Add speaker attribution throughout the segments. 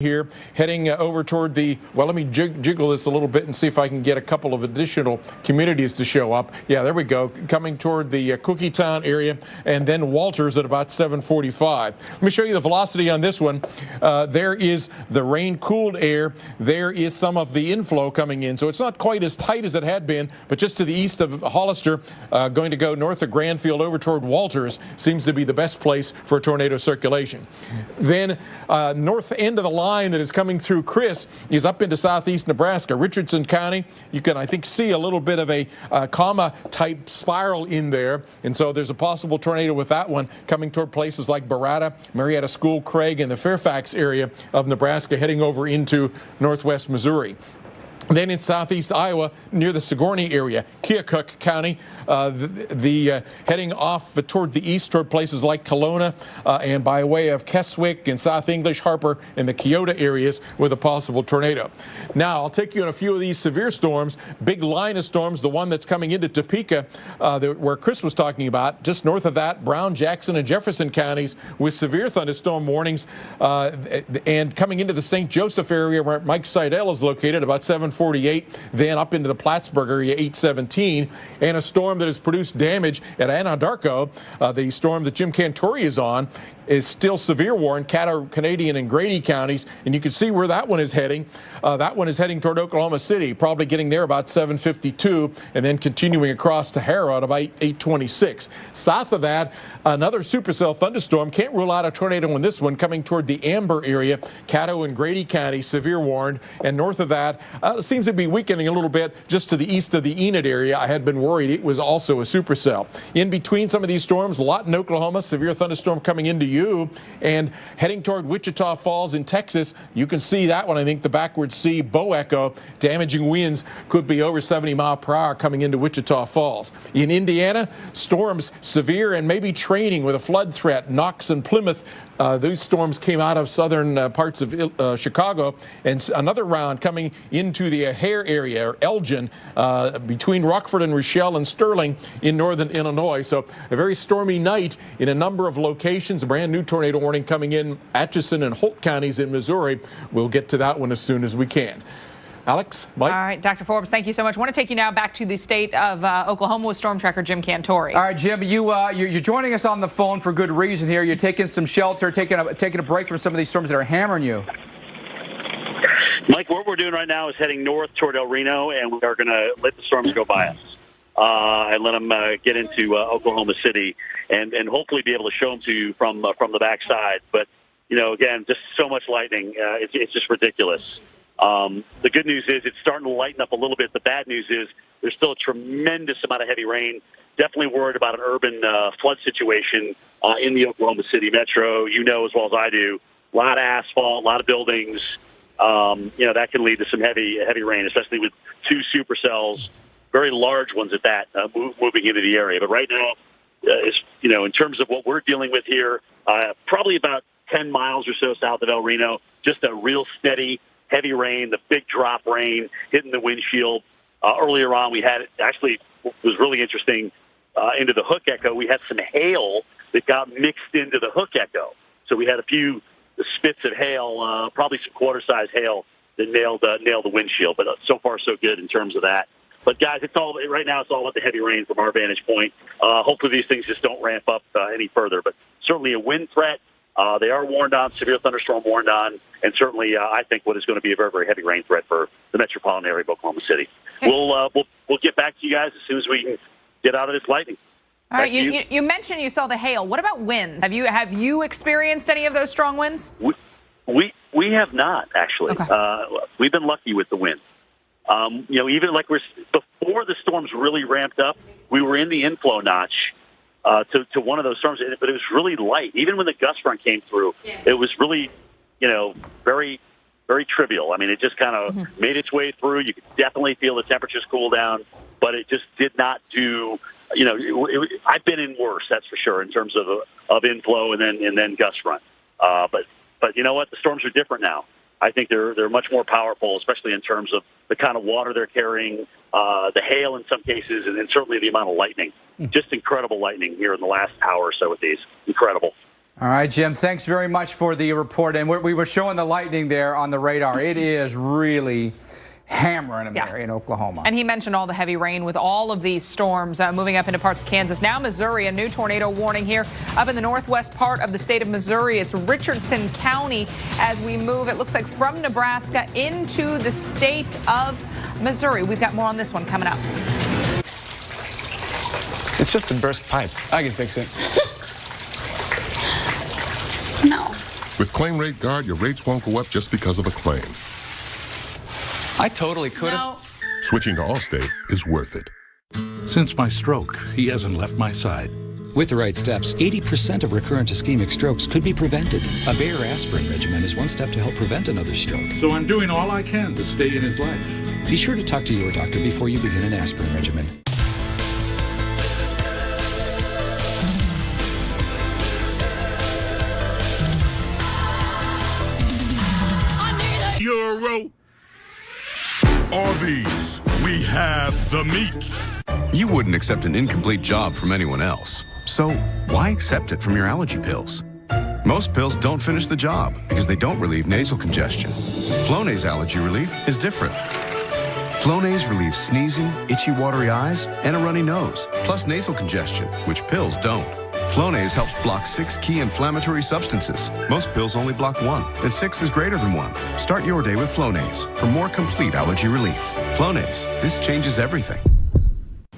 Speaker 1: here heading over toward let me jiggle this a little bit and see if I can get a couple of additional communities to show up. Yeah, there we go, coming toward the Cookie Town area, and then Walters at about 7:45. Let me show you the velocity on this one. There is the rain-cooled air. There is some of the inflow coming in, so it's not quite as tight as it had been, but just to the east of Hollister, going to go north of Granfield over toward Walters seems to be the best place for tornado circulation. Then north end of the line that is coming through Chris is up into southeast Nebraska, Richardson County. You can, I think, see a little bit of a comma type spiral in there, and so there's a possible tornado with that one coming toward places like Barata, Marietta School, Craig, and the Fairfax area of Nebraska, heading over into northwest Missouri. Then in southeast Iowa, near the Sigourney area, Keokuk County, heading off toward the east toward places like Kelowna and by way of Keswick and South English, Harper, and the Kyoto areas with a possible tornado. Now, I'll take you on a few of these severe storms, big line of storms, the one that's coming into Topeka, where Chris was talking about, just north of that, Brown, Jackson, and Jefferson counties with severe thunderstorm warnings, and coming into the St. Joseph area where Mike Seidel is located, about 7:48, then up into the Plattsburgh area, 8:17, and a storm that has produced damage at Anadarko. The storm that Jim Cantori is on is still severe warning, Caddo, Canadian, and Grady counties, and you can see where that one is heading. That one is heading toward Oklahoma City, probably getting there about 7:52, and then continuing across to Harrow at about 8:26. South of that, another supercell thunderstorm. Can't rule out a tornado in this one, coming toward the Amber area, Caddo and Grady counties, severe warned, and north of that, seems to be weakening a little bit just to the east of the Enid area. I had been worried it was also a supercell. In between some of these storms, a lot in Oklahoma, severe thunderstorm coming into you, and heading toward Wichita Falls in Texas. You can see that one, I think, the backward C, bow echo, damaging winds could be over 70 miles per hour coming into Wichita Falls. In Indiana, storms severe and maybe training with a flood threat, Knox and Plymouth. These storms came out of southern parts of Chicago, and another round coming into the O'Hare area, or Elgin, between Rockford and Rochelle and Sterling in northern Illinois. So a very stormy night in a number of locations. A brand new tornado warning coming in Atchison and Holt counties in Missouri. We'll get to that one as soon as we can. Alex, Mike?
Speaker 2: All right, Dr. Forbes, thank you so much. I want to take you now back to the state of Oklahoma with storm tracker Jim Cantori.
Speaker 3: All right, Jim, you're joining us on the phone for good reason here. You're taking some shelter, taking a break from some of these storms that are hammering you.
Speaker 4: Mike, what we're doing right now is heading north toward El Reno, and we are going to let the storms go by us and let them get into Oklahoma City and hopefully be able to show them to you from the backside. But, you know, again, just so much lightning. It's just ridiculous. The good news is it's starting to lighten up a little bit. The bad news is there's still a tremendous amount of heavy rain. Definitely worried about an urban flood situation in the Oklahoma City metro. You know as well as I do, a lot of asphalt, a lot of buildings. That can lead to some heavy rain, especially with two supercells, very large ones at that, moving into the area. But right now, in terms of what we're dealing with here, probably about 10 miles or so south of El Reno, just a real steady, heavy rain, the big drop rain hitting the windshield. Earlier on, we had, actually, was really interesting, into the hook echo, we had some hail that got mixed into the hook echo. So we had a few spits of hail, probably some quarter-size hail that nailed the windshield. But so far, so good in terms of that. But, guys, right now it's all about the heavy rain from our vantage point. Hopefully these things just don't ramp up any further. But certainly a wind threat. They are warned on, severe thunderstorm warned on, and certainly I think what is going to be a very, very heavy rain threat for the metropolitan area of Oklahoma City. We'll get back to you guys as soon as we can get out of this lightning.
Speaker 2: All right, you mentioned you saw the hail. What about winds? Have you experienced any of those strong winds?
Speaker 4: We have not, actually. Okay. We've been lucky with the wind. Even like before the storms really ramped up, we were in the inflow notch to one of those storms, but it was really light. Even when the gust front came through, it was really, very, very trivial. I mean, it just kind of made its way through. You could definitely feel the temperatures cool down, but it just did not do. I've been in worse, that's for sure, in terms of inflow and then gust front. But you know what? The storms are different now. I think they're much more powerful, especially in terms of the kind of water they're carrying, the hail in some cases, and certainly the amount of lightning. Just incredible lightning here in the last hour or so with these. Incredible.
Speaker 3: All right, Jim, thanks very much for the report. And we were showing the lightning there on the radar. It is really hammering them there in Oklahoma.
Speaker 2: And he mentioned all the heavy rain with all of these storms moving up into parts of Kansas. Now Missouri, a new tornado warning here up in the northwest part of the state of Missouri. It's Richardson County as we move, it looks like, from Nebraska into the state of Missouri. We've got more on this one coming up.
Speaker 5: It's just a burst pipe. I can fix it.
Speaker 6: No.
Speaker 7: With Claim Rate Guard, your rates won't go up just because of a claim.
Speaker 5: I totally could have.
Speaker 7: Switching to Allstate is worth it.
Speaker 8: Since my stroke, he hasn't left my side.
Speaker 9: With the right steps, 80% of recurrent ischemic strokes could be prevented. A Bayer aspirin regimen is one step to help prevent another stroke.
Speaker 8: So I'm doing all I can to stay in his life.
Speaker 9: Be sure to talk to your doctor before you begin an aspirin regimen.
Speaker 7: Euro. Arby's, we have the meats.
Speaker 10: You wouldn't accept an incomplete job from anyone else. So why accept it from your allergy pills? Most pills don't finish the job because they don't relieve nasal congestion. Flonase allergy relief is different. Flonase relieves sneezing, itchy, watery eyes, and a runny nose, plus nasal congestion, which pills don't. Flonase helps block 6 key inflammatory substances. Most pills only block 1, and 6 is greater than 1. Start your day with Flonase for more complete allergy relief. Flonase, this changes everything.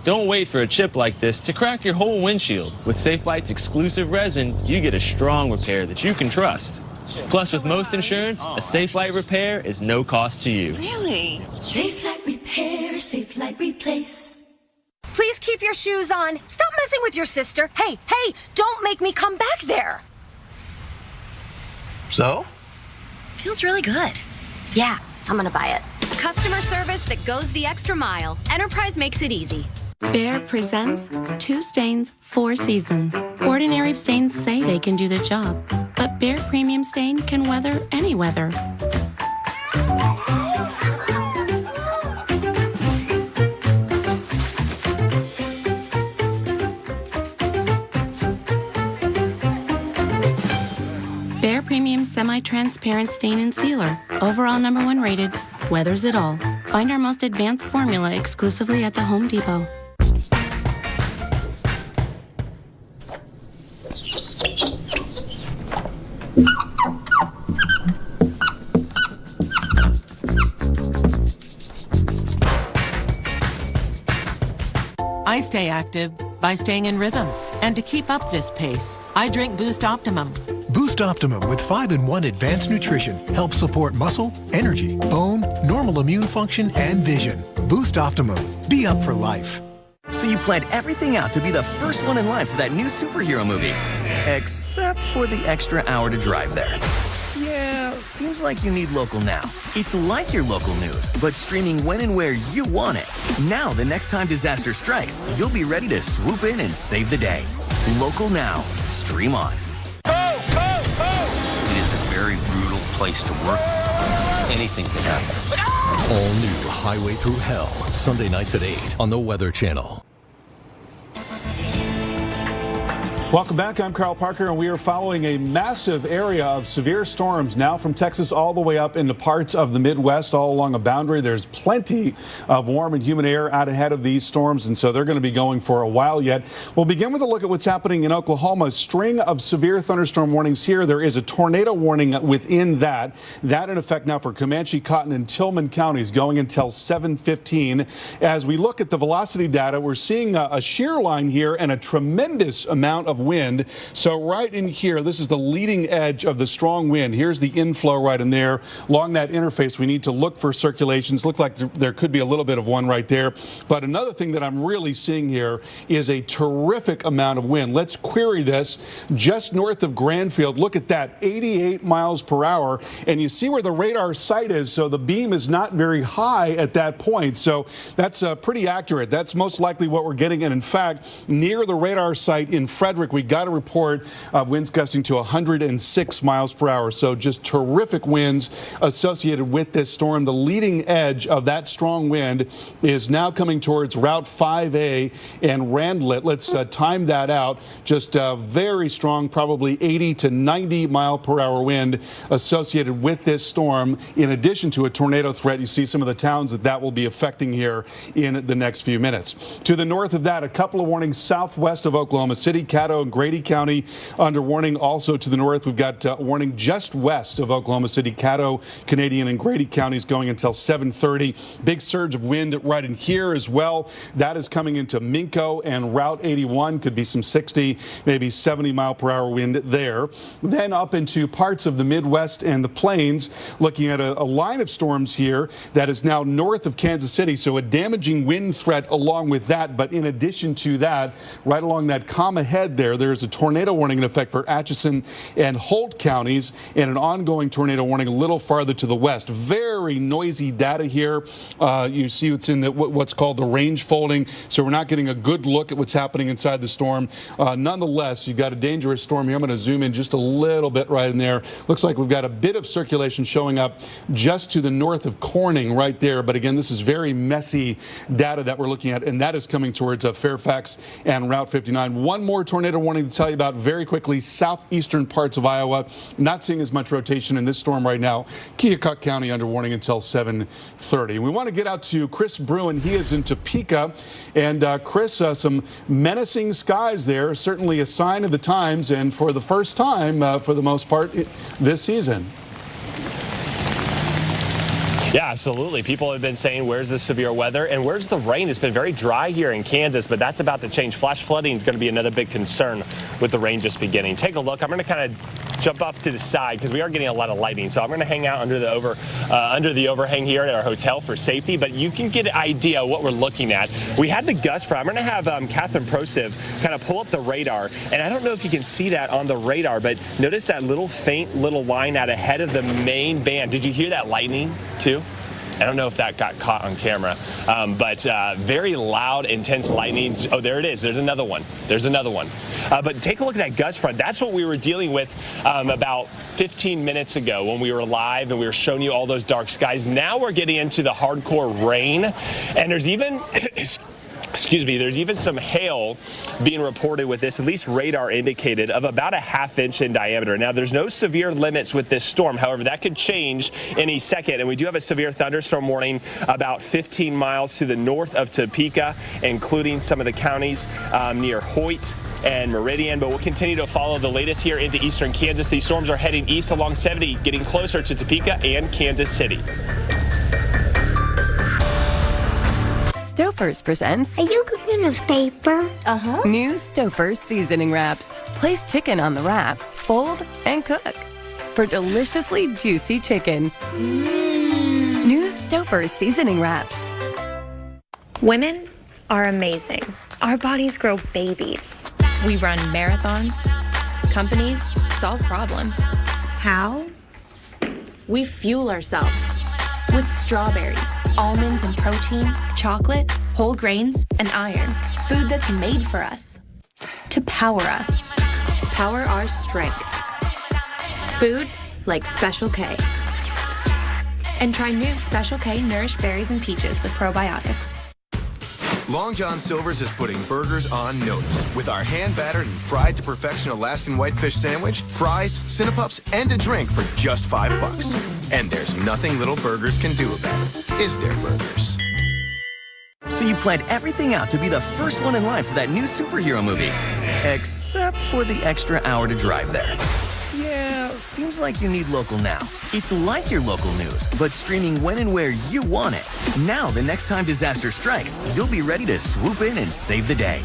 Speaker 11: Don't wait for a chip like this to crack your whole windshield. With Safelite's exclusive resin, you get a strong repair that you can trust. Plus, with most insurance, a Safelite repair is no cost to you.
Speaker 6: Really?
Speaker 12: Safelite Repair, Safelite Replace.
Speaker 13: Please keep your shoes on. Stop messing with your sister. Hey, don't make me come back there.
Speaker 6: So?
Speaker 13: Feels really good. Yeah, I'm gonna buy it.
Speaker 14: Customer service that goes the extra mile. Enterprise makes it easy.
Speaker 15: Behr presents 2 stains, 4 seasons. Ordinary stains say they can do the job, but Behr Premium Stain can weather any weather. Behr Premium Semi-Transparent Stain and Sealer. Overall #1 rated. Weathers it all. Find our most advanced formula exclusively at the Home Depot.
Speaker 16: I stay active by staying in rhythm. And to keep up this pace, I drink Boost Optimum.
Speaker 17: Boost Optimum with 5-in-1 advanced nutrition helps support muscle, energy, bone, normal immune function, and vision. Boost Optimum. Be up for life.
Speaker 18: So you planned everything out to be the first one in line for that new superhero movie. Except for the extra hour to drive there. Yeah, seems like you need local now. It's like your local news, but streaming when and where you want it. Now, the next time disaster strikes, you'll be ready to swoop in and save the day. Local now. Stream on.
Speaker 19: It is a very brutal place to work. Anything can happen.
Speaker 20: All new Highway Through Hell, Sunday nights at 8 on the Weather Channel.
Speaker 21: Welcome back. I'm Carl Parker, and we are following a massive area of severe storms now from Texas all the way up into parts of the Midwest, all along a boundary. There's plenty of warm and humid air out ahead of these storms, and so they're going to be going for a while yet. We'll begin with a look at what's happening in Oklahoma. A string of severe thunderstorm warnings here. There is a tornado warning within that. That in effect now for Comanche, Cotton, and Tillman counties going until 7:15. As we look at the velocity data, we're seeing a shear line here and a tremendous amount of wind. So right in here, this is the leading edge of the strong wind. Here's the inflow right in there. Along that interface, we need to look for circulations. Look like there could be a little bit of one right there. But another thing that I'm really seeing here is a terrific amount of wind. Let's query this. Just north of Granfield, look at that, 88 miles per hour. And you see where the radar sight is, so the beam is not very high at that point. So that's pretty accurate. That's most likely what we're getting. And in fact, near the radar site in Frederick, Patrick, we got a report of winds gusting to 106 miles per hour. So just terrific winds associated with this storm. The leading edge of that strong wind is now coming towards Route 5A and Randlet. Let's time that out. Just a very strong, probably 80 to 90 mile per hour wind associated with this storm. In addition to a tornado threat, you see some of the towns that will be affecting here in the next few minutes. To the north of that, a couple of warnings southwest of Oklahoma City, Caddo and Grady County under warning. Also to the north, we've got a warning just west of Oklahoma City, Caddo, Canadian and Grady counties going until 7:30. Big surge of wind right in here as well. That is coming into Minco and Route 81. Could be some 60, maybe 70 mile per hour wind there. Then up into parts of the Midwest and the plains, looking at a line of storms here that is now north of Kansas City. So a damaging wind threat along with that. But in addition to that, right along that comma head there's a tornado warning in effect for Atchison and Holt counties, and an ongoing tornado warning a little farther to the west. Very noisy data here. You see what's in what's called the range folding, so we're not getting a good look at what's happening inside the storm. Nonetheless, you've got a dangerous storm here. I'm going to zoom in just a little bit right in there. Looks like we've got a bit of circulation showing up just to the north of Corning right there. But again, this is very messy data that we're looking at, and that is coming towards Fairfax and Route 59. One more tornado warning to tell you about very quickly. Southeastern parts of Iowa, not seeing as much rotation in this storm right now. Keokuk County under warning until 7:30. We want to get out to Chris Bruin. He is in Topeka. And Chris, some menacing skies there, certainly a sign of the times, and for the first time, for the most part, this season.
Speaker 11: Yeah, absolutely. People have been saying, where's the severe weather and where's the rain? It's been very dry here in Kansas, but that's about to change. Flash flooding is going to be another big concern with the rain just beginning. Take a look. I'm going to kind of jump off to the side because we are getting a lot of lightning. So I'm going to hang out under the overhang here at our hotel for safety, but you can get an idea of what we're looking at. We had the gust front. I'm going to have Catherine Prosiv kind of pull up the radar, and I don't know if you can see that on the radar, but notice that little faint little line out ahead of the main band. Did you hear that lightning too? I don't know if that got caught on camera, but very loud, intense lightning. Oh, there it is. There's another one. There's another one. But take a look at that gust front. That's what we were dealing with about 15 minutes ago when we were live and we were showing you all those dark skies. Now we're getting into the hardcore rain, and there's even... Excuse me, there's even some hail being reported with this, at least radar indicated, of about a ½ inch in diameter. Now, there's no severe limits with this storm. However, that could change any second. And we do have a severe thunderstorm warning about 15 miles to the north of Topeka, including some of the counties near Hoyt and Meridian. But we'll continue to follow the latest here into eastern Kansas. These storms are heading east along 70, getting closer to Topeka and Kansas City.
Speaker 6: Stouffer's presents.
Speaker 22: Are you cooking with paper?
Speaker 6: Uh-huh. New Stouffer's seasoning wraps. Place chicken on the wrap, fold, and cook for deliciously juicy chicken. New Stouffer's seasoning wraps.
Speaker 23: Women are amazing. Our bodies grow babies. We run marathons. Companies solve problems. How? We fuel ourselves with strawberries, almonds and protein, chocolate, whole grains, and iron. Food that's made for us. To power us. Power our strength. Food like Special K. And try new Special K nourished berries and peaches with probiotics.
Speaker 24: Long John Silver's is putting burgers on notice with our hand-battered and fried to perfection Alaskan whitefish sandwich, fries, Cinepups, and a drink for just $5. And there's nothing little burgers can do about it. Is there, burgers?
Speaker 18: So you planned everything out to be the first one in line for that new superhero movie. Except for the extra hour to drive there. Yeah, seems like you need local now. It's like your local news, but streaming when and where you want it. Now, the next time disaster strikes, you'll be ready to swoop in and save the day.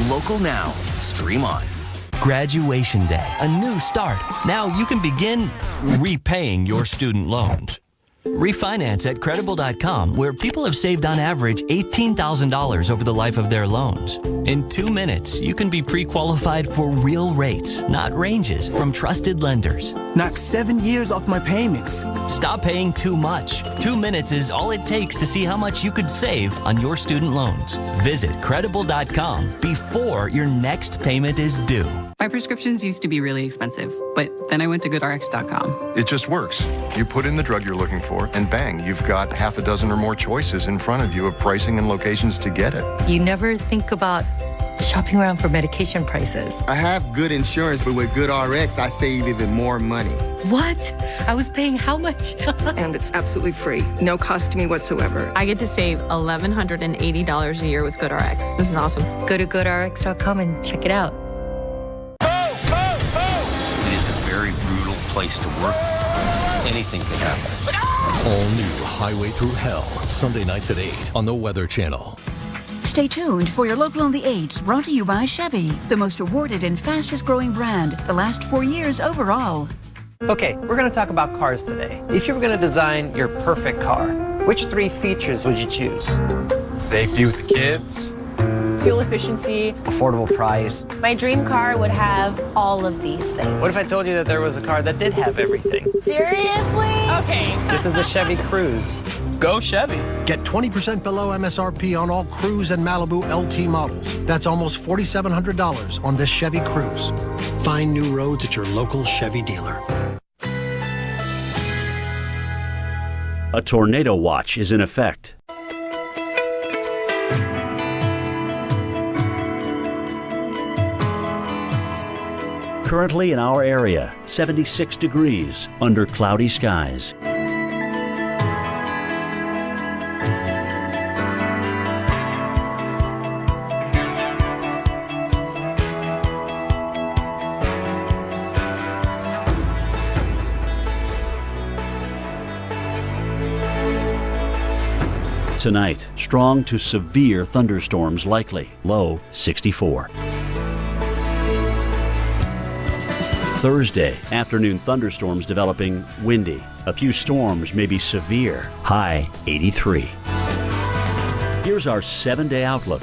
Speaker 18: Local Now. Stream on.
Speaker 25: Graduation Day, a new start. Now you can begin repaying your student loans. Refinance at Credible.com, where people have saved on average $18,000 over the life of their loans. In 2 minutes, you can be pre-qualified for real rates, not ranges, from trusted lenders.
Speaker 26: Knock 7 years off my payments.
Speaker 25: Stop paying too much. 2 minutes is all it takes to see how much you could save on your student loans. Visit Credible.com before your next payment is due.
Speaker 1: My prescriptions used to be really expensive, but then I went to GoodRx.com.
Speaker 24: It just works. You put in the drug you're looking for, and bang, you've got half a dozen or more choices in front of you of pricing and locations to get it.
Speaker 2: You never think about shopping around for medication prices.
Speaker 3: I have good insurance, but with GoodRx, I save even more money.
Speaker 2: What? I was paying how much?
Speaker 4: And it's absolutely free. No cost to me whatsoever.
Speaker 5: I get to save $1,180 a year with GoodRx. This is awesome.
Speaker 2: Go to GoodRx.com and check it out.
Speaker 19: It is a very brutal place to work. Anything can happen.
Speaker 20: All new Highway Through Hell, Sunday nights at 8 on the Weather Channel.
Speaker 8: Stay tuned for your local on the 8s, brought to you by Chevy, the most awarded and fastest growing brand the last 4 years overall.
Speaker 27: Okay, we're going to talk about cars today. If you were going to design your perfect car, which 3 features would you choose?
Speaker 28: Safety with the kids.
Speaker 29: Fuel efficiency.
Speaker 27: Affordable price.
Speaker 29: My dream car would have all of these things.
Speaker 27: What if I told you that there was a car that did have everything?
Speaker 29: Seriously? Okay.
Speaker 27: This is the Chevy Cruze. Go Chevy.
Speaker 30: Get 20% below MSRP on all Cruze and Malibu LT models. That's almost $4,700 on this Chevy Cruze. Find new roads at your local Chevy dealer.
Speaker 31: A tornado watch is in effect. Currently in our area, 76 degrees under cloudy skies. Tonight, strong to severe thunderstorms likely, low 64. Thursday, afternoon thunderstorms developing, windy. A few storms may be severe, high 83. Here's our 7-day outlook.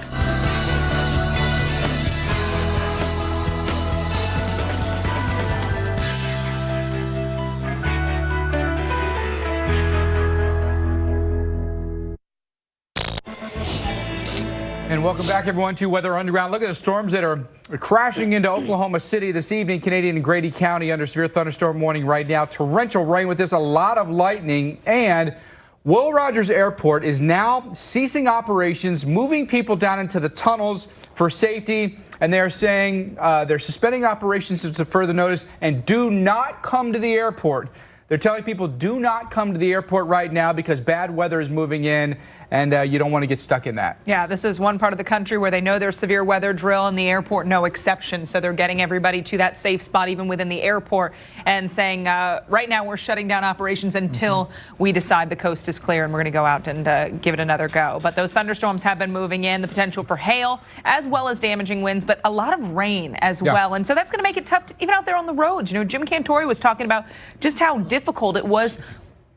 Speaker 32: And welcome back, everyone, to Weather Underground. Look at the storms that are crashing into Oklahoma City this evening. Canadian and Grady County under severe thunderstorm warning right now. Torrential rain with this, a lot of lightning. And Will Rogers Airport is now ceasing operations, moving people down into the tunnels for safety. And they're saying they're suspending operations until further notice, and do not come to the airport. They're telling people do not come to the airport right now because bad weather is moving in, and you don't want to get stuck in that.
Speaker 33: Yeah, this is one part of the country where they know there's severe weather drill, and the airport no exception. So they're getting everybody to that safe spot even within the airport and saying right now we're shutting down operations until we decide the coast is clear and we're going to go out and give it another go. But those thunderstorms have been moving in, the potential for hail as well as damaging winds, but a lot of rain as well. And so that's going to make it tough even out there on the roads. You know, Jim Cantori was talking about just how difficult it was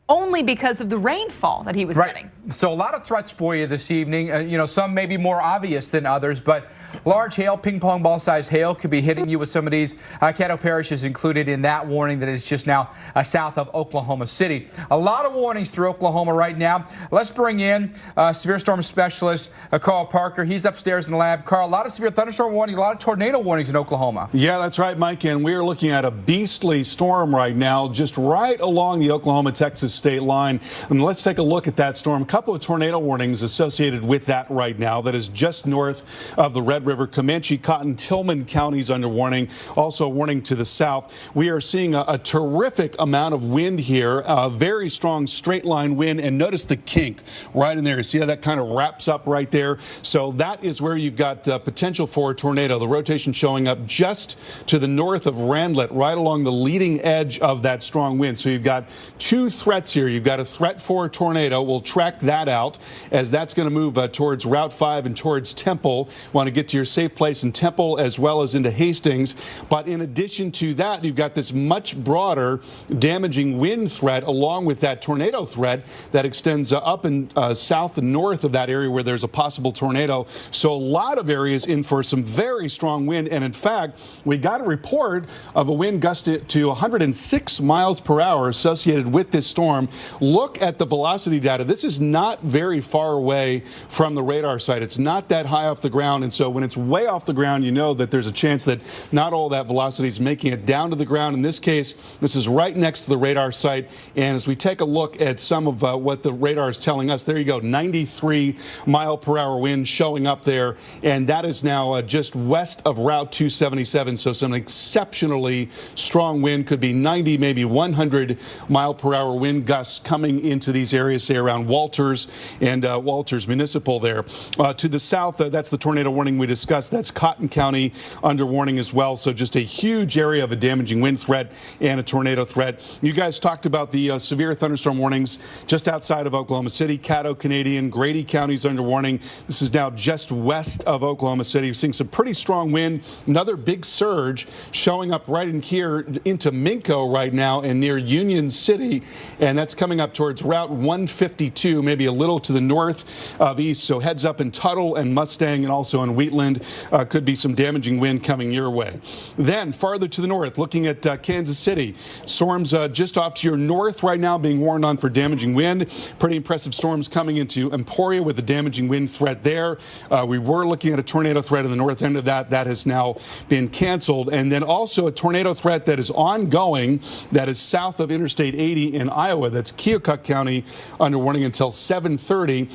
Speaker 33: only because of the rainfall that he was getting.
Speaker 32: So a lot of threats for you this evening. You know, some may be more obvious than others, but large hail, ping pong ball size hail could be hitting you with some of these. Caddo Parish is included in that warning that is just now south of Oklahoma City. A lot of warnings through Oklahoma right now. Let's bring in severe storm specialist Carl Parker. He's upstairs in the lab. Carl, a lot of severe thunderstorm warnings, a lot of tornado warnings in Oklahoma.
Speaker 21: Yeah, that's right, Mike. And we're looking at a beastly storm right now, just right along the Oklahoma-Texas state line. And let's take a look at that storm. A couple of tornado warnings associated with that right now. That is just north of the Red River. Comanche, Cotton, Tillman counties under warning. Also a warning to the south. We are seeing a terrific amount of wind here. A very strong straight line wind. And notice the kink right in there. You see how that kind of wraps up right there? So that is where you've got potential for a tornado. The rotation showing up just to the north of Randlet, right along the leading edge of that strong wind. So you've got two threats here. You've got a threat for a tornado. We'll track that out as that's going to move towards Route 5 and towards Temple. Want to get to your safe place in Temple as well as into Hastings. But in addition to that, you've got this much broader damaging wind threat along with that tornado threat that extends up and south and north of that area where there's a possible tornado. So a lot of areas in for some very strong wind. And in fact, we got a report of a wind gust to 106 miles per hour associated with this storm. Look at the velocity data. This is not very far away from the radar site. It's not that high off the ground. And so when when it's way off the ground, you know that there's a chance that not all that velocity is making it down to the ground. In this case, this is right next to the radar site. And as we take a look at some of what the radar is telling us, there you go, 93 mile per hour wind showing up there. And that is now just west of Route 277. So some exceptionally strong wind, could be 90, maybe 100 mile per hour wind gusts coming into these areas, say around Walters and Walters Municipal there. To the south, that's the tornado warning we discussed. That's Cotton County under warning as well. So just a huge area of a damaging wind threat and a tornado threat. You guys talked about the severe thunderstorm warnings just outside of Oklahoma City. Caddo, Canadian, Grady counties under warning. This is now just west of Oklahoma City. We're seeing some pretty strong wind. Another big surge showing up right in here into Minco right now and near Union City. And that's coming up towards Route 152, maybe a little to the north of east. So heads up in Tuttle and Mustang and also in Wheatland. Could be some damaging wind coming your way. Then farther to the north, looking at Kansas City. Storms just off to your north right now being warned on for damaging wind. Pretty impressive storms coming into Emporia with a damaging wind threat there. We were looking at a tornado threat in the north end of that. That has now been canceled. And then also a tornado threat that is ongoing that is south of Interstate 80 in Iowa. That's Keokuk County under warning until 7:30.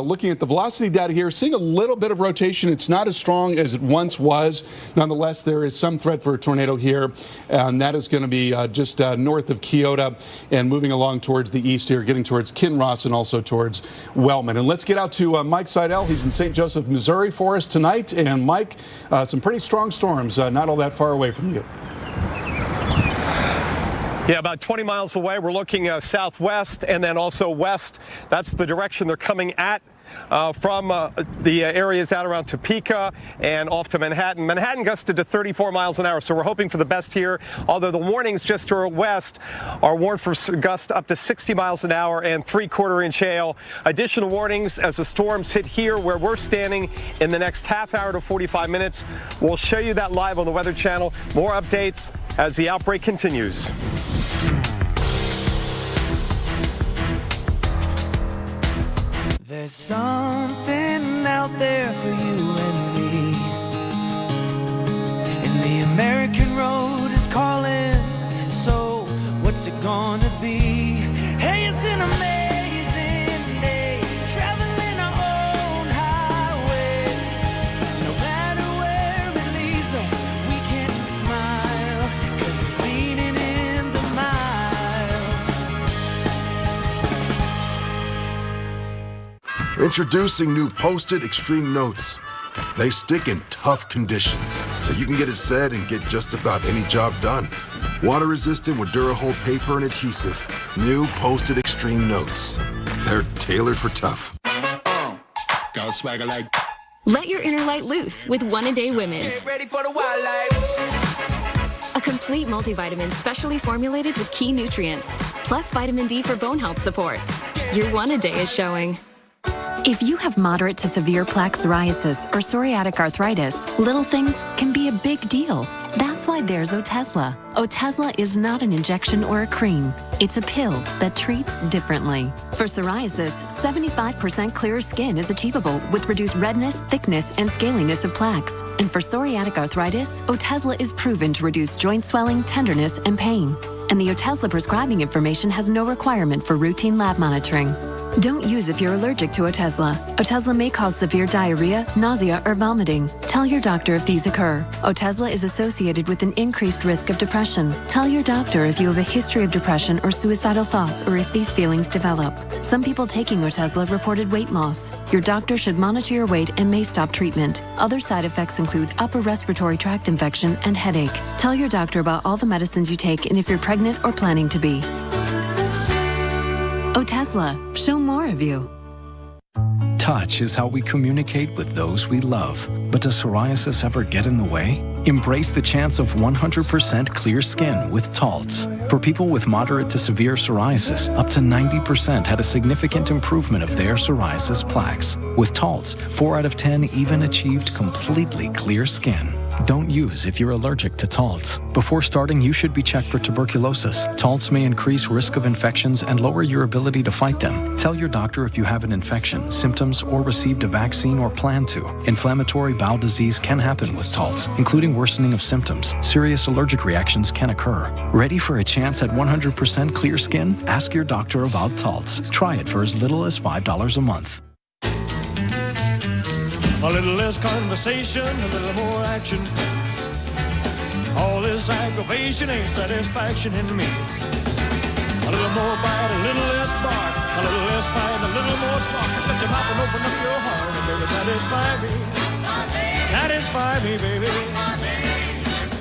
Speaker 21: Looking at the velocity data here, seeing a little bit of rotation. It's not as strong as it once was. Nonetheless, there is some threat for a tornado here, and that is going to be just north of Keota and moving along towards the east here, getting towards Kinross and also towards Wellman. And let's get out to Mike Seidel. He's in St. Joseph, Missouri for us tonight. And Mike, some pretty strong storms, not all that far away from you.
Speaker 6: Yeah, about 20 miles away. We're looking southwest and then also west. That's the direction they're coming at. From the areas out around Topeka and off to Manhattan. Manhattan gusted to 34 miles an hour, so we're hoping for the best here, although the warnings just to our west are warned for gusts up to 60 miles an hour and 3/4-inch hail. Additional warnings as the storms hit here where we're standing in the next half hour to 45 minutes. We'll show you that live on the Weather Channel. More updates as the outbreak continues.
Speaker 7: There's something out there for you and me, and the American road is calling, so what's it gonna be? Hey, it's an amazing day, traveling our own highway. No matter where it leads us, we can smile, 'cause there's meaning in the miles.
Speaker 9: Introducing new Post-it Extreme Notes. They stick in tough conditions, so you can get it said and get just about any job done. Water resistant with Durahold paper and adhesive. New Post-it Extreme Notes. They're tailored for tough.
Speaker 10: Go swagger like.
Speaker 11: Let your inner light loose with One-A-Day Women's.
Speaker 10: Get ready for the wildlife.
Speaker 11: A complete multivitamin specially formulated with key nutrients, plus vitamin D for bone health support. Your One-A-Day is showing.
Speaker 12: If you have moderate to severe plaque psoriasis or psoriatic arthritis, little things can be a big deal. That's why there's Otezla. Otezla is not an injection or a cream. It's a pill that treats differently. For psoriasis, 75% clearer skin is achievable with reduced redness, thickness, and scaliness of plaques. And for psoriatic arthritis, Otezla is proven to reduce joint swelling, tenderness, and pain. And the Otezla prescribing information has no requirement for routine lab monitoring. Don't use if you're allergic to Otezla. Otezla may cause severe diarrhea, nausea, or vomiting. Tell your doctor if these occur. Otezla is associated with an increased risk of depression. Tell your doctor if you have a history of depression or suicidal thoughts or if these feelings develop. Some people taking Otezla reported weight loss. Your doctor should monitor your weight and may stop treatment. Other side effects include upper respiratory tract infection and headache. Tell your doctor about all the medicines you take and if you're pregnant or planning to be. Otezla, show more of you.
Speaker 13: Touch is how we communicate with those we love. But does psoriasis ever get in the way? Embrace the chance of 100% clear skin with Taltz. For people with moderate to severe psoriasis, up to 90% had a significant improvement of their psoriasis plaques. With Taltz, 4 out of 10 even achieved completely clear skin. Don't use if you're allergic to Taltz. Before starting, you should be checked for tuberculosis. Taltz may increase risk of infections and lower your ability to fight them. Tell your doctor if you have an infection, symptoms, or received a vaccine or plan to. Inflammatory bowel disease can happen with Taltz, including worsening of symptoms. Serious allergic reactions can occur. Ready for a chance at 100% clear skin? Ask your doctor about Taltz. Try it for as little as $5 a month.
Speaker 7: A little less conversation, a little more action. All this aggravation ain't satisfaction in me. A little more bite, a little less bark, a little less fight, a little more spark. Shut your mouth and open up your heart and baby, satisfy me. Satisfy me, baby.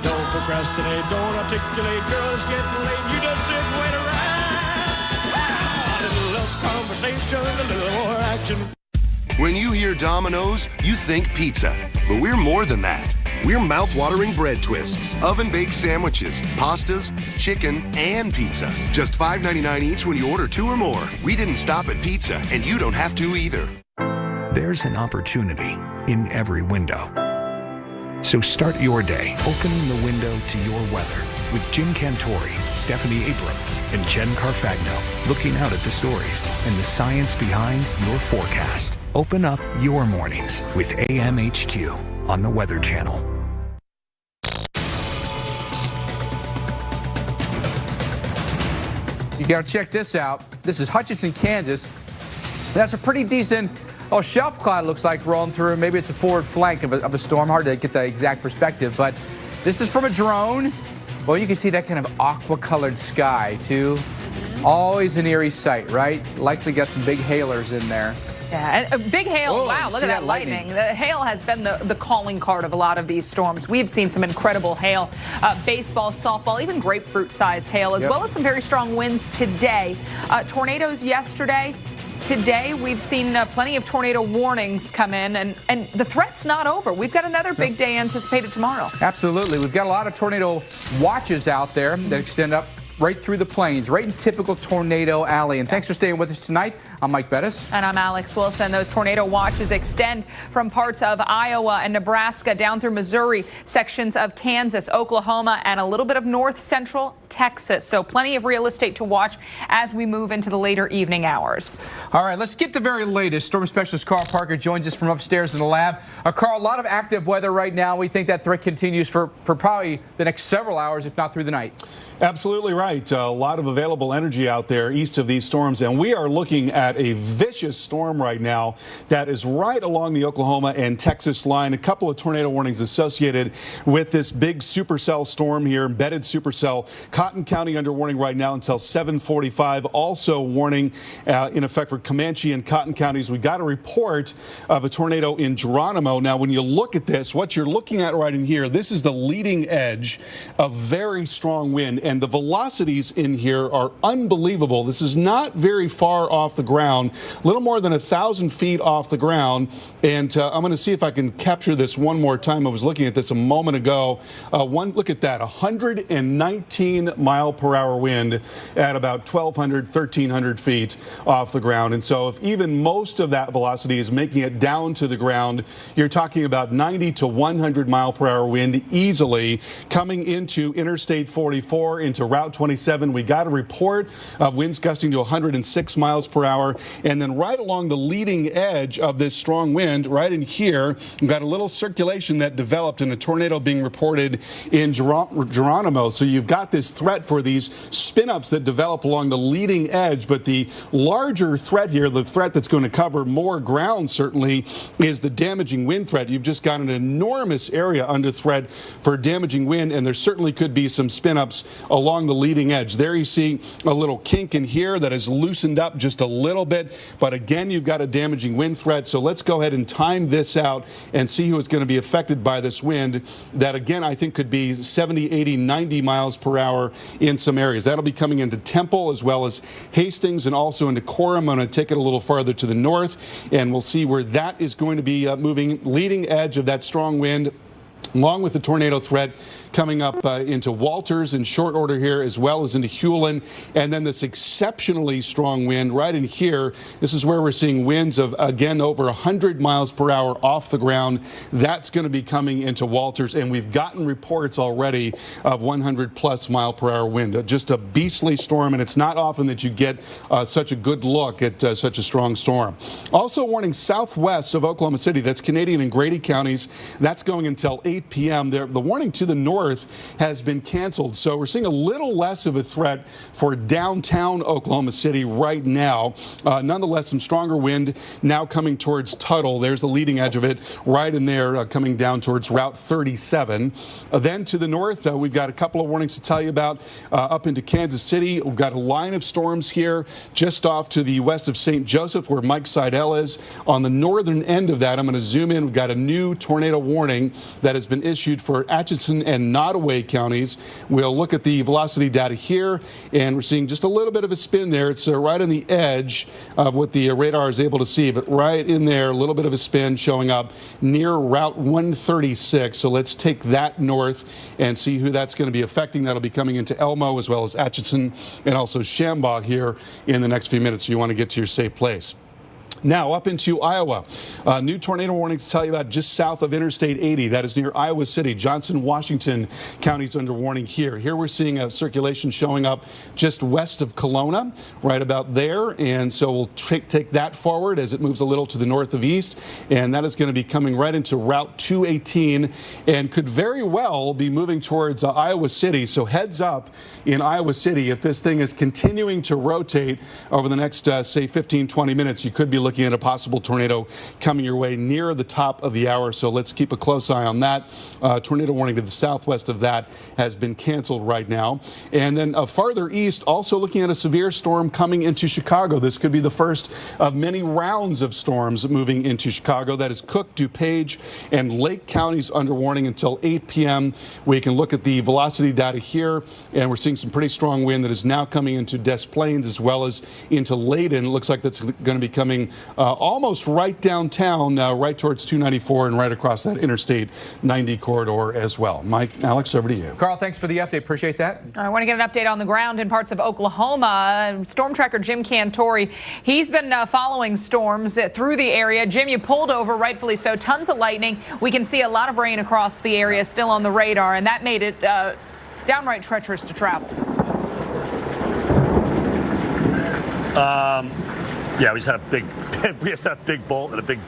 Speaker 7: Don't procrastinate, don't articulate, girl, it's getting late. You just sit and wait around. A little less conversation, a little more action.
Speaker 1: When you hear Domino's, you think pizza. But we're more than that. We're mouth-watering bread twists, oven-baked sandwiches, pastas, chicken, and pizza. Just $5.99 each when you order 2 or more. We didn't stop at pizza, and you don't have to either.
Speaker 3: There's an opportunity in every window. So start your day opening the window to your weather with Jim Cantori, Stephanie Abrams, and Jen Carfagno, looking out at the stories and the science behind your forecast. Open up your mornings with AMHQ on the Weather Channel.
Speaker 32: You got to check this out. This is Hutchinson, Kansas. That's a pretty decent shelf cloud, looks like, rolling through. Maybe it's a forward flank of a storm. Hard to get the exact perspective, but this is from a drone. Well, you can see that kind of aqua-colored sky, too. Always an eerie sight, right? Likely got some big hailers in there.
Speaker 33: Yeah, and a big hail.
Speaker 32: Whoa,
Speaker 33: wow, look at that lightning. The hail has been the calling card of a lot of these storms. We've seen some incredible hail, baseball, softball, even grapefruit-sized hail, as well as some very strong winds today. Tornadoes yesterday. Today, we've seen plenty of tornado warnings come in, and the threat's not over. We've got another big day anticipated tomorrow.
Speaker 32: Absolutely. We've got a lot of tornado watches out there that extend up right through the plains, right in typical tornado alley. And thanks for staying with us tonight. I'm Mike Bettis.
Speaker 33: And I'm Alex Wilson. Those tornado watches extend from parts of Iowa and Nebraska down through Missouri, sections of Kansas, Oklahoma, and a little bit of north central Texas. So plenty of real estate to watch as we move into the later evening hours.
Speaker 32: All right, let's get the very latest. Storm specialist Carl Parker joins us from upstairs in the lab. Carl, a lot of active weather right now. We think that threat continues for probably the next several hours, if not through the night.
Speaker 21: Absolutely right. A lot of available energy out there east of these storms, and we are looking at a vicious storm right now that is right along the Oklahoma and Texas line. A couple of tornado warnings associated with this big supercell storm here, embedded supercell. Cotton County under warning right now until 7:45. Also warning in effect for Comanche and Cotton counties. We got a report of a tornado in Geronimo. Now, when you look at this, what you're looking at right in here, this is the leading edge of very strong wind. And the velocities in here are unbelievable. This is not very far off the ground, a little more than 1,000 feet off the ground. And I'm going to see if I can capture this one more time. I was looking at this a moment ago. Look at that, 119 mile per hour wind at about 1,200, 1,300 feet off the ground. And so if even most of that velocity is making it down to the ground, you're talking about 90 to 100 mile per hour wind easily coming into Interstate 44, into Route 27. We got a report of winds gusting to 106 miles per hour. And then right along the leading edge of this strong wind, right in here, we've got a little circulation that developed and a tornado being reported in Geronimo. So you've got this threat for these spin-ups that develop along the leading edge. But the larger threat here, the threat that's going to cover more ground certainly, is the damaging wind threat. You've just got an enormous area under threat for damaging wind, and there certainly could be some spin-ups along the leading edge. There you see a little kink in here that has loosened up just a little bit, but again, you've got a damaging wind threat. So let's go ahead and time this out and see who is going to be affected by this wind that, again, I think could be 70, 80, 90 miles per hour in some areas. That'll be coming into Temple as well as Hastings and also into Coram. I'm going to take it a little farther to the north, and we'll see where that is going to be moving. Leading edge of that strong wind along with the tornado threat coming up into Walters in short order here, as well as into Hewlin. And then this exceptionally strong wind right in here. This is where we're seeing winds of, again, over 100 miles per hour off the ground. That's going to be coming into Walters. And we've gotten reports already of 100+ mile per hour wind. Just a beastly storm. And it's not often that you get such a good look at such a strong storm. Also warning southwest of Oklahoma City. That's Canadian and Grady counties. That's going until 8 p.m. The warning to the north has been canceled, so we're seeing a little less of a threat for downtown Oklahoma City right now. Nonetheless, some stronger wind now coming towards Tuttle. There's the leading edge of it right in there, coming down towards Route 37. Then to the north, we've got a couple of warnings to tell you about up into Kansas City. We've got a line of storms here just off to the west of St. Joseph, where Mike Seidel is. On the northern end of that, I'm going to zoom in. We've got a new tornado warning that has been issued for Atchison and Nottoway counties. We'll look at the velocity data here, and we're seeing just a little bit of a spin there. It's right on the edge of what the radar is able to see, but right in there, a little bit of a spin showing up near Route 136. So let's take that north and see who that's going to be affecting. That'll be coming into Elmo as well as Atchison and also Shambaugh here in the next few minutes. So you want to get to your safe place. Now up into Iowa. New tornado warning to tell you about just south of Interstate 80. That is near Iowa City. Johnson, Washington counties under warning here. Here we're seeing a circulation showing up just west of Kelowna, right about there. And so we'll take that forward as it moves a little to the north of east. And that is going to be coming right into Route 218 and could very well be moving towards Iowa City. So heads up in Iowa City. If this thing is continuing to rotate over the next, say, 15, 20 minutes, you could be looking at a possible tornado coming your way near the top of the hour. So let's keep a close eye on that. Tornado warning to the southwest of that has been canceled right now. And then farther east, also looking at a severe storm coming into Chicago. This could be the first of many rounds of storms moving into Chicago. That is Cook, DuPage, and Lake counties under warning until 8 p.m. We can look at the velocity data here, and we're seeing some pretty strong wind that is now coming into Des Plaines as well as into Leyden. It looks like that's going to be coming almost right downtown, right towards 294 and right across that Interstate 90 corridor as well. Mike, Alex, over to you.
Speaker 32: Carl, thanks for the update. Appreciate that.
Speaker 33: I want to get an update on the ground in parts of Oklahoma. Storm tracker Jim Cantori, he's been following storms through the area. Jim, you pulled over, rightfully so. Tons of lightning. We can see a lot of rain across the area still on the radar, and that made it downright treacherous to travel.
Speaker 2: Yeah, we just had a big bolt and a big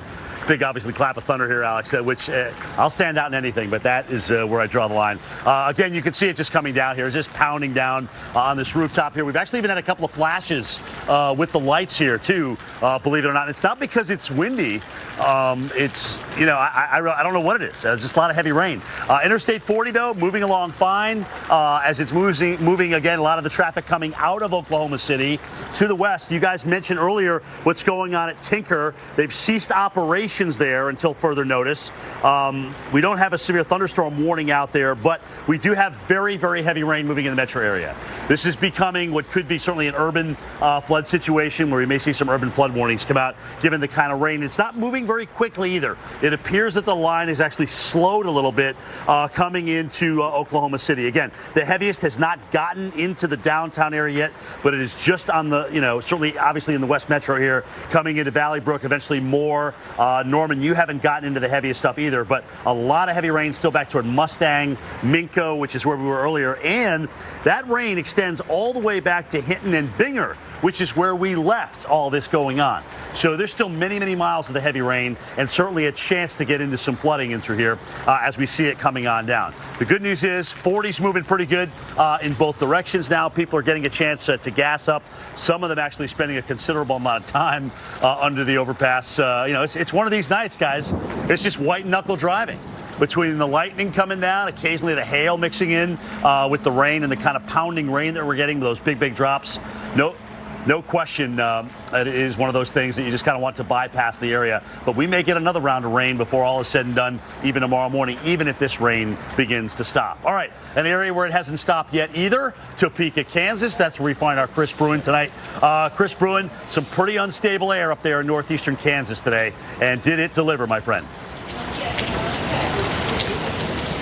Speaker 2: obviously clap of thunder here, Alex, which I'll stand out in anything, but that is where I draw the line. Again, you can see it just coming down here, just pounding down on this rooftop here. We've actually even had a couple of flashes with the lights here too, believe it or not. It's not because it's windy. It's, you know, I don't know what it is. It's just a lot of heavy rain. Interstate 40, though, moving along fine as it's moving again, a lot of the traffic coming out of Oklahoma City to the west. You guys mentioned earlier what's going on at Tinker. They've ceased operations there until further notice. We don't have a severe thunderstorm warning out there, but we do have very, very heavy rain moving in the metro area. This is becoming what could be certainly an urban flood situation where we may see some urban flood warnings come out given the kind of rain. It's not moving very quickly either. It appears that the line is actually slowed a little bit coming into Oklahoma City. Again, the heaviest has not gotten into the downtown area yet, but it is just on the, you know, certainly obviously in the West Metro here, coming into Valley Brook, eventually more. Norman, you haven't gotten into the heaviest stuff either, but a lot of heavy rain still back toward Mustang, Minco, which is where we were earlier, and that rain extends all the way back to Hinton and Binger, which is where we left all this going on. So there's still many, many miles of the heavy rain and certainly a chance to get into some flooding in through here as we see it coming on down. The good news is 40's moving pretty good in both directions now. People are getting a chance to gas up. Some of them actually spending a considerable amount of time under the overpass. You know, it's one of these nights, guys. It's just white knuckle driving. Between the lightning coming down, occasionally the hail mixing in with the rain and the kind of pounding rain that we're getting, those big, big drops. No question, it is one of those things that you just kind of want to bypass the area. But we may get another round of rain before all is said and done, even tomorrow morning, even if this rain begins to stop. All right, an area where it hasn't stopped yet either, Topeka, Kansas. That's where we find our Chris Bruin tonight. Chris Bruin, some pretty unstable air up there in northeastern Kansas today. And did it deliver, my friend?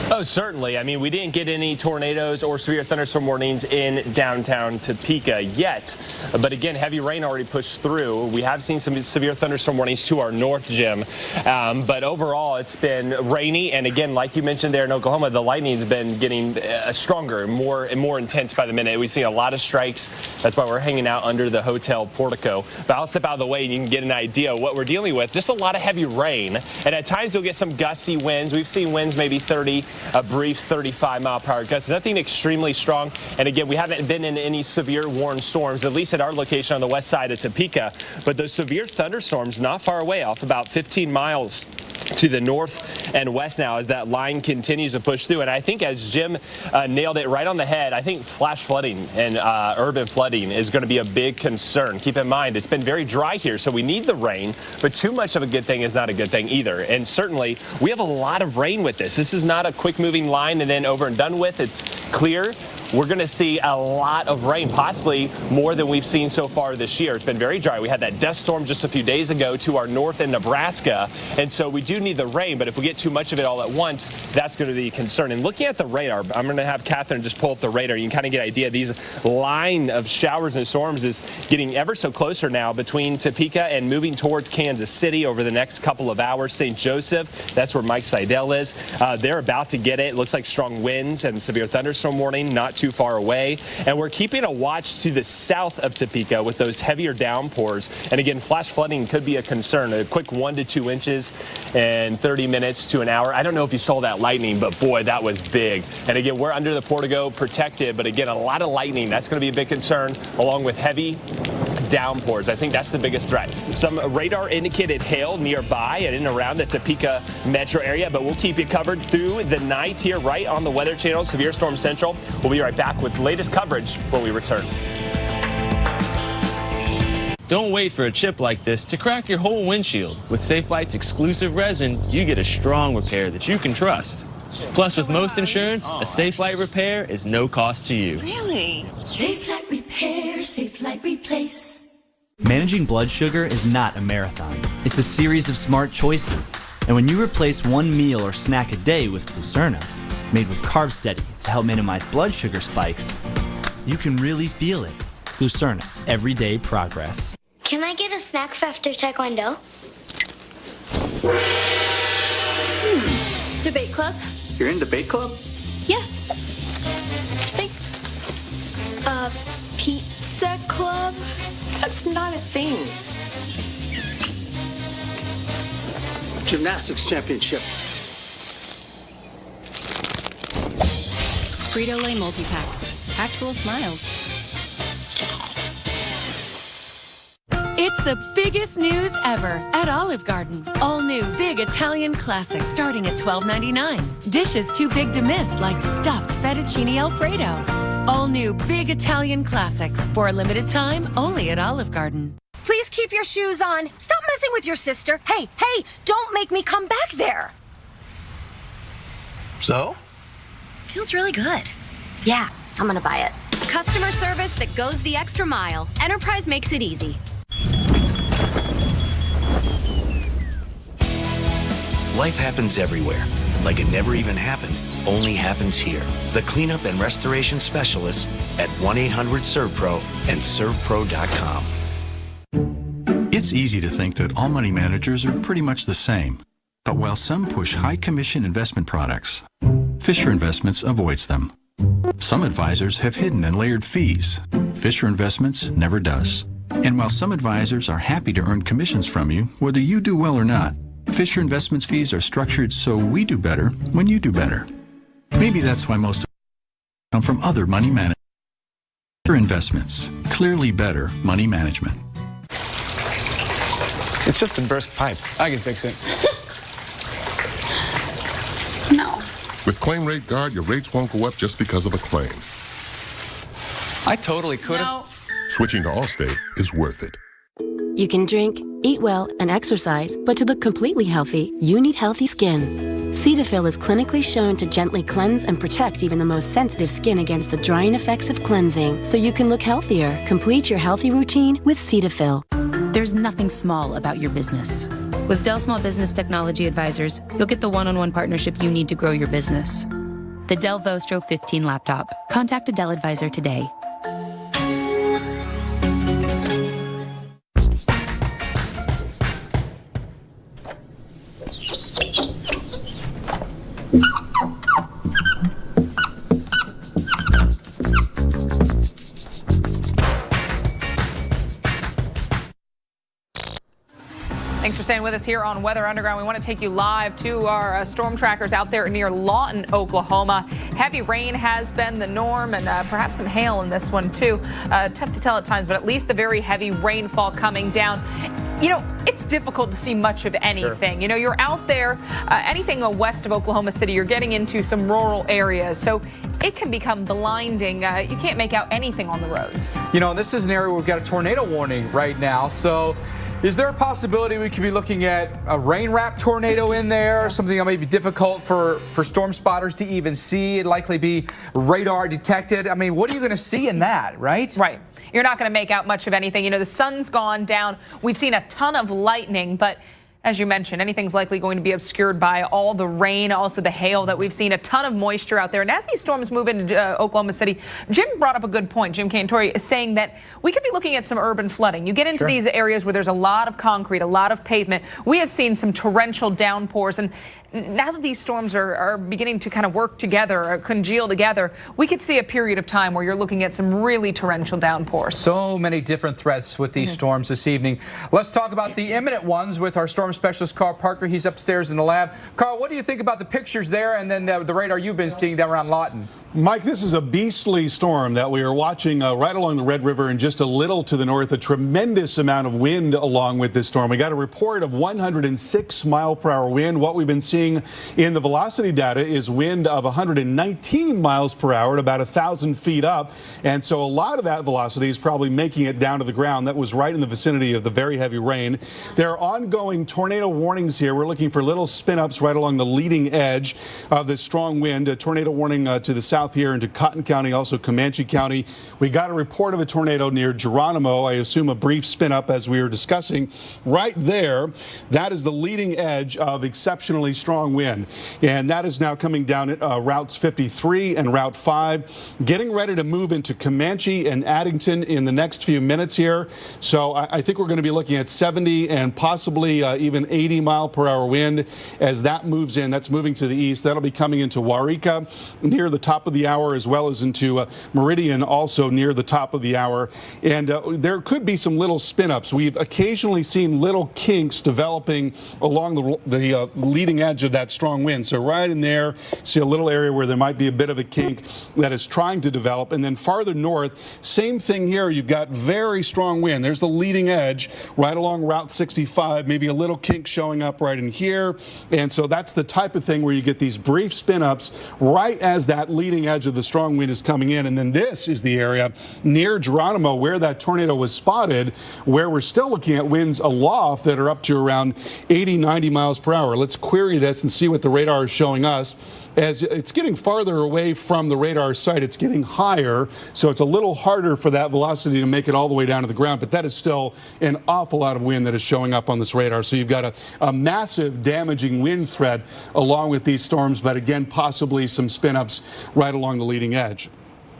Speaker 4: Oh, certainly. I mean, we didn't get any tornadoes or severe thunderstorm warnings in downtown Topeka yet. But again, heavy rain already pushed through. We have seen some severe thunderstorm warnings to our north, Jim. But overall, it's been rainy. And again, like you mentioned there in Oklahoma, the lightning's been getting stronger, more intense by the minute. We see a lot of strikes. That's why we're hanging out under the hotel portico. But I'll step out of the way and you can get an idea of what we're dealing with. Just a lot of heavy rain. And at times you'll get some gusty winds. We've seen winds maybe 30, a brief 35-mile-per-hour gusts. Nothing extremely strong. And again, we haven't been in any severe warned storms, at least at our location on the west side of Topeka. But those severe thunderstorms not far away, off about 15 miles to the north and west now as that line continues to push through. And I think as Jim nailed it right on the head, I think flash flooding and urban flooding is going to be a big concern. Keep in mind, it's been very dry here, so we need the rain, but too much of a good thing is not a good thing either. And certainly, we have a lot of rain with this. This is not a quick-moving line and then over and done with. It's clear. We're going to see a lot of rain, possibly more than we've seen so far this year. It's been very dry. We had that dust storm just a few days ago to our north in Nebraska, and so we do need the rain, but if we get too much of it all at once, that's going to be a concern. And looking at the radar, I'm going to have Catherine just pull up the radar. You can kind of get an idea. These line of showers and storms is getting ever so closer now between Topeka and moving towards Kansas City over the next couple of hours. St. Joseph, that's where Mike Seidel is. They're about to get it. It looks like strong winds and severe thunderstorm warning not too far away. And we're keeping a watch to the south of Topeka with those heavier downpours. And again, flash flooding could be a concern. A quick 1 to 2 inches in 30 minutes to an hour. I don't know if you saw that lightning, but boy, that was big. And again, we're under the portico protected, but again, a lot of lightning. That's going to be a big concern, along with heavy downpours. I think that's the biggest threat. Some radar indicated hail nearby and in and around the Topeka metro area, but we'll keep you covered through the night here right on the Weather Channel, Severe Storm Central. We'll be right back with the latest coverage when we return.
Speaker 5: Don't wait for a chip like this to crack your whole windshield. With Safelite's exclusive resin, you get a strong repair that you can trust. Plus, with most insurance, a Safelite repair is no cost to you.
Speaker 14: Really?
Speaker 15: Safelite Repair, Safelite Replace.
Speaker 16: Managing blood sugar is not a marathon. It's a series of smart choices. And when you replace one meal or snack a day with Glucerna, made with Carb Steady to help minimize blood sugar spikes, you can really feel it. Glucerna, everyday progress.
Speaker 17: Can I get a snack after Taekwondo?
Speaker 11: Debate club?
Speaker 18: You're in debate club?
Speaker 11: Yes. Thanks. Pizza club?
Speaker 18: That's not a thing. Gymnastics championship.
Speaker 11: Frito-Lay multi-packs. Packed full of smiles.
Speaker 12: It's the biggest news ever at Olive Garden. All new big Italian classics starting at $12.99. Dishes too big to miss like stuffed fettuccine Alfredo. All new big Italian classics for a limited time only at Olive Garden.
Speaker 19: Please keep your shoes on. Stop messing with your sister. Hey, don't make me come back there.
Speaker 18: So?
Speaker 19: Feels really good. Yeah, I'm gonna buy it.
Speaker 22: Customer service that goes the extra mile. Enterprise makes it easy.
Speaker 23: Life happens everywhere. Like it never even happened, only happens here. The cleanup and restoration specialists at 1-800-SERVPRO and servpro.com.
Speaker 24: It's easy to think that all money managers are pretty much the same. But while some push high commission investment products, Fisher Investments avoids them. Some advisors have hidden and layered fees. Fisher Investments never does. And while some advisors are happy to earn commissions from you, whether you do well or not, Fisher Investments fees are structured so we do better when you do better. Maybe that's why most come from other money managers. Fisher Investments, clearly better money management.
Speaker 28: It's just a burst pipe. I can fix it.
Speaker 25: No. With Claim Rate Guard, your rates won't go up just because of a claim.
Speaker 28: I totally could have.
Speaker 25: No. Switching to Allstate is worth it.
Speaker 26: You can drink, eat well, and exercise, but to look completely healthy, you need healthy skin. Cetaphil is clinically shown to gently cleanse and protect even the most sensitive skin against the drying effects of cleansing, so you can look healthier. Complete your healthy routine with Cetaphil.
Speaker 34: There's nothing small about your business. With Dell Small Business Technology Advisors, you'll get the one-on-one partnership you need to grow your business. The Dell Vostro 15 laptop. Contact a Dell advisor today.
Speaker 33: Thanks for staying with us here on Weather Underground. We want to take you live to our storm trackers out there near Lawton, Oklahoma. Heavy rain has been the norm, and perhaps some hail in this one too. Tough to tell at times, but at least the very heavy rainfall coming down. You know, it's difficult to see much of anything. Sure. You know, you're out there, anything west of Oklahoma City, you're getting into some rural areas. So it can become blinding. You can't make out anything on the roads.
Speaker 32: You know, this is an area where we've got a tornado warning right now. So is there a possibility we could be looking at a rain-wrapped tornado in there, something that may be difficult for storm spotters to even see? It'd likely be radar detected. I mean, what are you going to see in that, right?
Speaker 33: Right. You're not going to make out much of anything. You know, the sun's gone down. We've seen a ton of lightning, but as you mentioned, anything's likely going to be obscured by all the rain, also the hail that we've seen, a ton of moisture out there. And as these storms move into Oklahoma City, Jim brought up a good point. Jim Cantori is saying that we could be looking at some urban flooding. You get into these areas where there's a lot of concrete, a lot of pavement. We have seen some torrential downpours, and now that these storms are beginning to kind of work together or congeal together, we could see a period of time where you're looking at some really torrential downpours.
Speaker 32: So many different threats with these storms this evening. Let's talk about the imminent ones with our storm specialist, Carl Parker. He's upstairs in the lab. Carl, what do you think about the pictures there and then the radar you've been seeing down around Lawton?
Speaker 21: Mike, this is a beastly storm that we are watching right along the Red River and just a little to the north. A tremendous amount of wind along with this storm. We got a report of 106 mile per hour wind. What we've been seeing in the velocity data is wind of 119 miles per hour at about 1,000 feet up. And so a lot of that velocity is probably making it down to the ground. That was right in the vicinity of the very heavy rain. There are ongoing tornado warnings here. We're looking for little spin ups right along the leading edge of this strong wind. A tornado warning to the south here into Cotton County, also Comanche County. We got a report of a tornado near Geronimo. I assume a brief spin up as we were discussing. Right there, that is the leading edge of exceptionally strong wind. And that is now coming down at routes 53 and Route 5, getting ready to move into Comanche and Addington in the next few minutes here. So I think we're going to be looking at 70 and possibly even 80 mile per hour wind as that moves in. That's moving to the east. That'll be coming into Waurika near the top of the hour, as well as into Meridian, also near the top of the hour. And there could be some little spin-ups. We've occasionally seen little kinks developing along the leading edge of that strong wind. So right in there, see a little area where there might be a bit of a kink that is trying to develop. And then farther north, same thing here. You've got very strong wind. There's the leading edge right along Route 65, maybe a little kink showing up right in here. And so that's the type of thing where you get these brief spin-ups right as that leading edge of the strong wind is coming in. And then this is the area near Geronimo where that tornado was spotted, where we're still looking at winds aloft that are up to around 80, 90 miles per hour. Let's query this and see what the radar is showing us. As it's getting farther away from the radar site, it's getting higher, so it's a little harder for that velocity to make it all the way down to the ground, but that is still an awful lot of wind that is showing up on this radar. So you've got a massive damaging wind threat along with these storms, but again, possibly some spin-ups right along the leading edge.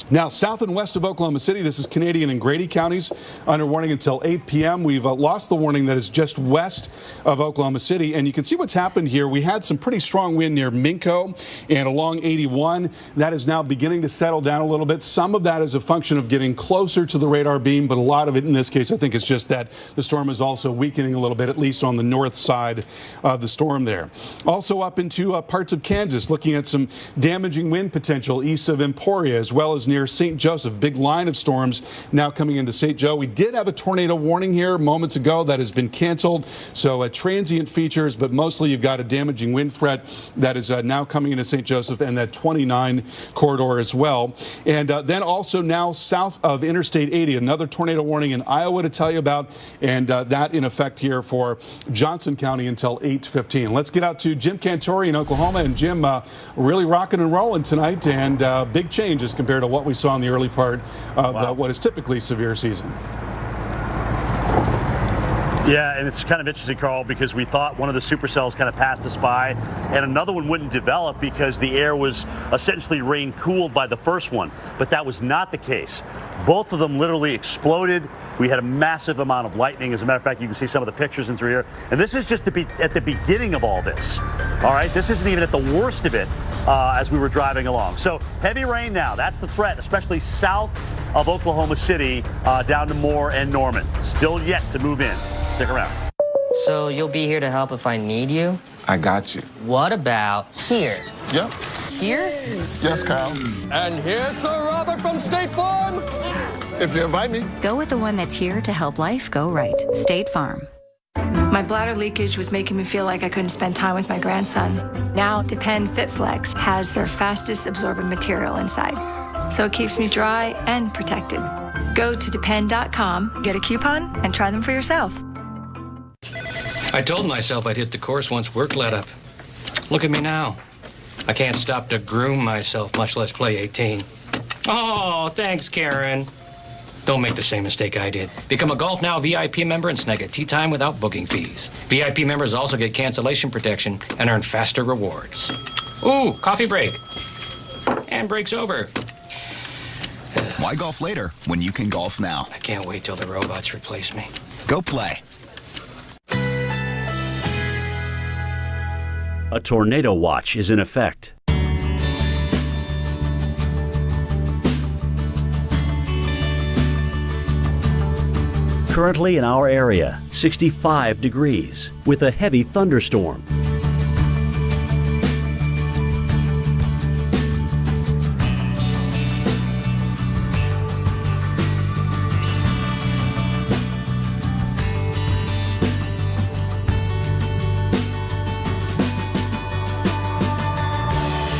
Speaker 21: Now, south and west of Oklahoma City, this is Canadian and Grady counties under warning until 8 p.m. We've lost the warning that is just west of Oklahoma City. And you can see what's happened here. We had some pretty strong wind near Minco and along 81. That is now beginning to settle down a little bit. Some of that is a function of getting closer to the radar beam, but a lot of it in this case, I think, is just that the storm is also weakening a little bit, at least on the north side of the storm there. Also up into parts of Kansas, looking at some damaging wind potential east of Emporia, as well as near St. Joseph. Big line of storms now coming into St. Joe. We did have a tornado warning here moments ago that has been canceled. So transient features, but mostly you've got a damaging wind threat that is now coming into St. Joseph and that 29 corridor as well. And then also now south of Interstate 80, another tornado warning in Iowa to tell you about, and that in effect here for Johnson County until 8:15. Let's get out to Jim Cantori in Oklahoma. And Jim, really rocking and rolling tonight, and big changes compared to what we saw in the early part of what is typically severe season.
Speaker 2: Yeah, and it's kind of interesting, Carl, because we thought one of the supercells kind of passed us by, and another one wouldn't develop because the air was essentially rain-cooled by the first one. But that was not the case. Both of them literally exploded. We had a massive amount of lightning. As a matter of fact, you can see some of the pictures in through here. And this is just to be at the beginning of all this. All right, this isn't even at the worst of it as we were driving along. So heavy rain now. That's the threat, especially south of Oklahoma City down to Moore and Norman. Still yet to move in. Stick around.
Speaker 1: So you'll be here to help if I need you?
Speaker 25: I got you.
Speaker 1: What about here?
Speaker 25: Yep.
Speaker 1: Here?
Speaker 25: Yes, Kyle.
Speaker 1: And here's Sir Robert from State Farm.
Speaker 25: If you invite me.
Speaker 34: Go with the one that's here to help life go right. State Farm.
Speaker 3: My bladder leakage was making me feel like I couldn't spend time with my grandson. Now, Depend FitFlex has their fastest absorbent material inside, so it keeps me dry and protected. Go to depend.com, get a coupon, and try them for yourself.
Speaker 6: I told myself I'd hit the course once work let up. Look at me now. I can't stop to groom myself, much less play 18. Oh, thanks, Karen. Don't make the same mistake I did. Become a Golf Now VIP member and snag a tee time without booking fees. VIP members also get cancellation protection and earn faster rewards. Ooh, coffee break. And break's over.
Speaker 7: Why golf later when you can golf now?
Speaker 6: I can't wait till the robots replace me.
Speaker 7: Go play.
Speaker 8: A tornado watch is in effect. Currently in our area, 65 degrees with a heavy thunderstorm.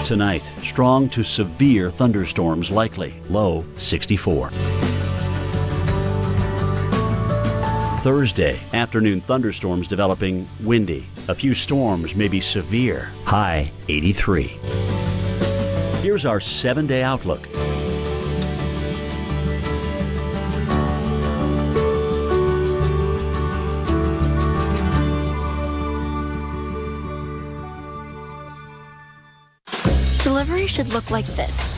Speaker 8: Tonight, strong to severe thunderstorms likely, low 64. Thursday, afternoon thunderstorms developing, windy. A few storms may be severe, high 83. Here's our 7-day outlook.
Speaker 17: Delivery should look like this.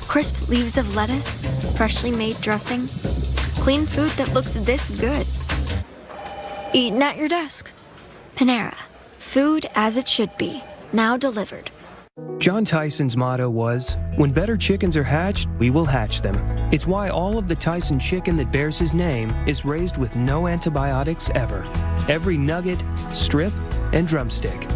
Speaker 17: Crisp leaves of lettuce, freshly made dressing, clean food that looks this good. Eaten at your desk. Panera. Food as it should be. Now delivered.
Speaker 9: John Tyson's motto was, "When better chickens are hatched, we will hatch them." It's why all of the Tyson chicken that bears his name is raised with no antibiotics ever. Every nugget, strip, and drumstick.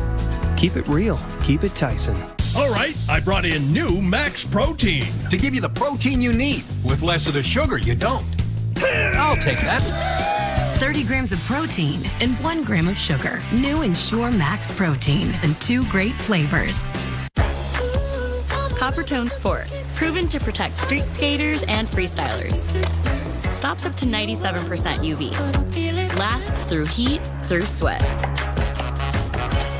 Speaker 9: Keep it real. Keep it Tyson.
Speaker 10: All right, I brought in new Max Protein.
Speaker 13: To give you the protein you need, with less of the sugar you don't. I'll take that.
Speaker 14: 30 grams of protein and 1 gram of sugar. New Ensure Max Protein and 2 great flavors.
Speaker 34: Coppertone Sport, proven to protect street skaters and freestylers. Stops up to 97% UV. Lasts through heat, through sweat.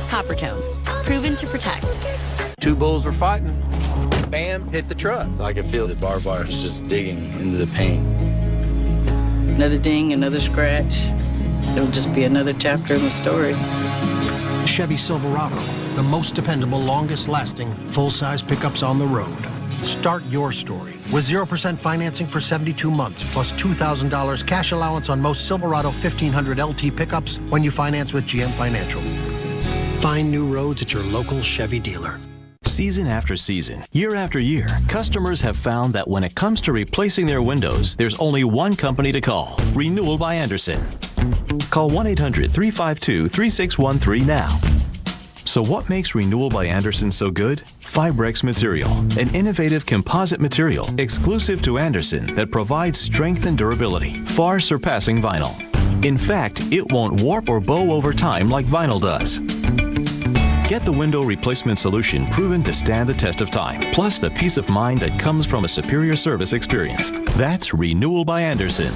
Speaker 34: Coppertone, proven to protect.
Speaker 13: Two bulls were fighting. Bam, hit the truck.
Speaker 20: I could feel the barbed wire just digging into the paint.
Speaker 27: Another ding, another scratch. It'll just be another chapter in the story.
Speaker 29: Chevy Silverado, the most dependable, longest-lasting, full-size pickups on the road. Start your story with 0% financing for 72 months, plus $2,000 cash allowance on most Silverado 1500 LT pickups when you finance with GM Financial. Find new roads at your local Chevy dealer.
Speaker 30: Season after season, year after year, customers have found that when it comes to replacing their windows, there's only one company to call, Renewal by Andersen. Call 1-800-352-3613 now. So what makes Renewal by Andersen so good? Fibrex material, an innovative composite material exclusive to Andersen that provides strength and durability, far surpassing vinyl. In fact, it won't warp or bow over time like vinyl does. Get the window replacement solution proven to stand the test of time, plus the peace of mind that comes from a superior service experience. That's Renewal by Andersen.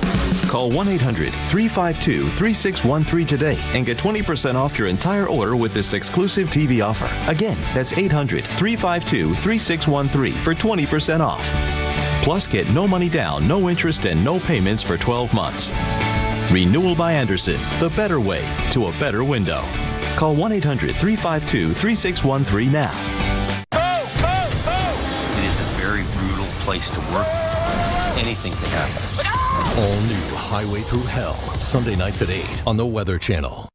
Speaker 30: Call 1-800-352-3613 today and get 20% off your entire order with this exclusive TV offer. Again, that's 800-352-3613 for 20% off. Plus, get no money down, no interest, and no payments for 12 months. Renewal by Andersen, the better way to a better window. Call 1-800-352-3613 now.
Speaker 4: It is a very brutal place to work. Anything can happen.
Speaker 10: All new Highway Through Hell, Sunday nights at 8 on the Weather Channel.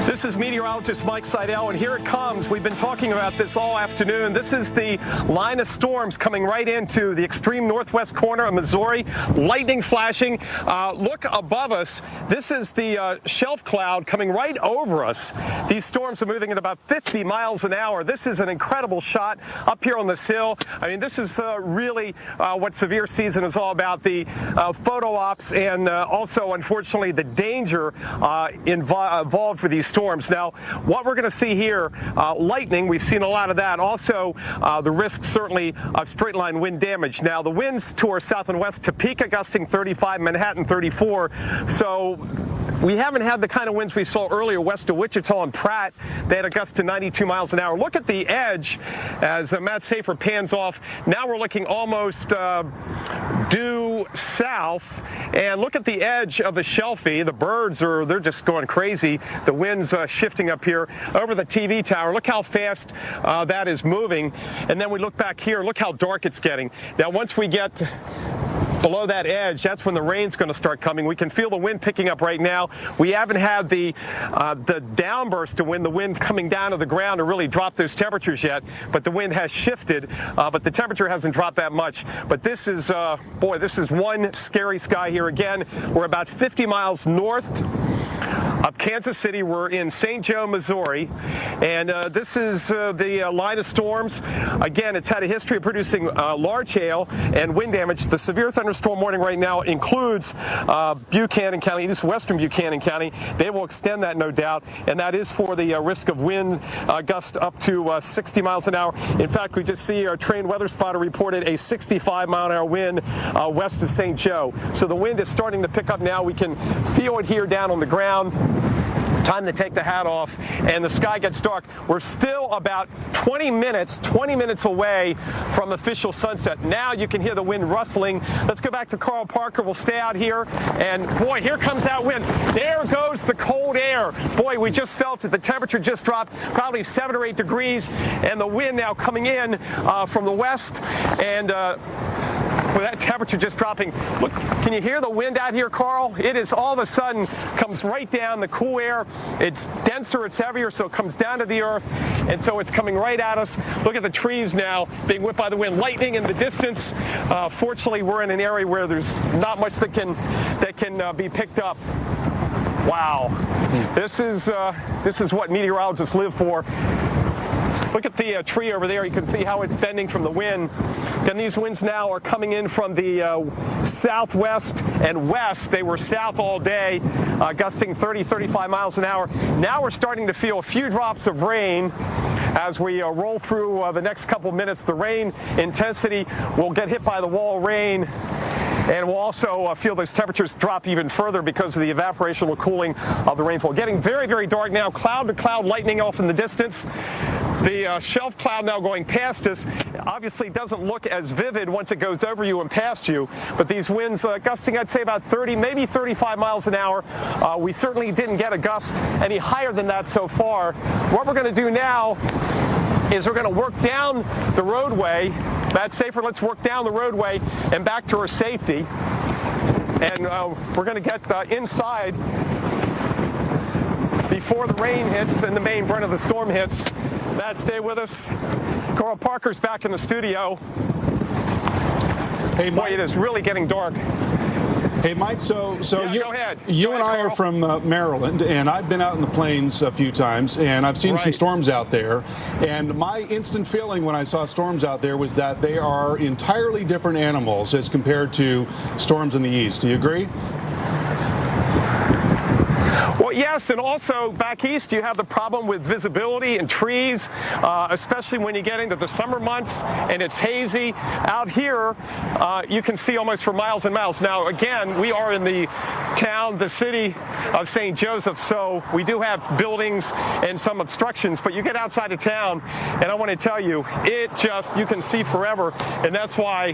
Speaker 5: This is meteorologist Mike Seidel, and here it comes. We've been talking about this all afternoon. This is the line of storms coming right into the extreme northwest corner of Missouri. Lightning flashing. Look above us. This is the shelf cloud coming right over us. These storms are moving at about 50 miles an hour. This is an incredible shot up here on this hill. I mean, this is really what severe season is all about. The photo ops and also, unfortunately, the danger involved for these storms. Now, what we're going to see here, lightning, we've seen a lot of that. Also, the risk certainly of straight line wind damage. Now, the winds to our south and west, Topeka gusting 35, Manhattan 34. So we haven't had the kind of winds we saw earlier west of Wichita and Pratt. They had a gust to 92 miles an hour. Look at the edge as Matt Safer pans off. Now we're looking almost due south. And look at the edge of the Shelfie. The birds they're just going crazy. The wind's shifting up here over the TV tower. Look how fast that is moving. And then we look back here. Look how dark it's getting. Now, once we get below that edge, that's when the rain's going to start coming. We can feel the wind picking up right now. We haven't had the downburst of wind, the wind coming down to the ground to really drop those temperatures yet, but the wind has shifted, but the temperature hasn't dropped that much. But this is, boy, this is one scary sky here again. We're about 50 miles north of Kansas City. We're in St. Joe, Missouri, and this is the line of storms. Again, it's had a history of producing large hail and wind damage. The severe thunderstorm warning right now includes Buchanan County, this is western Buchanan County. They will extend that, no doubt, and that is for the risk of wind gust up to 60 miles an hour. In fact, we just see our trained weather spotter reported a 65-mile-an-hour wind west of St. Joe. So the wind is starting to pick up now. We can feel it here down on the ground. Time to take the hat off, and the sky gets dark. We're still about 20 minutes away from official sunset. Now you can hear the wind rustling. Let's go back to Carl Parker. We'll stay out here, and boy, here comes that wind. There goes the cold air. Boy, we just felt it. The temperature just dropped probably 7 or 8 degrees, and the wind now coming in from the west, and with that temperature just dropping. Look, can you hear the wind out here, Carl? It is all of a sudden comes right down, the cool air. It's denser, it's heavier, so it comes down to the earth, and so it's coming right at us. Look at the trees now being whipped by the wind. Lightning in the distance. Fortunately, we're in an area where there's not much that can be picked up. Wow. This is what meteorologists live for. Look at the tree over there. You can see how it's bending from the wind. And these winds now are coming in from the southwest and west. They were south all day, gusting 30, 35 miles an hour. Now we're starting to feel a few drops of rain as we roll through the next couple minutes. The rain intensity will get hit by the wall of rain. And we'll also feel those temperatures drop even further because of the evaporational cooling of the rainfall. Getting very, very dark now. Cloud to cloud lightning off in the distance. The shelf cloud now going past us obviously doesn't look as vivid once it goes over you and past you, but these winds gusting, I'd say about 30, maybe 35 miles an hour. We certainly didn't get a gust any higher than that so far. What we're going to do now is we're going to work down the roadway. That's safer. Let's work down the roadway and back to our safety. And we're going to get inside before the rain hits and the main brunt of the storm hits. Matt, stay with us. Carl Parker's back in the studio.
Speaker 21: Hey, Mike.
Speaker 5: Boy, it is really getting dark.
Speaker 21: Hey, Mike, so
Speaker 5: yeah, go ahead.
Speaker 21: You
Speaker 5: Go
Speaker 21: and
Speaker 5: ahead,
Speaker 21: I are
Speaker 5: Carl.
Speaker 21: from Maryland, and I've been out in the plains a few times, and I've seen some storms out there. And my instant feeling when I saw storms out there was that they are entirely different animals as compared to storms in the east. Do you agree?
Speaker 5: Well, yes, and also back east you have the problem with visibility and trees, especially when you get into the summer months and it's hazy. Out here, you can see almost for miles and miles. Now, again, we are in the town, the city of St. Joseph, so we do have buildings and some obstructions, but you get outside of town, and I want to tell you, you can see forever, and that's why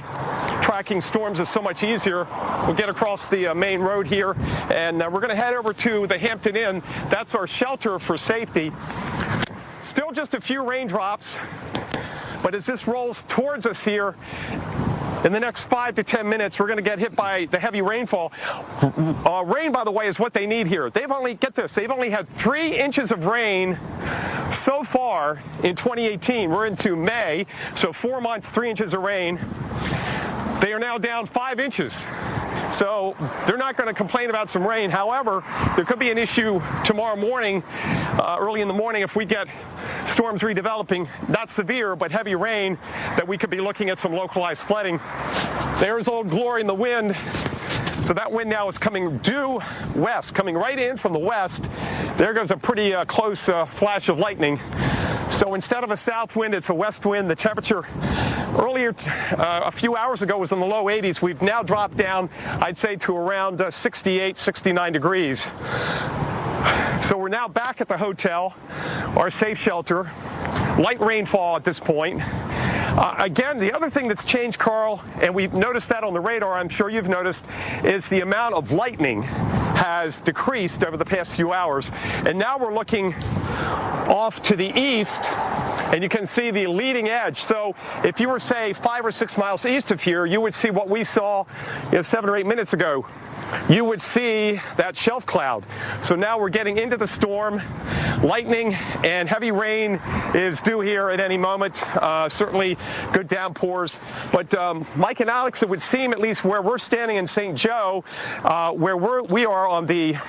Speaker 5: tracking storms is so much easier. We'll get across the main road here, and we're going to head over to the Hampton Inn. That's our shelter for safety. Still just a few raindrops, but as this rolls towards us here, in the next 5 to 10 minutes, we're going to get hit by the heavy rainfall. Rain, by the way, is what they need here. They've only had 3 inches of rain so far in 2018. We're into May, so 4 months, 3 inches of rain. They are now down 5 inches. So they're not going to complain about some rain. However, there could be an issue tomorrow morning, early in the morning, if we get storms redeveloping, not severe, but heavy rain, that we could be looking at some localized flooding. There's Old Glory in the wind. So that wind now is coming due west, coming right in from the west. There goes a pretty close flash of lightning. So instead of a south wind, it's a west wind. The temperature earlier, a few hours ago, was in the low 80s. We've now dropped down, I'd say, to around 68, 69 degrees. So we're now back at the hotel, our safe shelter. Light rainfall at this point. Again, the other thing that's changed, Carl, and we've noticed that on the radar, I'm sure you've noticed, is the amount of lightning has decreased over the past few hours. And now we're looking off to the east, and you can see the leading edge. So if you were, say, 5 or 6 miles east of here, you would see what we saw 7 or 8 minutes ago. You would see that shelf cloud. So now we're getting into the storm. Lightning and heavy rain is due here at any moment. Certainly good downpours. But Mike and Alex, it would seem, at least where we're standing in St. Joe, where we are on the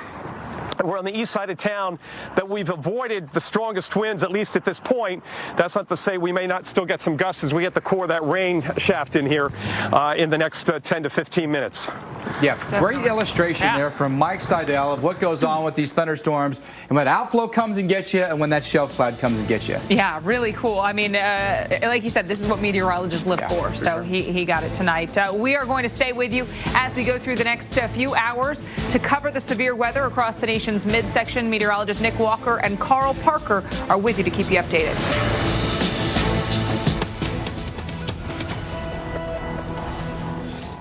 Speaker 5: east side of town, that we've avoided the strongest winds, at least at this point. That's not to say we may not still get some gusts as we get the core of that rain shaft in here in the next 10 to 15 minutes.
Speaker 11: Yeah, great illustration there from Mike Seidel of what goes on with these thunderstorms and when outflow comes and gets you and when that shelf cloud comes and gets you.
Speaker 12: Yeah, really cool. I mean, like you said, this is what meteorologists live for, so sure. he got it tonight. We are going to stay with you as we go through the next few hours to cover the severe weather across the nation's midsection. Meteorologist Nick Walker and Carl Parker are with you to keep you updated.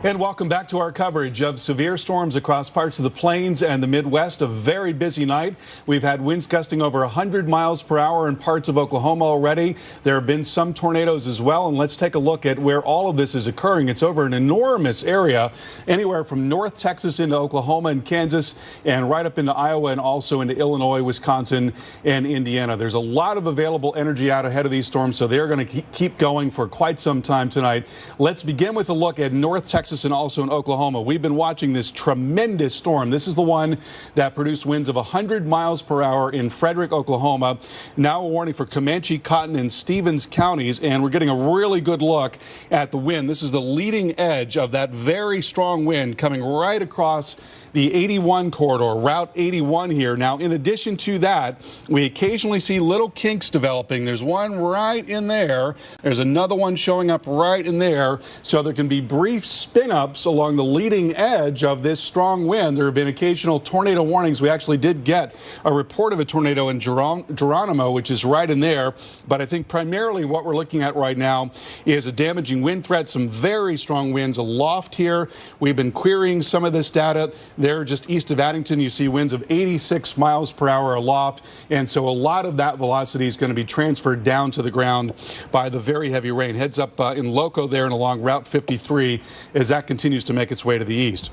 Speaker 21: And welcome back to our coverage of severe storms across parts of the plains and the Midwest. A very busy night. We've had winds gusting over 100 miles per hour in parts of Oklahoma already. There have been some tornadoes as well. And let's take a look at where all of this is occurring. It's over an enormous area, anywhere from North Texas into Oklahoma and Kansas and right up into Iowa and also into Illinois, Wisconsin, and Indiana. There's a lot of available energy out ahead of these storms, so they're going to keep going for quite some time tonight. Let's begin with a look at North Texas and also in Oklahoma. We've been watching this tremendous storm. This is the one that produced winds of 100 miles per hour in Frederick, Oklahoma. Now a warning for Comanche, Cotton, and Stevens counties, and we're getting a really good look at the wind. This is the leading edge of that very strong wind coming right across the 81 corridor, Route 81 here. Now, in addition to that, we occasionally see little kinks developing. There's one right in there. There's another one showing up right in there. So there can be brief spin-ups along the leading edge of this strong wind. There have been occasional tornado warnings. We actually did get a report of a tornado in Geronimo, which is right in there. But I think primarily what we're looking at right now is a damaging wind threat, some very strong winds aloft here. We've been querying some of this data. There, just east of Addington, you see winds of 86 miles per hour aloft. And so a lot of that velocity is going to be transferred down to the ground by the very heavy rain. Heads up in Loco there and along Route 53 as that continues to make its way to the east.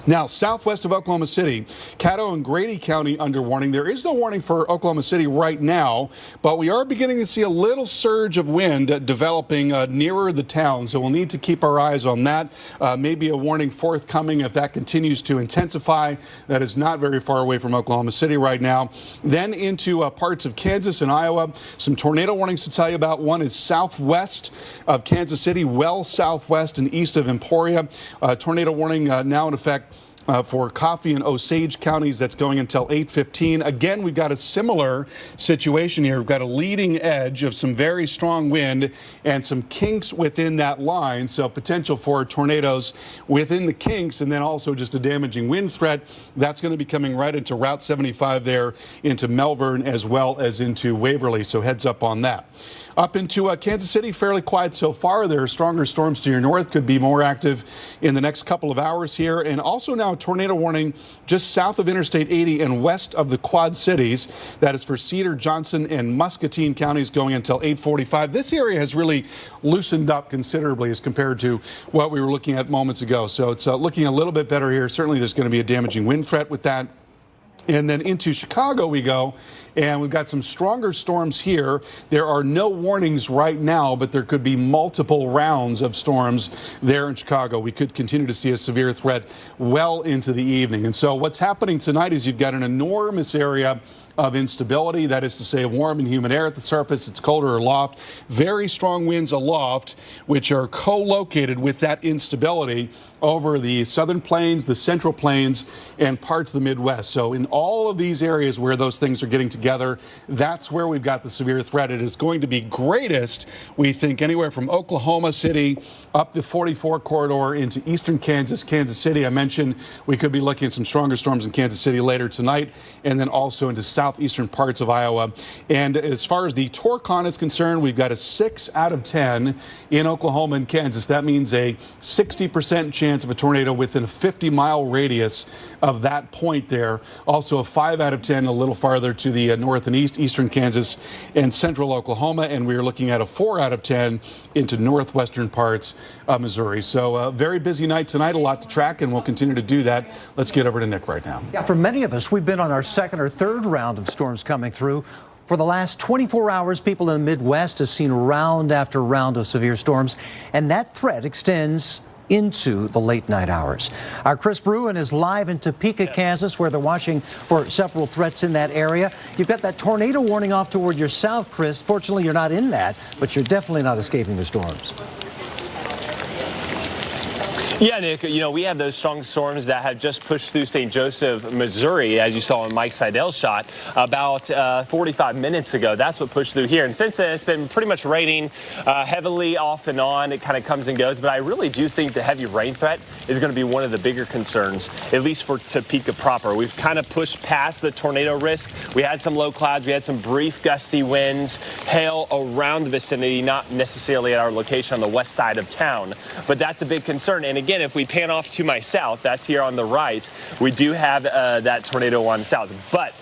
Speaker 21: Now, southwest of Oklahoma City, Caddo and Grady County under warning. There is no warning for Oklahoma City right now, but we are beginning to see a little surge of wind developing nearer the town, so we'll need to keep our eyes on that. Maybe a warning forthcoming if that continues to intensify. That is not very far away from Oklahoma City right now. Then into parts of Kansas and Iowa. Some tornado warnings to tell you about. One is southwest of Kansas City, well southwest and east of Emporia. Tornado warning now in effect for Coffee and Osage counties. That's going until 8:15. Again, we've got a similar situation here. We've got a leading edge of some very strong wind and some kinks within that line. So potential for tornadoes within the kinks, and then also just a damaging wind threat. That's going to be coming right into Route 75 there into Melbourne as well as into Waverly. So heads up on that. Up into Kansas City, fairly quiet so far. There are stronger storms to your north, could be more active in the next couple of hours here. And also now a tornado warning just south of Interstate 80 and west of the Quad Cities. That is for Cedar, Johnson, and Muscatine counties going until 8:45. This area has really loosened up considerably as compared to what we were looking at moments ago. So it's looking a little bit better here. Certainly there's going to be a damaging wind threat with that. And then into Chicago we go, and we've got some stronger storms here. There are no warnings right now, but there could be multiple rounds of storms there in Chicago. We could continue to see a severe threat well into the evening. And so what's happening tonight is you've got an enormous area of instability. That is to say, warm and humid air at the surface. It's colder aloft. Very strong winds aloft, which are co-located with that instability over the southern plains, the central plains, and parts of the Midwest. So in all of these areas where those things are getting together, that's where we've got the severe threat. It is going to be greatest, we think, anywhere from Oklahoma City up the 44 corridor into eastern Kansas, Kansas City. I mentioned we could be looking at some stronger storms in Kansas City later tonight, and then also into southeastern parts of Iowa. And as far as the Torcon is concerned, we've got a 6 out of 10 in Oklahoma and Kansas. That means a 60% chance of a tornado within a 50-mile radius of that point there. Also a 5 out of 10 a little farther to the north and east, eastern Kansas and central Oklahoma. And we are looking at a 4 out of 10 into northwestern parts of Missouri. So a very busy night tonight, a lot to track, and we'll continue to do that. Let's get over to Nick right now.
Speaker 1: Yeah, for many of us, we've been on our second or third round of storms coming through. For the last 24 hours, people in the Midwest have seen round after round of severe storms, and that threat extends into the late night hours. Our Chris Bruin is live in Topeka, Kansas, where they're watching for several threats in that area. You've got that tornado warning off toward your south, Chris. Fortunately, you're not in that, but you're definitely not escaping the storms.
Speaker 2: Yeah, Nick, you know, we have those strong storms that have just pushed through St. Joseph, Missouri, as you saw in Mike Seidel's shot about 45 minutes ago. That's what pushed through here. And since then, it's been pretty much raining heavily off and on. It kind of comes and goes. But I really do think the heavy rain threat is going to be one of the bigger concerns, at least for Topeka proper. We've kind of pushed past the tornado risk. We had some low clouds. We had some brief gusty winds, hail around the vicinity, not necessarily at our location on the west side of town. But that's a big concern. And again, if we pan off to my south, that's here on the right, we do have that tornado on the south. But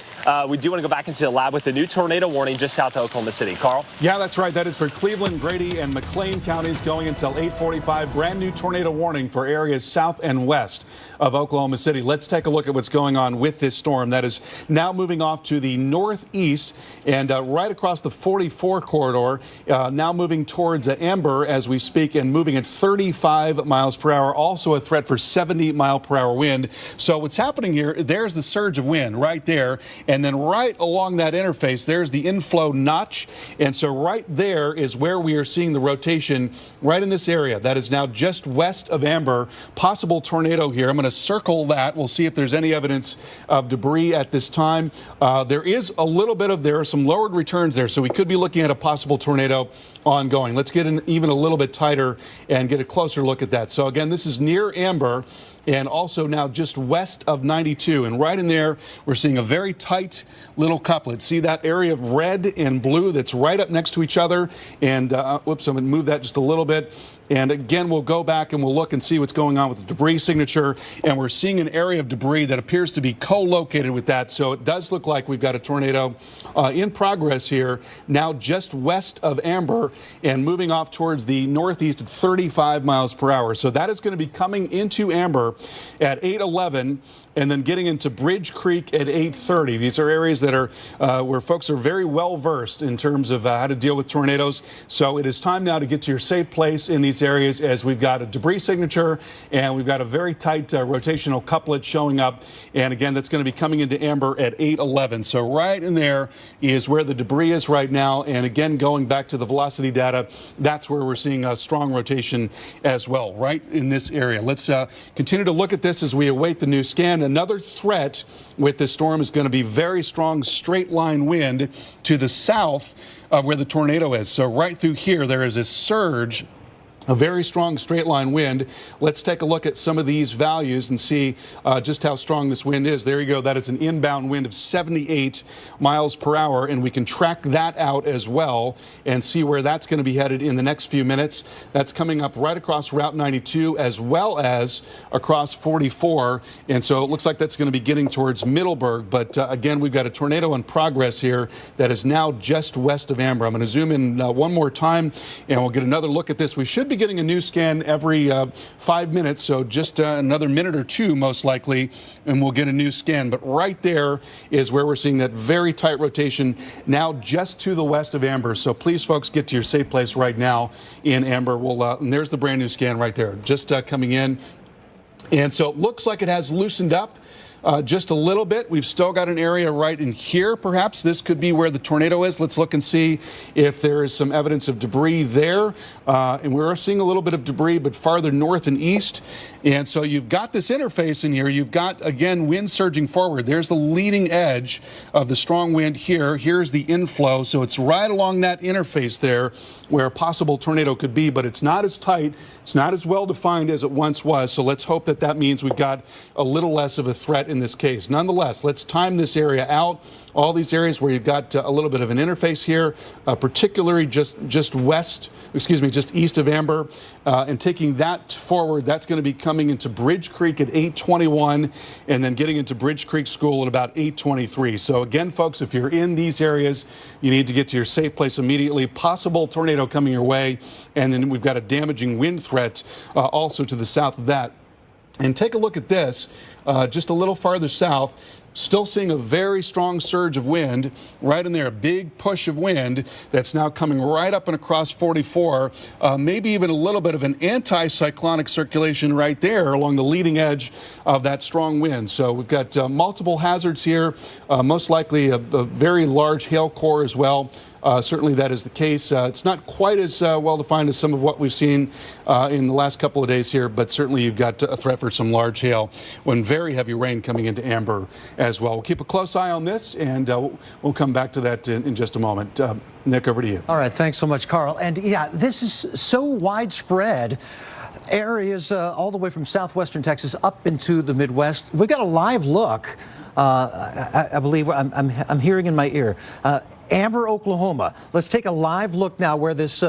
Speaker 2: we do want to go back into the lab with the new tornado warning just south of Oklahoma City. Carl?
Speaker 21: Yeah, that's right. That is for Cleveland, Grady, and McLean counties going until 8:45. Brand new tornado warning for areas south and west of Oklahoma City. Let's take a look at what's going on with this storm. That is now moving off to the northeast and right across the 44 corridor, now moving towards Amber as we speak and moving at 35 miles per hour. Also a threat for 70-mile-per-hour wind. So what's happening here, there's the surge of wind right there. And then right along that interface, there's the inflow notch. And so right there is where we are seeing the rotation right in this area. That is now just west of Amber. Possible tornado here. I'm going to circle that. We'll see if there's any evidence of debris at this time. There is a little bit of, there are some lowered returns there. So we could be looking at a possible tornado ongoing. Let's get in even a little bit tighter and get a closer look at that. So again, this is near Amber and also now just west of 92. And right in there, we're seeing a very tight little couplet. See that area of red and blue that's right up next to each other? And whoops, I'm going to move that just a little bit. And again, we'll go back and we'll look and see what's going on with the debris signature. And we're seeing an area of debris that appears to be co-located with that. So it does look like we've got a tornado in progress here, now just west of Amber and moving off towards the northeast at 35 miles per hour. So that is going to be coming into Amber at 8:11 and then getting into Bridge Creek at 8:30. These are areas that are where folks are very well versed in terms of how to deal with tornadoes. So it is time now to get to your safe place in these areas as we've got a debris signature and we've got a very tight rotational couplet showing up. And again, that's going to be coming into amber at 8:11. So right in there is where the debris is right now. And again, going back to the velocity data, that's where we're seeing a strong rotation as well, right in this area. Let's continue to look at this as we await the new scan. Another threat with this storm is going to be very strong straight line wind to the south of where the tornado is. So right through here, there is a surge, a very strong straight line wind. Let's take a look at some of these values and see just how strong this wind is. There you go. That is an inbound wind of 78 miles per hour, and we can track that out as well and see where that's going to be headed in the next few minutes. That's coming up right across Route 92 as well as across 44, and so it looks like that's going to be getting towards Middleburg. But again, we've got a tornado in progress here that is now just west of Amber. I'm going to zoom in one more time, and we'll get another look at this. We should be getting a new scan every 5 minutes, so just another minute or two most likely, and we'll get a new scan. But right there is where we're seeing that very tight rotation now just to the west of Amber. So please, folks, get to your safe place right now in Amber. And there's the brand new scan right there, just coming in. And so it looks like it has loosened up just a little bit. We've still got an area right in here. Perhaps this could be where the tornado is. Let's look and see if there is some evidence of debris there. And we're seeing a little bit of debris, but farther north and east. And so you've got this interface in here. You've got, again, wind surging forward. There's the leading edge of the strong wind here. Here's the inflow. So it's right along that interface there where a possible tornado could be, but it's not as tight. It's not as well defined as it once was. So let's hope that that means we've got a little less of a threat in this case. Nonetheless, let's time this area out. All these areas where you've got a little bit of an interface here, particularly just east of Amber, and taking that forward, that's going to be coming into Bridge Creek at 8:21 and then getting into Bridge Creek School at about 8:23. So again, folks, if you're in these areas, you need to get to your safe place immediately. Possible tornado coming your way, and then we've got a damaging wind threat also to the south of that. And take a look at this, just a little farther south. Still seeing a very strong surge of wind right in there, a big push of wind that's now coming right up and across 44, maybe even a little bit of an anticyclonic circulation right there along the leading edge of that strong wind. So we've got multiple hazards here, most likely a very large hail core as well. Certainly that is the case. It's not quite as well defined as some of what we've seen in the last couple of days here, but certainly you've got a threat for some large hail when very heavy rain coming into Amber as well. We'll keep a close eye on this, and we'll come back to that in just a moment. Nick, over to you.
Speaker 1: All right, thanks so much, Carl. And yeah, this is so widespread. Areas all the way from southwestern Texas up into the Midwest. We've got a live look. I believe I'm hearing in my ear. Amber, Oklahoma. Let's take a live look now where this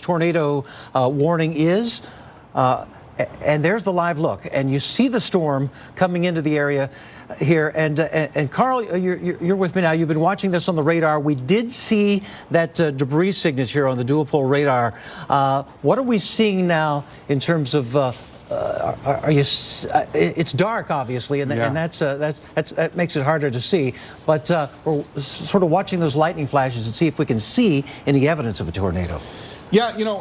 Speaker 1: tornado warning is. And there's the live look, and you see the storm coming into the area here. And Carl, you're with me now. You've been watching this on the radar. We did see that debris signature on the dual pole radar. What are we seeing now in terms of? It's dark, obviously, and that makes it harder to see. But we're sort of watching those lightning flashes and see if we can see any evidence of a tornado.
Speaker 21: Yeah, you know,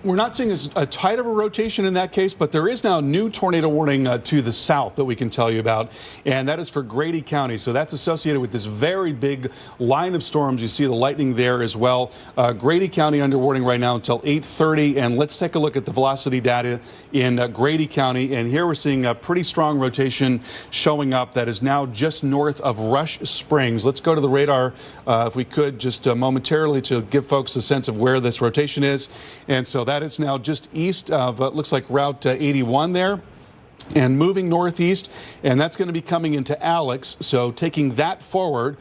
Speaker 21: we're not seeing as tight of a rotation in that case, but there is now a new tornado warning to the south that we can tell you about, and that is for Grady County. So that's associated with this very big line of storms. You see the lightning there as well. Grady County under warning right now until 8:30, and let's take a look at the velocity data in Grady County. And here we're seeing a pretty strong rotation showing up that is now just north of Rush Springs. Let's go to the radar, if we could, just momentarily to give folks a sense of where this rotation is. And so that is now just east of, looks like Route 81 there, and moving northeast, and that's going to be coming into Alex. So taking that forward,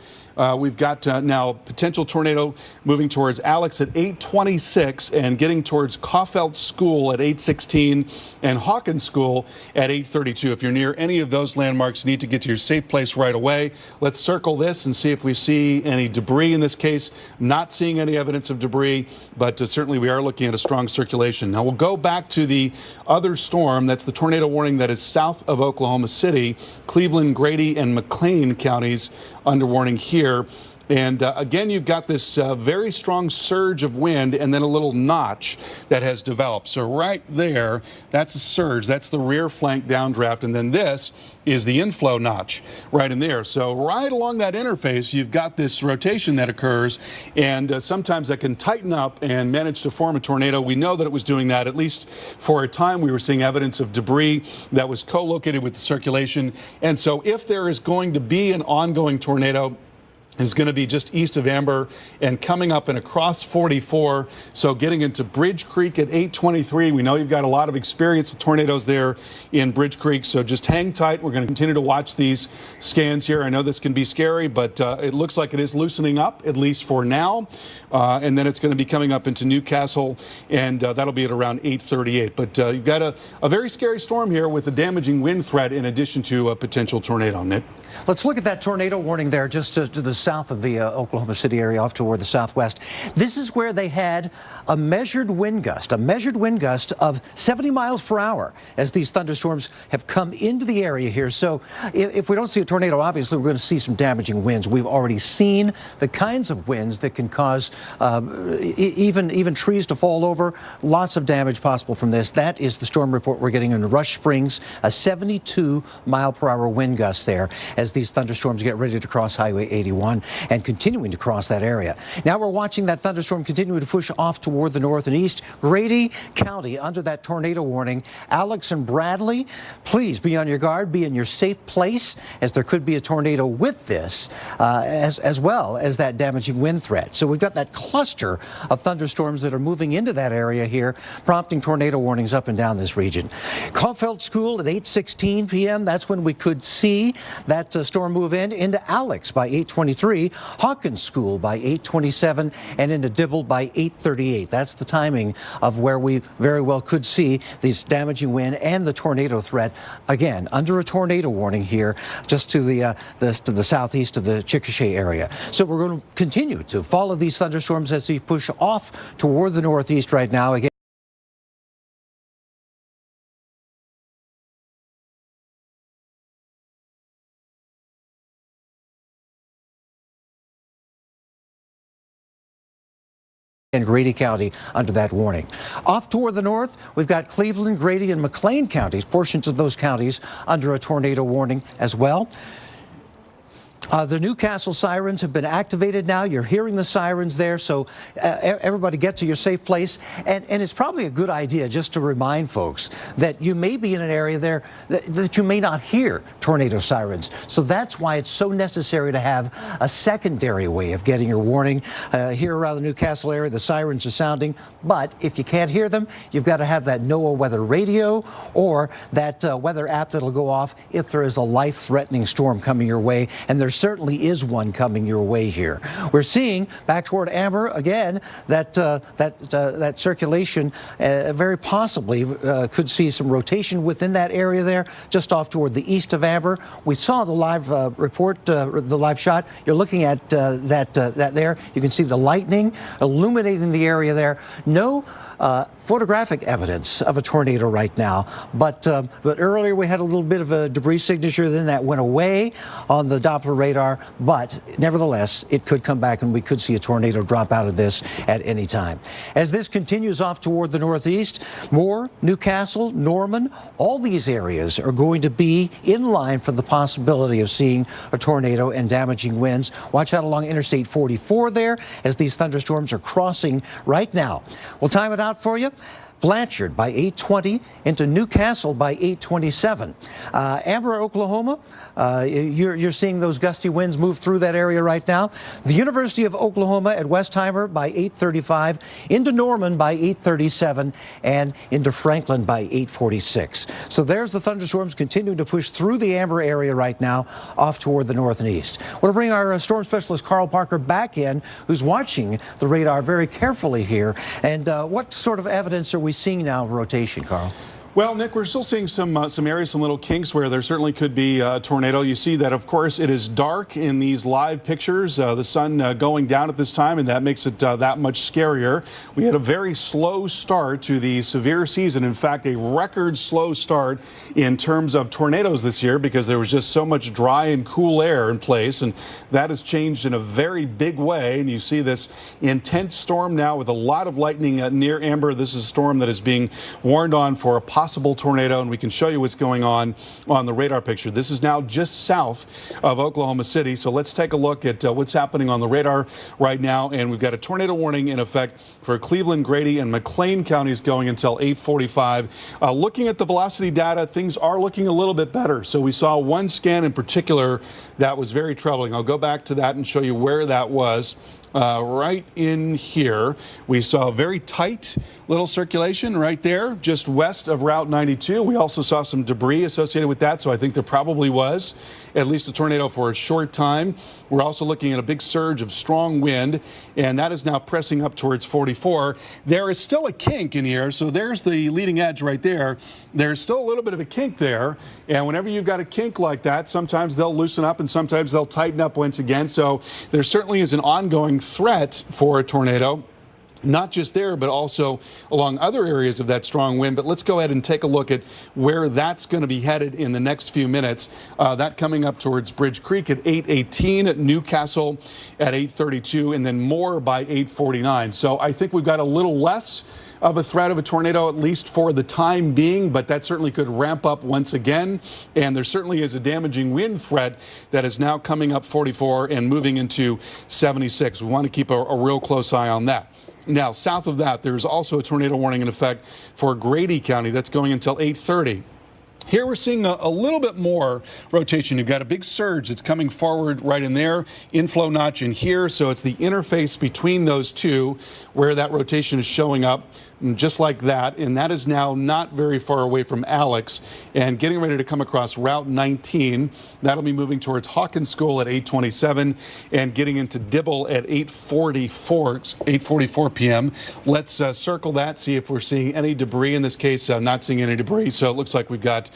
Speaker 21: we've got now potential tornado moving towards Alex at 8:26 and getting towards Caulfield School at 8:16 and Hawkins School at 8:32. If you're near any of those landmarks, you need to get to your safe place right away. Let's circle this and see if we see any debris in this case. Not seeing any evidence of debris, but certainly we are looking at a strong circulation. Now we'll go back to the other storm. That's the tornado warning that is south of Oklahoma City, Cleveland, Grady, and McLean counties under warning here. here. And again, you've got this very strong surge of wind and then a little notch that has developed. So right there, that's a surge. That's the rear flank downdraft. And then this is the inflow notch right in there. So right along that interface, you've got this rotation that occurs. And sometimes that can tighten up and manage to form a tornado. We know that it was doing that, at least for a time. We were seeing evidence of debris that was co-located with the circulation. And so if there is going to be an ongoing tornado, is going to be just east of Amber and coming up and across 44. So getting into Bridge Creek at 823. We know you've got a lot of experience with tornadoes there in Bridge Creek. So just hang tight. We're going to continue to watch these scans here. I know this can be scary, but it looks like it is loosening up, at least for now. And then it's going to be coming up into Newcastle, and that'll be at around 8:38. But you've got a very scary storm here with a damaging wind threat in addition to a potential tornado, Nick.
Speaker 1: Let's look at that tornado warning there just to the south of the Oklahoma City area, off toward the southwest. This is where they had a measured wind gust of 70 miles per hour as these thunderstorms have come into the area here. So if we don't see a tornado, obviously we're going to see some damaging winds. We've already seen the kinds of winds that can cause even trees to fall over. Lots of damage possible from this. That is the storm report we're getting in Rush Springs, a 72 mile per hour wind gust there as these thunderstorms get ready to cross Highway 81 and continuing to cross that area. Now we're watching that thunderstorm continuing to push off toward the north and east. Grady County under that tornado warning. Alex and Bradley, please be on your guard, be in your safe place, as there could be a tornado with this, as well as that damaging wind threat. So we've got that cluster of thunderstorms that are moving into that area here, prompting tornado warnings up and down this region. Caulfield School at 8:16 p.m. That's when we could see that storm move into Alex by 8:23, Hawkins School by 8:27, and into Dibble by 8:38. That's the timing of where we very well could see these damaging wind and the tornado threat. Again, under a tornado warning here, just to the southeast of the Chickasha area. So we're going to continue to follow these thunderstorms as we push off toward the northeast right now. Again, in Grady County under that warning. Off toward the north, we've got Cleveland, Grady, and McLean counties, portions of those counties under a tornado warning as well. The Newcastle sirens have been activated now. You're hearing the sirens there, so everybody get to your safe place. And it's probably a good idea just to remind folks that you may be in an area there that you may not hear tornado sirens. So that's why it's so necessary to have a secondary way of getting your warning. Here around the Newcastle area, the sirens are sounding, but if you can't hear them, you've got to have that NOAA weather radio or that weather app that'll go off if there is a life-threatening storm coming your way. And there's certainly is one coming your way here. We're seeing back toward Amber again that circulation very possibly could see some rotation within that area there, just off toward the east of Amber. We saw the live report, the live shot. You're looking at that there. You can see the lightning illuminating the area there. No photographic evidence of a tornado right now, but earlier we had a little bit of a debris signature, then that went away on the Doppler radar, but nevertheless it could come back and we could see a tornado drop out of this at any time. As this continues off toward the northeast, Moore, Newcastle, Norman, all these areas are going to be in line for the possibility of seeing a tornado and damaging winds. Watch out along Interstate 44 there as these thunderstorms are crossing right now. We'll time it out for you. Blanchard by 8:20 into Newcastle by 8:27. Amber, Oklahoma, you're seeing those gusty winds move through that area right now. The University of Oklahoma at Westheimer by 8:35, into Norman by 8:37, and into Franklin by 8:46. So there's the thunderstorms continuing to push through the Amber area right now, off toward the north and east. We'll bring our storm specialist Carl Parker back in, who's watching the radar very carefully here. And what sort of evidence are we seeing now of rotation, Carl?
Speaker 21: Well, Nick, we're still seeing some areas, some little kinks where there certainly could be a tornado. You see that, of course, it is dark in these live pictures, the sun going down at this time, and that makes it that much scarier. We had a very slow start to the severe season. In fact, a record slow start in terms of tornadoes this year because there was just so much dry and cool air in place, and that has changed in a very big way. And you see this intense storm now with a lot of lightning near Amber. This is a storm that is being warned on for a possible tornado, and we can show you what's going on the radar picture. This is now just south of Oklahoma City, so let's take a look at what's happening on the radar right now. And we've got a tornado warning in effect for Cleveland, Grady, and McLean counties going until 8:45. Looking at the velocity data, things are looking a little bit better. So we saw one scan in particular that was very troubling. I'll go back to that and show you where that was. Right in here, we saw a very tight little circulation right there, just west of Route 92. We also saw some debris associated with that, so I think there probably was at least a tornado for a short time. We're also looking at a big surge of strong wind, and that is now pressing up towards 44. There is still a kink in here, so there's the leading edge right there. There's still a little bit of a kink there, and whenever you've got a kink like that, sometimes they'll loosen up and sometimes they'll tighten up once again. So there certainly is an ongoing threat for a tornado, not just there, but also along other areas of that strong wind. But let's go ahead and take a look at where that's going to be headed in the next few minutes. That coming up towards Bridge Creek at 8:18, at Newcastle at 8:32, and then more by 8:49. So I think we've got a little less of a threat of a tornado, at least for the time being, but that certainly could ramp up once again. And there certainly is a damaging wind threat that is now coming up 44 and moving into 76. We want to keep a real close eye on that. Now, south of that, there's also a tornado warning in effect for Grady County. That's going until 8:30. Here we're seeing a little bit more rotation. You've got a big surge that's coming forward right in there, inflow notch in here. So it's the interface between those two where that rotation is showing up, just like that. And that is now not very far away from Alex and getting ready to come across Route 19. That'll be moving towards Hawkins School at 8:27 and getting into Dibble at 8:44 p.m. Let's circle that, see if we're seeing any debris. In this case, not seeing any debris. So it looks like we've got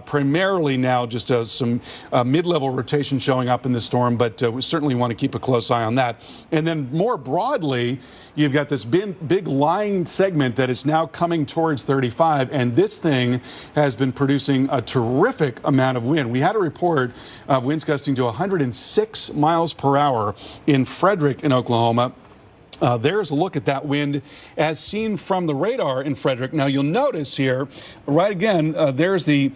Speaker 21: primarily now just some mid-level rotation showing up in the storm, but we certainly want to keep a close eye on that. And then more broadly, you've got this big line segment that is now coming towards 35, and this thing has been producing a terrific amount of wind. We had a report of winds gusting to 106 miles per hour in Frederick in Oklahoma. There's a look at that wind as seen from the radar in Frederick. Now you'll notice here, right again, there's the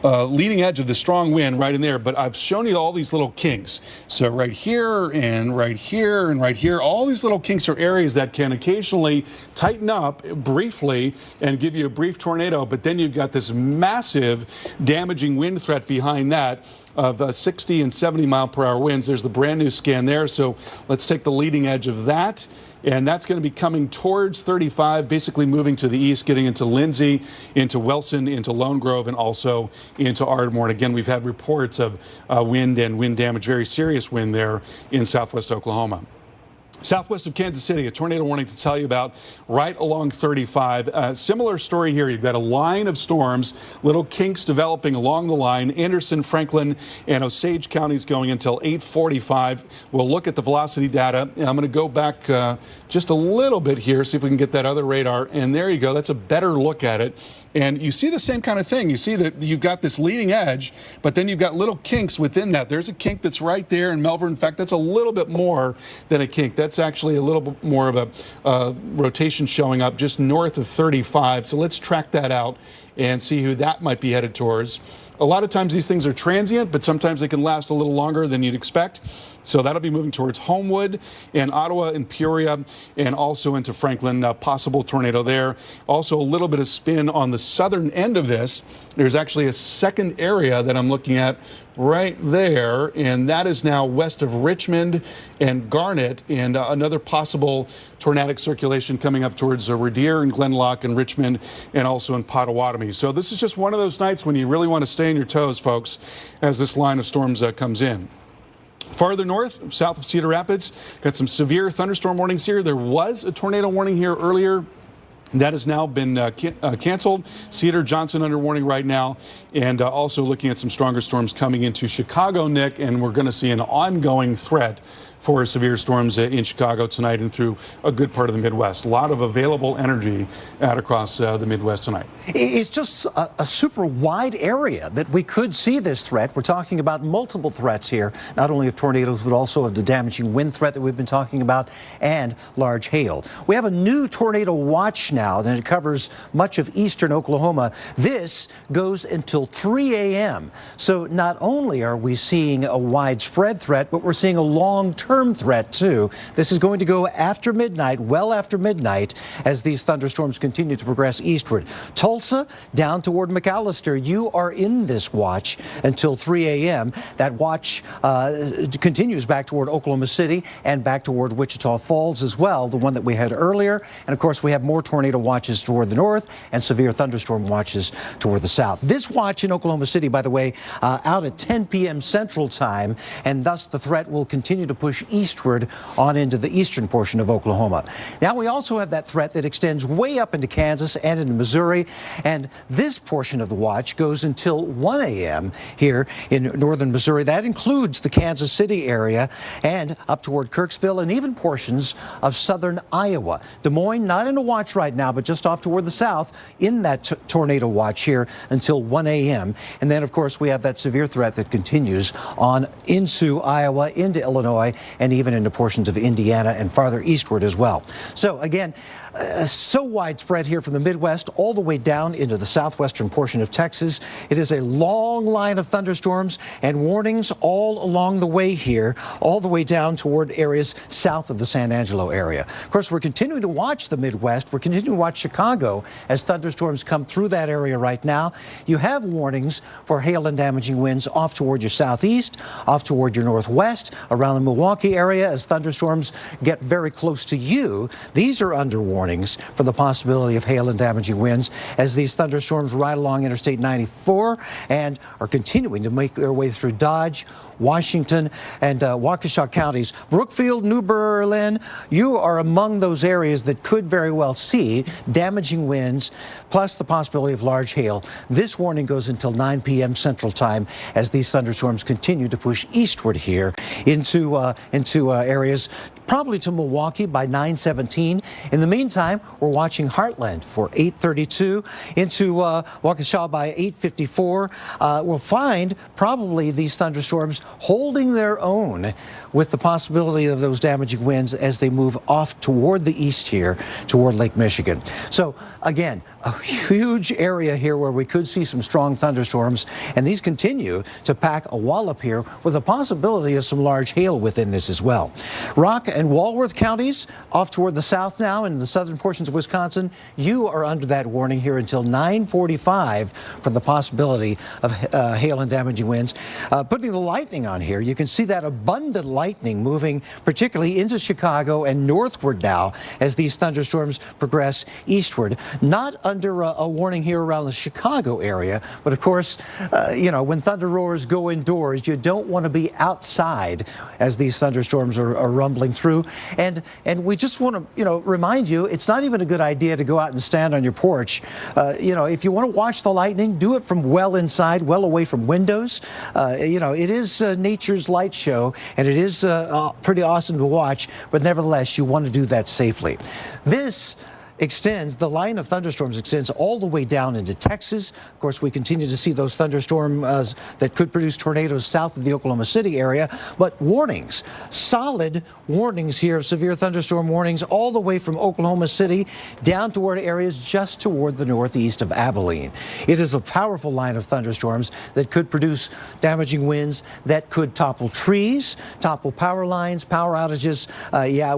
Speaker 21: leading edge of the strong wind right in there, but I've shown you all these little kinks. So right here and right here and right here, all these little kinks are areas that can occasionally tighten up briefly and give you a brief tornado, but then you've got this massive damaging wind threat behind that of 60 and 70 mile per hour winds. There's the brand new scan there. So let's take the leading edge of that. And that's going to be coming towards 35, basically moving to the east, getting into Lindsay, into Wilson, into Lone Grove, and also into Ardmore. And again, we've had reports of wind and wind damage, very serious wind there in southwest Oklahoma. Southwest of Kansas City, a tornado warning to tell you about right along 35. Similar story here. You've got a line of storms, little kinks developing along the line. Anderson, Franklin, and Osage counties going until 8:45. We'll look at the velocity data. And I'm going to go back just a little bit here, see if we can get that other radar. And there you go. That's a better look at it. And you see the same kind of thing. You see that you've got this leading edge, but then you've got little kinks within that. There's a kink that's right there in Melbourne. In fact, that's a little bit more than a kink. That's actually a little bit more of a rotation showing up just north of 35. So let's track that out and see who that might be headed towards. A lot of times these things are transient, but sometimes they can last a little longer than you'd expect. So that'll be moving towards Homewood and Ottawa and Peoria and also into Franklin. Possible tornado there. Also a little bit of spin on the southern end of this. There's actually a second area that I'm looking at right there, and that is now west of Richmond and Garnet, and another possible tornadic circulation coming up towards Revere and Glenlock and Richmond and also in Pottawatomie. So this is just one of those nights when you really want to stay on your toes, folks, as this line of storms comes in. Farther north, south of Cedar Rapids, got some severe thunderstorm warnings here. There was a tornado warning here earlier That has now been canceled. Cedar, Johnson under warning right now, and also looking at some stronger storms coming into Chicago, Nick, and we're going to see an ongoing threat for severe storms in Chicago tonight and through a good part of the Midwest. A lot of available energy out across the Midwest tonight.
Speaker 1: It's just a super wide area that we could see this threat. We're talking about multiple threats here, not only of tornadoes, but also of the damaging wind threat that we've been talking about and large hail. We have a new tornado watch now, and it covers much of eastern Oklahoma. This goes until 3 a.m. So not only are we seeing a widespread threat, but we're seeing a long-term threat too. This is going to go after midnight, well after midnight, as these thunderstorms continue to progress eastward. Tulsa down toward McAllister, you are in this watch until 3 a.m. That watch continues back toward Oklahoma City and back toward Wichita Falls as well, the one that we had earlier. And of course, we have more tornado watches toward the north and severe thunderstorm watches toward the south. This watch in Oklahoma City, by the way, out at 10 p.m. Central Time, and thus the threat will continue to push eastward on into the eastern portion of Oklahoma. Now we also have that threat that extends way up into Kansas and into Missouri, and this portion of the watch goes until 1 a.m. here in northern Missouri. That includes the Kansas City area and up toward Kirksville and even portions of southern Iowa. Des Moines, not in a watch right now, but just off toward the south in that tornado watch here until 1 a.m. And then, of course, we have that severe threat that continues on into Iowa, into Illinois, and even into portions of Indiana and farther eastward as well. So again, so widespread here from the Midwest all the way down into the southwestern portion of Texas. It is a long line of thunderstorms and warnings all along the way here, all the way down toward areas south of the San Angelo area. Of course, we're continuing to watch the Midwest. We're continuing to watch Chicago as thunderstorms come through that area right now. You have warnings for hail and damaging winds off toward your southeast, off toward your northwest, around the Milwaukee area as thunderstorms get very close to you. These are under warnings for the possibility of hail and damaging winds as these thunderstorms ride along Interstate 94 and are continuing to make their way through Dodge, Washington, and Waukesha counties. Brookfield, New Berlin, you are among those areas that could very well see damaging winds, plus the possibility of large hail. This warning goes until 9 p.m. Central Time as these thunderstorms continue to push eastward here into areas probably to Milwaukee by 9:17. In the meantime, we're watching Heartland for 8:32 into Waukesha by 8:54. We'll find probably these thunderstorms holding their own with the possibility of those damaging winds as they move off toward the east here, toward Lake Michigan. So again, a huge area here where we could see some strong thunderstorms, and these continue to pack a wallop here with a possibility of some large hail within this as well. Rock and Walworth counties off toward the south now in the southern portions of Wisconsin, you are under that warning here until 9:45 for the possibility of hail and damaging winds. Putting the lightning on here, you can see that abundant lightning moving particularly into Chicago and northward now as these thunderstorms progress eastward. Not under a warning here around the Chicago area, but of course, when thunder roars go indoors, you don't want to be outside as these thunderstorms are rumbling through. And we just want to, remind you, it's not even a good idea to go out and stand on your porch. If you want to watch the lightning, do it from well inside, well away from windows. It is nature's light show, and it is pretty awesome to watch, but nevertheless, you want to do that safely. The line of thunderstorms extends all the way down into Texas. Of course, we continue to see those thunderstorms that could produce tornadoes south of the Oklahoma City area. But warnings, solid warnings here of severe thunderstorm warnings all the way from Oklahoma City down toward areas just toward the northeast of Abilene. It is a powerful line of thunderstorms that could produce damaging winds that could topple trees, topple power lines, power outages.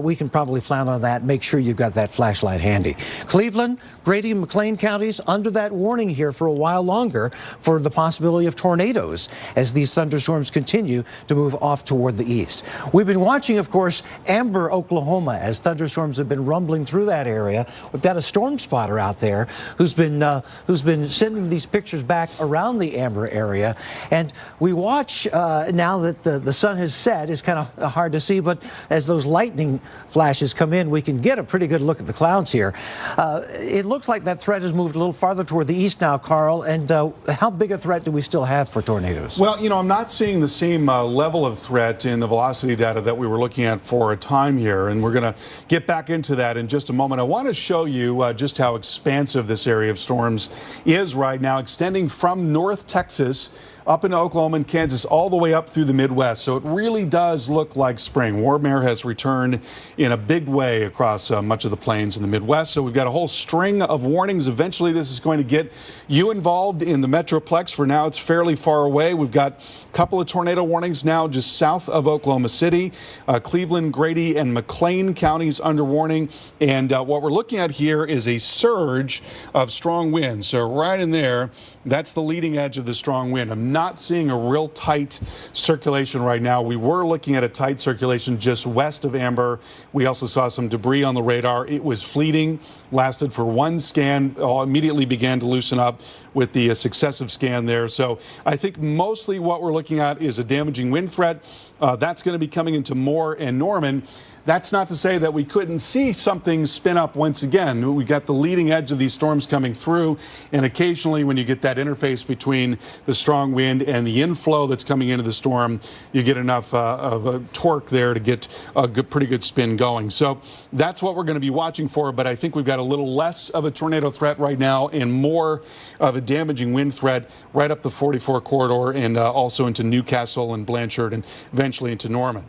Speaker 1: We can probably plan on that. Make sure you've got that flashlight handy. Cleveland, Grady, and McLean counties under that warning here for a while longer for the possibility of tornadoes as these thunderstorms continue to move off toward the east. We've been watching, of course, Amber, Oklahoma, as thunderstorms have been rumbling through that area. We've got a storm spotter out there who's been sending these pictures back around the Amber area. And we watch now that the sun has set. It's kind of hard to see, but as those lightning flashes come in, we can get a pretty good look at the clouds here. It looks like that threat has moved a little farther toward the east now, Carl. And how big a threat do we still have for tornadoes?
Speaker 21: Well, you know, I'm not seeing the same level of threat in the velocity data that we were looking at for a time here. And we're going to get back into that in just a moment. I want to show you just how expansive this area of storms is right now, extending from North Texas up into Oklahoma and Kansas, all the way up through the Midwest. So it really does look like spring. Warm air has returned in a big way across much of the plains in the Midwest. So we've got a whole string of warnings. Eventually, this is going to get you involved in the Metroplex. For now, it's fairly far away. We've got a couple of tornado warnings now just south of Oklahoma City. Cleveland, Grady, and McLean counties under warning. And what we're looking at here is a surge of strong winds. So right in there, that's the leading edge of the strong wind. I'm not seeing a real tight circulation right now. We were looking at a tight circulation just west of Amber. We also saw some debris on the radar. It was fleeting, lasted for one scan, immediately began to loosen up with the successive scan there. So I think mostly what we're looking at is a damaging wind threat. That's going to be coming into Moore and Norman. That's not to say that we couldn't see something spin up once again. We got the leading edge of these storms coming through, and occasionally when you get that interface between the strong wind and the inflow that's coming into the storm, you get enough of a torque there to get a pretty good spin going. So that's what we're going to be watching for, but I think we've got a little less of a tornado threat right now and more of a damaging wind threat right up the 44 corridor and also into Newcastle and Blanchard and eventually into Norman.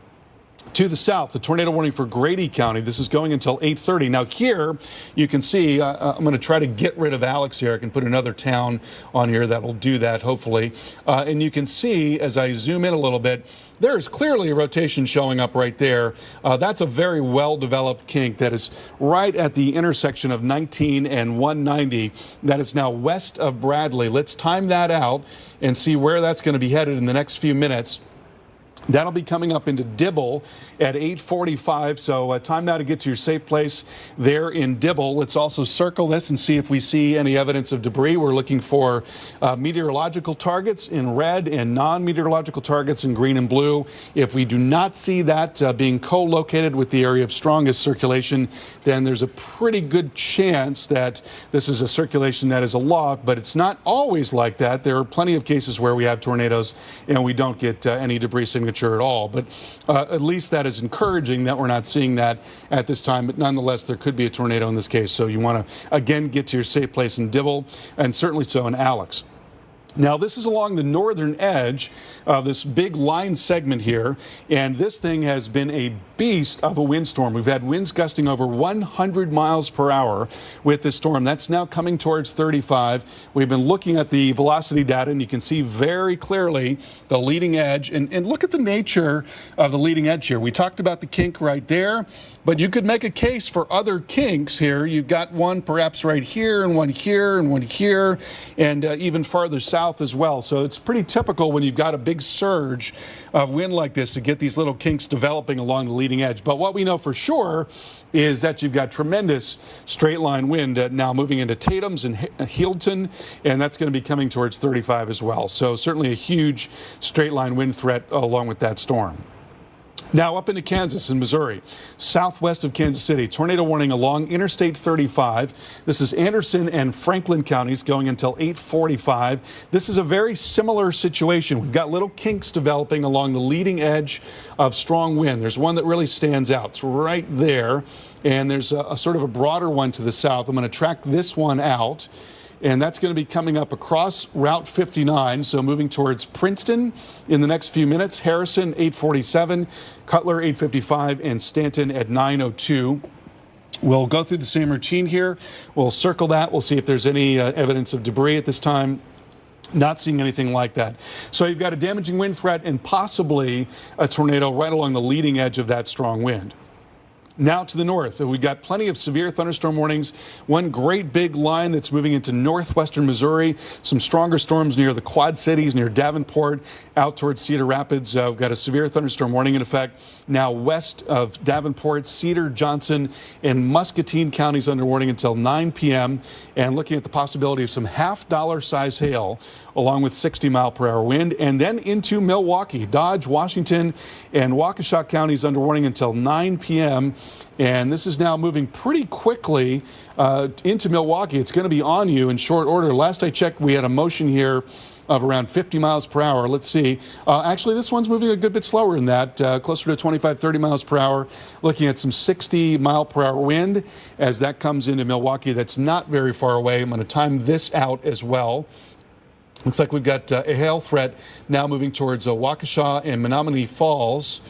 Speaker 21: To the south, the tornado warning for Grady County. This is going until 8:30. Now here, you can see, I'm going to try to get rid of Alex here. I can put another town on here that will do that, hopefully. And you can see, as I zoom in a little bit, there is clearly a rotation showing up right there. That's a very well-developed kink that is right at the intersection of 19 and 190. That is now west of Bradley. Let's time that out and see where that's going to be headed in the next few minutes. That'll be coming up into Dibble at 8:45, so time now to get to your safe place there in Dibble. Let's also circle this and see if we see any evidence of debris. We're looking for meteorological targets in red and non-meteorological targets in green and blue. If we do not see that being co-located with the area of strongest circulation, then there's a pretty good chance that this is a circulation that is aloft, but it's not always like that. There are plenty of cases where we have tornadoes and we don't get any debris signature at all, but at least that is encouraging that we're not seeing that at this time. But nonetheless, there could be a tornado in this case, so you want to again get to your safe place in Dibble, and certainly so in Alex. Now, this is along the northern edge of this big line segment here, and this thing has been a beast of a windstorm. We've had winds gusting over 100 miles per hour with this storm. That's now coming towards 35. We've been looking at the velocity data, and you can see very clearly the leading edge. And look at the nature of the leading edge here. We talked about the kink right there, but you could make a case for other kinks here. You've got one perhaps right here, and one here, and one here, and even farther south as well. So it's pretty typical when you've got a big surge of wind like this to get these little kinks developing along the leading edge. But what we know for sure is that you've got tremendous straight line wind now moving into Tatum's and Healdton, and that's going to be coming towards 35 as well. So certainly a huge straight line wind threat along with that storm. Now up into Kansas and Missouri, southwest of Kansas City, tornado warning along Interstate 35. This is Anderson and Franklin counties going until 8:45. This is a very similar situation. We've got little kinks developing along the leading edge of strong wind. There's one that really stands out. It's right there, and there's a sort of a broader one to the south. I'm going to track this one out. And that's going to be coming up across Route 59, so moving towards Princeton in the next few minutes. Harrison, 8:47, Cutler, 8:55, and Stanton at 9:02. We'll go through the same routine here. We'll circle that. We'll see if there's any evidence of debris at this time. Not seeing anything like that. So you've got a damaging wind threat and possibly a tornado right along the leading edge of that strong wind. Now to the north, we've got plenty of severe thunderstorm warnings. One great big line that's moving into northwestern Missouri. Some stronger storms near the Quad Cities, near Davenport, out towards Cedar Rapids. We've got a severe thunderstorm warning in effect. Now west of Davenport, Cedar, Johnson, and Muscatine counties under warning until 9 p.m. And looking at the possibility of some half-dollar size hail along with 60-mile-per-hour wind. And then into Milwaukee, Dodge, Washington, and Waukesha counties under warning until 9 p.m. And this is now moving pretty quickly into Milwaukee. It's going to be on you in short order. Last I checked, we had a motion here of around 50 miles per hour. Let's see. Actually, this one's moving a good bit slower than that, closer to 25, 30 miles per hour. Looking at some 60 mile per hour wind as that comes into Milwaukee. That's not very far away. I'm going to time this out as well. Looks like we've got a hail threat now moving towards Waukesha and Menominee Falls.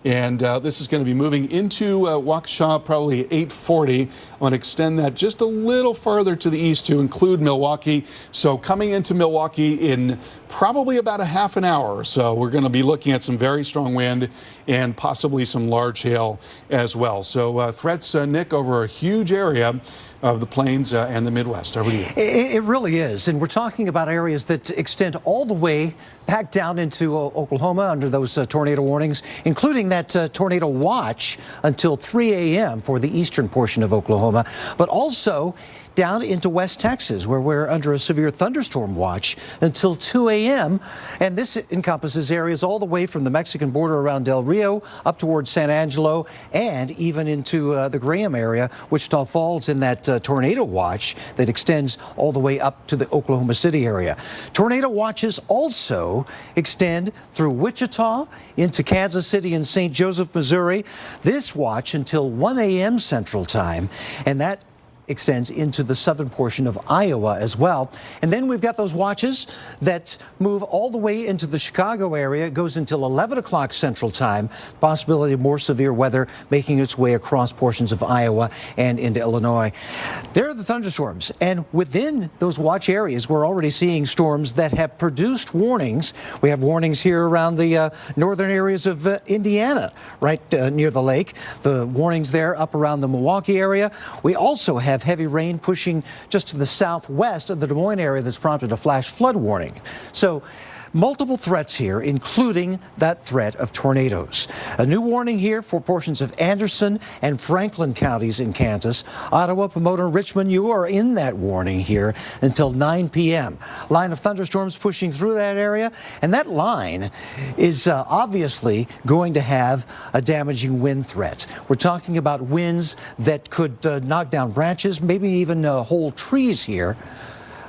Speaker 21: And this is going to be moving into Waukesha probably at 8:40. I'm going to extend that just a little farther to the east to include Milwaukee. So coming into Milwaukee in probably about a half an hour or so, we're going to be looking at some very strong wind and possibly some large hail as well. So threats, Nick, over a huge area of the plains and the Midwest. Over to you.
Speaker 1: It really is. And we're talking about areas that extend all the way back down into Oklahoma under those tornado warnings, including that tornado watch until 3 a.m. for the eastern portion of Oklahoma, but also down into West Texas, where we're under a severe thunderstorm watch until 2 a.m. And this encompasses areas all the way from the Mexican border around Del Rio up towards San Angelo and even into the Graham area. Wichita Falls in that tornado watch that extends all the way up to the Oklahoma City area. Tornado watches also extend through Wichita into Kansas City and St. Joseph, Missouri. This watch until 1 a.m. Central Time, and that extends into the southern portion of Iowa as well. And then we've got those watches that move all the way into the Chicago area. It goes until 11 o'clock Central Time. Possibility of more severe weather making its way across portions of Iowa and into Illinois. There are the thunderstorms. And within those watch areas, we're already seeing storms that have produced warnings. We have warnings here around the northern areas of Indiana, right near the lake. The warnings there up around the Milwaukee area. We also have heavy rain pushing just to the southwest of the Des Moines area that's prompted a flash flood warning. So multiple threats here, including that threat of tornadoes. A new warning here for portions of Anderson and Franklin counties in Kansas. Ottawa, Pomona, Richmond, you are in that warning here until 9 p.m. Line of thunderstorms pushing through that area, and that line is obviously going to have a damaging wind threat. We're talking about winds that could knock down branches, maybe even whole trees here.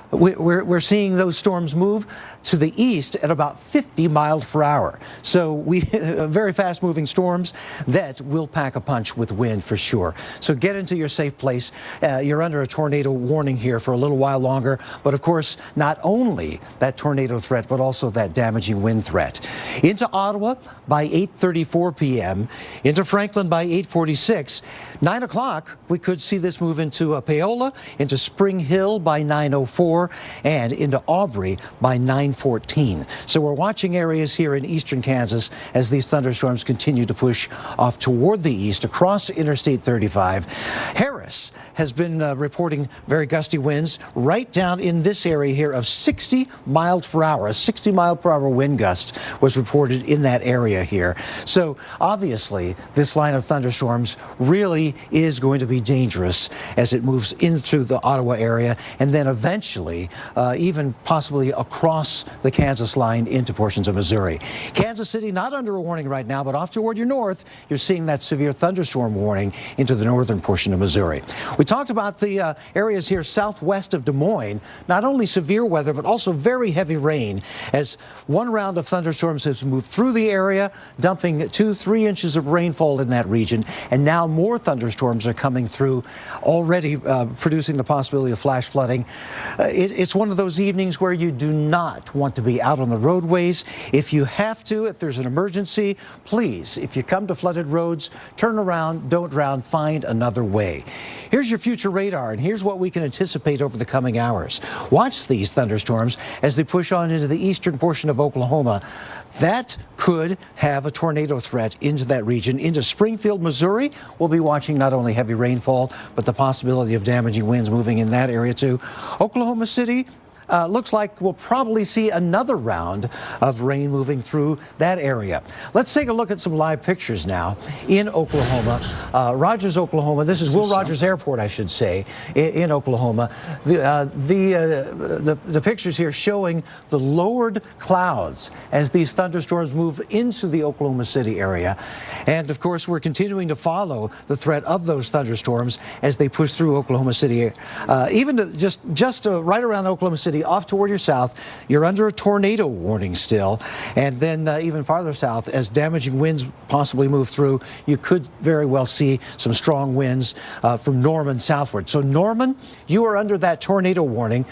Speaker 1: We're seeing those storms move to the east at about 50 miles per hour. So very fast moving storms that will pack a punch with wind for sure. So get into your safe place. You're under a tornado warning here for a little while longer. But of course, not only that tornado threat, but also that damaging wind threat. Into Ottawa by 8:34 p.m. Into Franklin by 8:46. 9 o'clock, we could see this move into Paola, into Spring Hill by 9:04. And into Aubrey by 9:14. So we're watching areas here in eastern Kansas as these thunderstorms continue to push off toward the east across Interstate 35. Harris has been reporting very gusty winds right down in this area here of 60 miles per hour. A 60 mile per hour wind gust was reported in that area here. So obviously this line of thunderstorms really is going to be dangerous as it moves into the Ottawa area and then eventually even possibly across the Kansas line into portions of Missouri. Kansas City not under a warning right now, but off toward your north, you're seeing that severe thunderstorm warning into the northern portion of Missouri. We talked about the areas here southwest of Des Moines, not only severe weather, but also very heavy rain as one round of thunderstorms has moved through the area, dumping 2-3 inches of rainfall in that region. And now more thunderstorms are coming through, already producing the possibility of flash flooding. It's one of those evenings where you do not want to be out on the roadways. If you have to, if there's an emergency, please, if you come to flooded roads, turn around, don't drown, find another way. Here's your future radar, and here's what we can anticipate over the coming hours. Watch these thunderstorms as they push on into the eastern portion of Oklahoma. That could have a tornado threat into that region. Into Springfield, Missouri, we'll be watching not only heavy rainfall, but the possibility of damaging winds moving in that area too. Oklahoma City, looks like we'll probably see another round of rain moving through that area. Let's take a look at some live pictures now in Oklahoma. Rogers, Oklahoma. This is Will Rogers Airport, I should say, in Oklahoma. The pictures here showing the lowered clouds as these thunderstorms move into the Oklahoma City area. And of course, we're continuing to follow the threat of those thunderstorms as they push through Oklahoma City. Even to just right around Oklahoma City, off toward your south, you're under a tornado warning still. And then even farther south, as damaging winds possibly move through, you could very well see some strong winds from Norman southward. So Norman, you are under that tornado warning.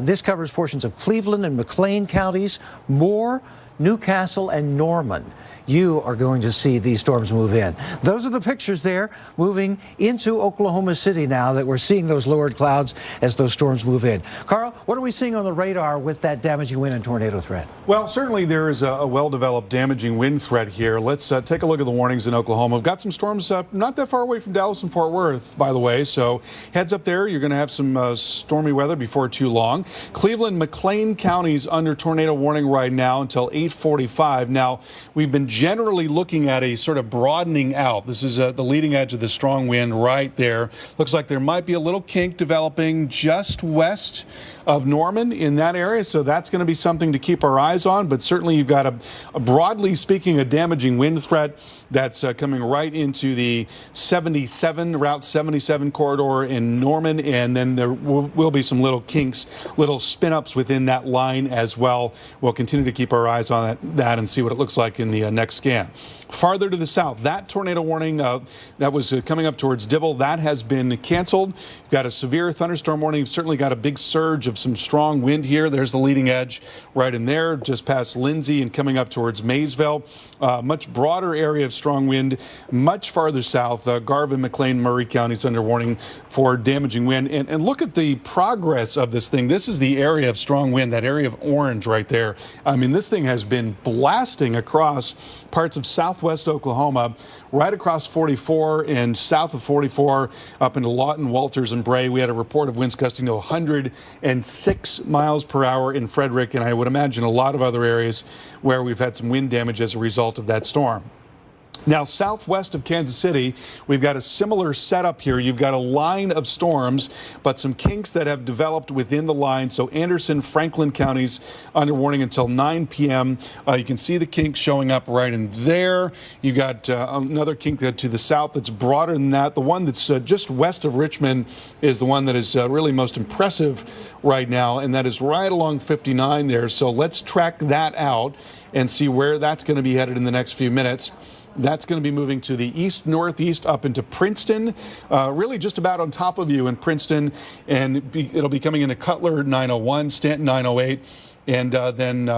Speaker 1: This covers portions of Cleveland and McLean counties, Moore, Newcastle, and Norman. You are going to see these storms move in. Those are the pictures there moving into Oklahoma City now that we're seeing those lowered clouds as those storms move in. Carl, what are we seeing on the radar with that damaging wind and tornado threat?
Speaker 21: Well, certainly there is a well-developed damaging wind threat here. Let's take a look at the warnings in Oklahoma. We've got some storms not that far away from Dallas and Fort Worth, by the way, so heads up there. You're going to have some stormy weather before too long. Cleveland, McLean counties under tornado warning right now until 8:45. Now, we've been generally looking at a sort of broadening out. This is the leading edge of the strong wind right there. Looks like there might be a little kink developing just west of Norman in that area, so that's going to be something to keep our eyes on. But certainly you've got a broadly speaking, a damaging wind threat that's coming right into the Route 77 corridor in Norman, and then there will be some little kinks, little spin-ups within that line as well. We'll continue to keep our eyes on that and see what it looks like in the next scan. Farther to the south, that tornado warning that was coming up towards Dibble, that has been canceled. You've got a severe thunderstorm warning. You've certainly got a big surge of some strong wind here. There's the leading edge right in there, just past Lindsay and coming up towards Maysville. Much broader area of strong wind, much farther south. Garvin, McLean, Murray counties under warning for damaging wind. And look at the progress of this thing. This is the area of strong wind, that area of orange right there. I mean, this thing has been blasting across parts of southwest Oklahoma, right across 44 and south of 44 up into Lawton, Walters, and Bray. We had a report of winds gusting to 106 miles per hour in Frederick, and I would imagine a lot of other areas where we've had some wind damage as a result of that storm. Now, southwest of Kansas City, we've got a similar setup here. You've got a line of storms, but some kinks that have developed within the line. So Anderson, Franklin counties under warning until 9 p.m. You can see the kinks showing up right in there. You've got another kink to the south that's broader than that. The one that's just west of Richmond is the one that is really most impressive right now, and that is right along 59 there. So let's track that out and see where that's going to be headed in the next few minutes. That's going to be moving to the east-northeast up into Princeton, really just about on top of you in Princeton, and it'll be coming into Cutler 901, Stanton 908, and then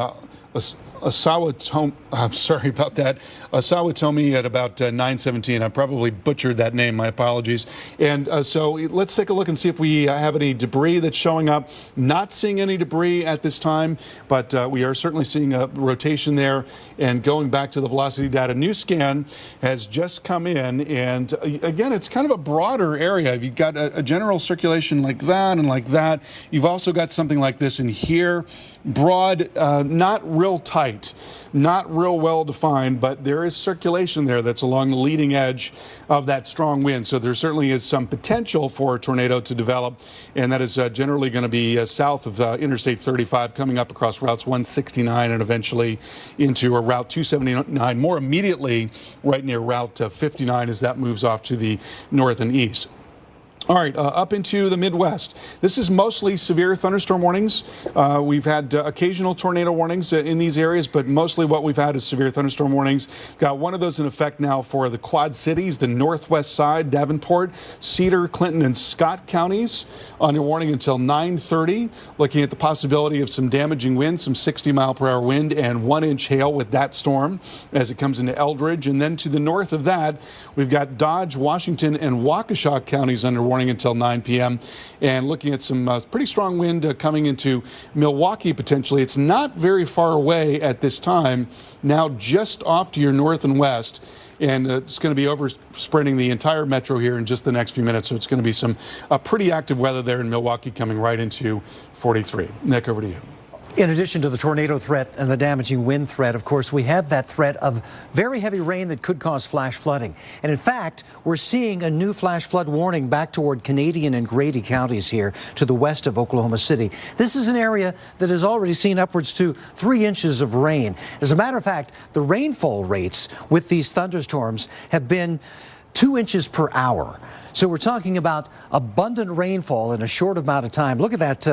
Speaker 21: I'm sorry about that. Sawatomi at about 917. I probably butchered that name. My apologies. And so let's take a look and see if we have any debris that's showing up. Not seeing any debris at this time, but we are certainly seeing a rotation there. And going back to the velocity data, new scan has just come in. And again, it's kind of a broader area. You've got a general circulation like that and like that. You've also got something like this in here. Broad, not real tight, not real well defined, but there is circulation there that's along the leading edge of that strong wind. So there certainly is some potential for a tornado to develop, and that is generally going to be south of Interstate 35, coming up across routes 169 and eventually into Route 279, more immediately right near Route 59 as that moves off to the north and east. All right, up into the Midwest. This is mostly severe thunderstorm warnings. We've had occasional tornado warnings in these areas, but mostly what we've had is severe thunderstorm warnings. Got one of those in effect now for the Quad Cities, the northwest side, Davenport, Cedar, Clinton, and Scott counties under warning until 9:30. Looking at the possibility of some damaging winds, some 60-mile-per-hour wind and 1-inch hail with that storm as it comes into Eldridge. And then to the north of that, we've got Dodge, Washington, and Waukesha counties under warning warning until 9 p.m. And looking at some pretty strong wind coming into Milwaukee potentially. It's not very far away at this time, now just off to your north and west. And it's going to be overspreading the entire metro here in just the next few minutes. So it's going to be some pretty active weather there in Milwaukee coming right into 43. Nick, over to you.
Speaker 1: In addition to the tornado threat and the damaging wind threat, of course, we have that threat of very heavy rain that could cause flash flooding. And in fact, we're seeing a new flash flood warning back toward Canadian and Grady counties here to the west of Oklahoma City. This is an area that has already seen upwards to 3 inches of rain. As a matter of fact, the rainfall rates with these thunderstorms have been 2 inches per hour. So we're talking about abundant rainfall in a short amount of time. Look at that,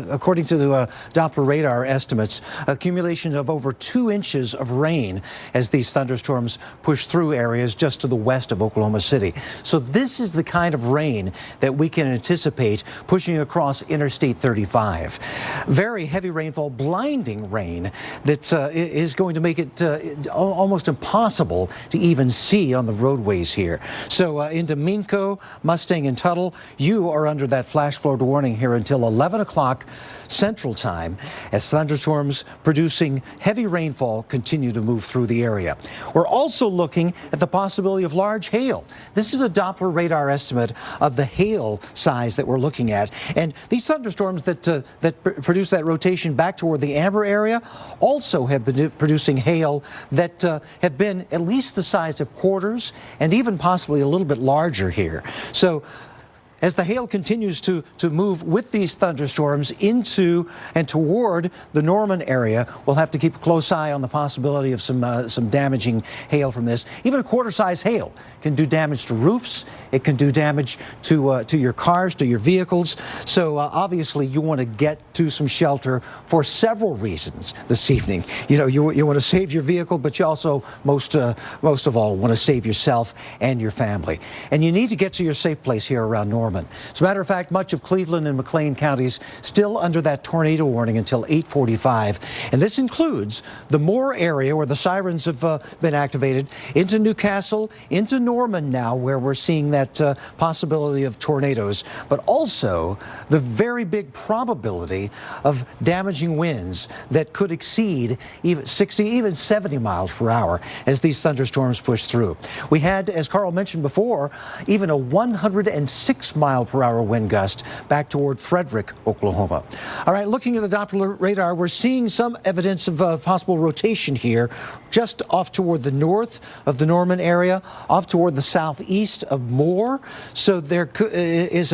Speaker 1: according to the Doppler radar estimates, accumulation of over 2 inches of rain as these thunderstorms push through areas just to the west of Oklahoma City. So this is the kind of rain that we can anticipate pushing across Interstate 35. Very heavy rainfall, blinding rain that is going to make it almost impossible to even see on the roadways here. So into Minco, Mustang, and Tuttle, you are under that flash flood warning here until 11 o'clock Central Time as thunderstorms producing heavy rainfall continue to move through the area. We're also looking at the possibility of large hail. This is a Doppler radar estimate of the hail size that we're looking at. And these thunderstorms that produce that rotation back toward the Amber area also have been producing hail that have been at least the size of quarters and even possibly a little bit larger here. So as the hail continues to move with these thunderstorms into and toward the Norman area, we'll have to keep a close eye on the possibility of some damaging hail from this. Even a quarter-size hail can do damage to roofs. It can do damage to your cars, to your vehicles. So obviously you want to get to some shelter for several reasons this evening. You know, you want to save your vehicle, but you also most of all want to save yourself and your family. And you need to get to your safe place here around Norman. As a matter of fact, much of Cleveland and McLean counties still under that tornado warning until 8:45. And this includes the Moore area where the sirens have been activated, into Newcastle, into Norman now where we're seeing that possibility of tornadoes, but also the very big probability of damaging winds that could exceed even 60, even 70 miles per hour as these thunderstorms push through. We had, as Carl mentioned before, even a 106-mile-per-hour wind gust back toward Frederick, Oklahoma. All right, looking at the Doppler radar, we're seeing some evidence of possible rotation here, just off toward the north of the Norman area, off toward the southeast of Moore. So there is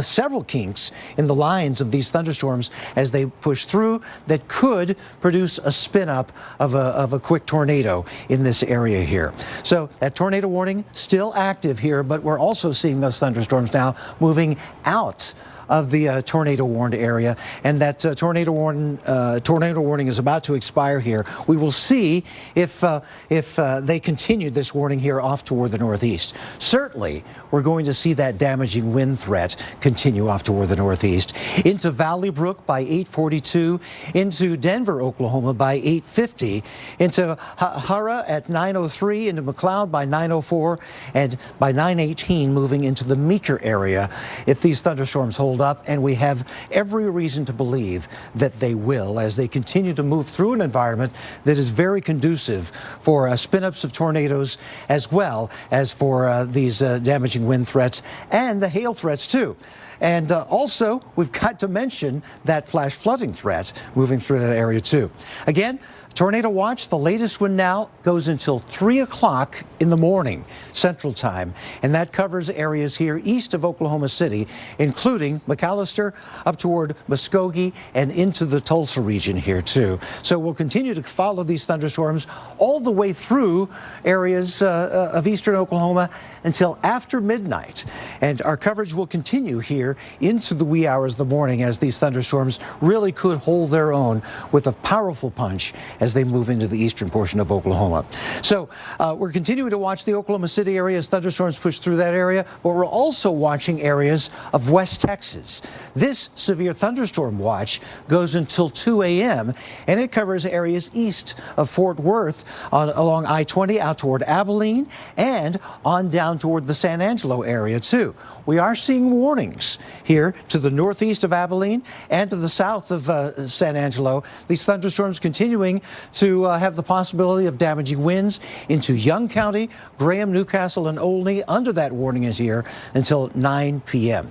Speaker 1: several kinks in the lines of these thunderstorms as they push through that could produce a spin-up of a quick tornado in this area here. So that tornado warning still active here, but we're also seeing those thunderstorms now moving out of the tornado warned area, and that tornado warning is about to expire here. We will see if they continue this warning here off toward the northeast. Certainly, we're going to see that damaging wind threat continue off toward the northeast into Valley Brook by 8:42, into Denver, Oklahoma by 8:50, into Hara at 9:03, into McLeod by 9:04, and by 9:18 moving into the Meeker area if these thunderstorms hold up, and we have every reason to believe that they will as they continue to move through an environment that is very conducive for spin-ups of tornadoes as well as for these damaging wind threats and the hail threats too. And also, we've got to mention that flash flooding threat moving through that area too. Again, tornado watch, the latest one now goes until 3 o'clock in the morning Central Time, and that covers areas here east of Oklahoma City, including McAllister up toward Muskogee and into the Tulsa region here too. So we'll continue to follow these thunderstorms all the way through areas of eastern Oklahoma until after midnight, and our coverage will continue here into the wee hours of the morning as these thunderstorms really could hold their own with a powerful punch as they move into the eastern portion of Oklahoma. So we're continuing to watch the Oklahoma City area as thunderstorms push through that area, but we're also watching areas of West Texas. This severe thunderstorm watch goes until 2 a.m. and it covers areas east of Fort Worth along I-20 out toward Abilene and on down toward the San Angelo area too. We are seeing warnings here to the northeast of Abilene and to the south of San Angelo. These thunderstorms continuing to have the possibility of damaging winds into Young County, Graham, Newcastle, and Olney. Under that warning is here until 9 p.m.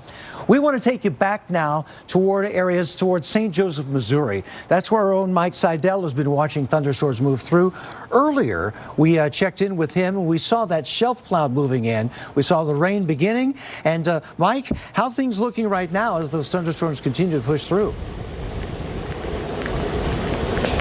Speaker 1: We want to take you back now toward areas towards St. Joseph, Missouri. That's where our own Mike Seidel has been watching thunderstorms move through. Earlier, we checked in with him and we saw that shelf cloud moving in. We saw the rain beginning. And Mike, how are things looking right now as those thunderstorms continue to push through?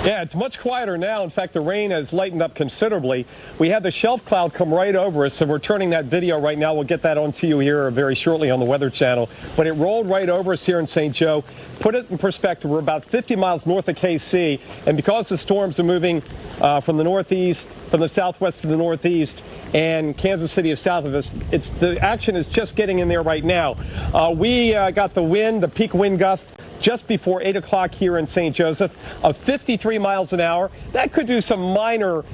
Speaker 5: Yeah, it's much quieter now. In fact, the rain has lightened up considerably. We had the shelf cloud come right over us, and we're turning that video right now. We'll get that onto you here very shortly on the Weather Channel. But it rolled right over us here in St. Joe. Put it in perspective, we're about 50 miles north of KC, and because the storms are moving from the northeast, from the southwest to the northeast, and Kansas City is south of us, the action is just getting in there right now. We got the wind, the peak wind gust, just before 8 o'clock here in St. Joseph of 53 miles an hour. That could do some minor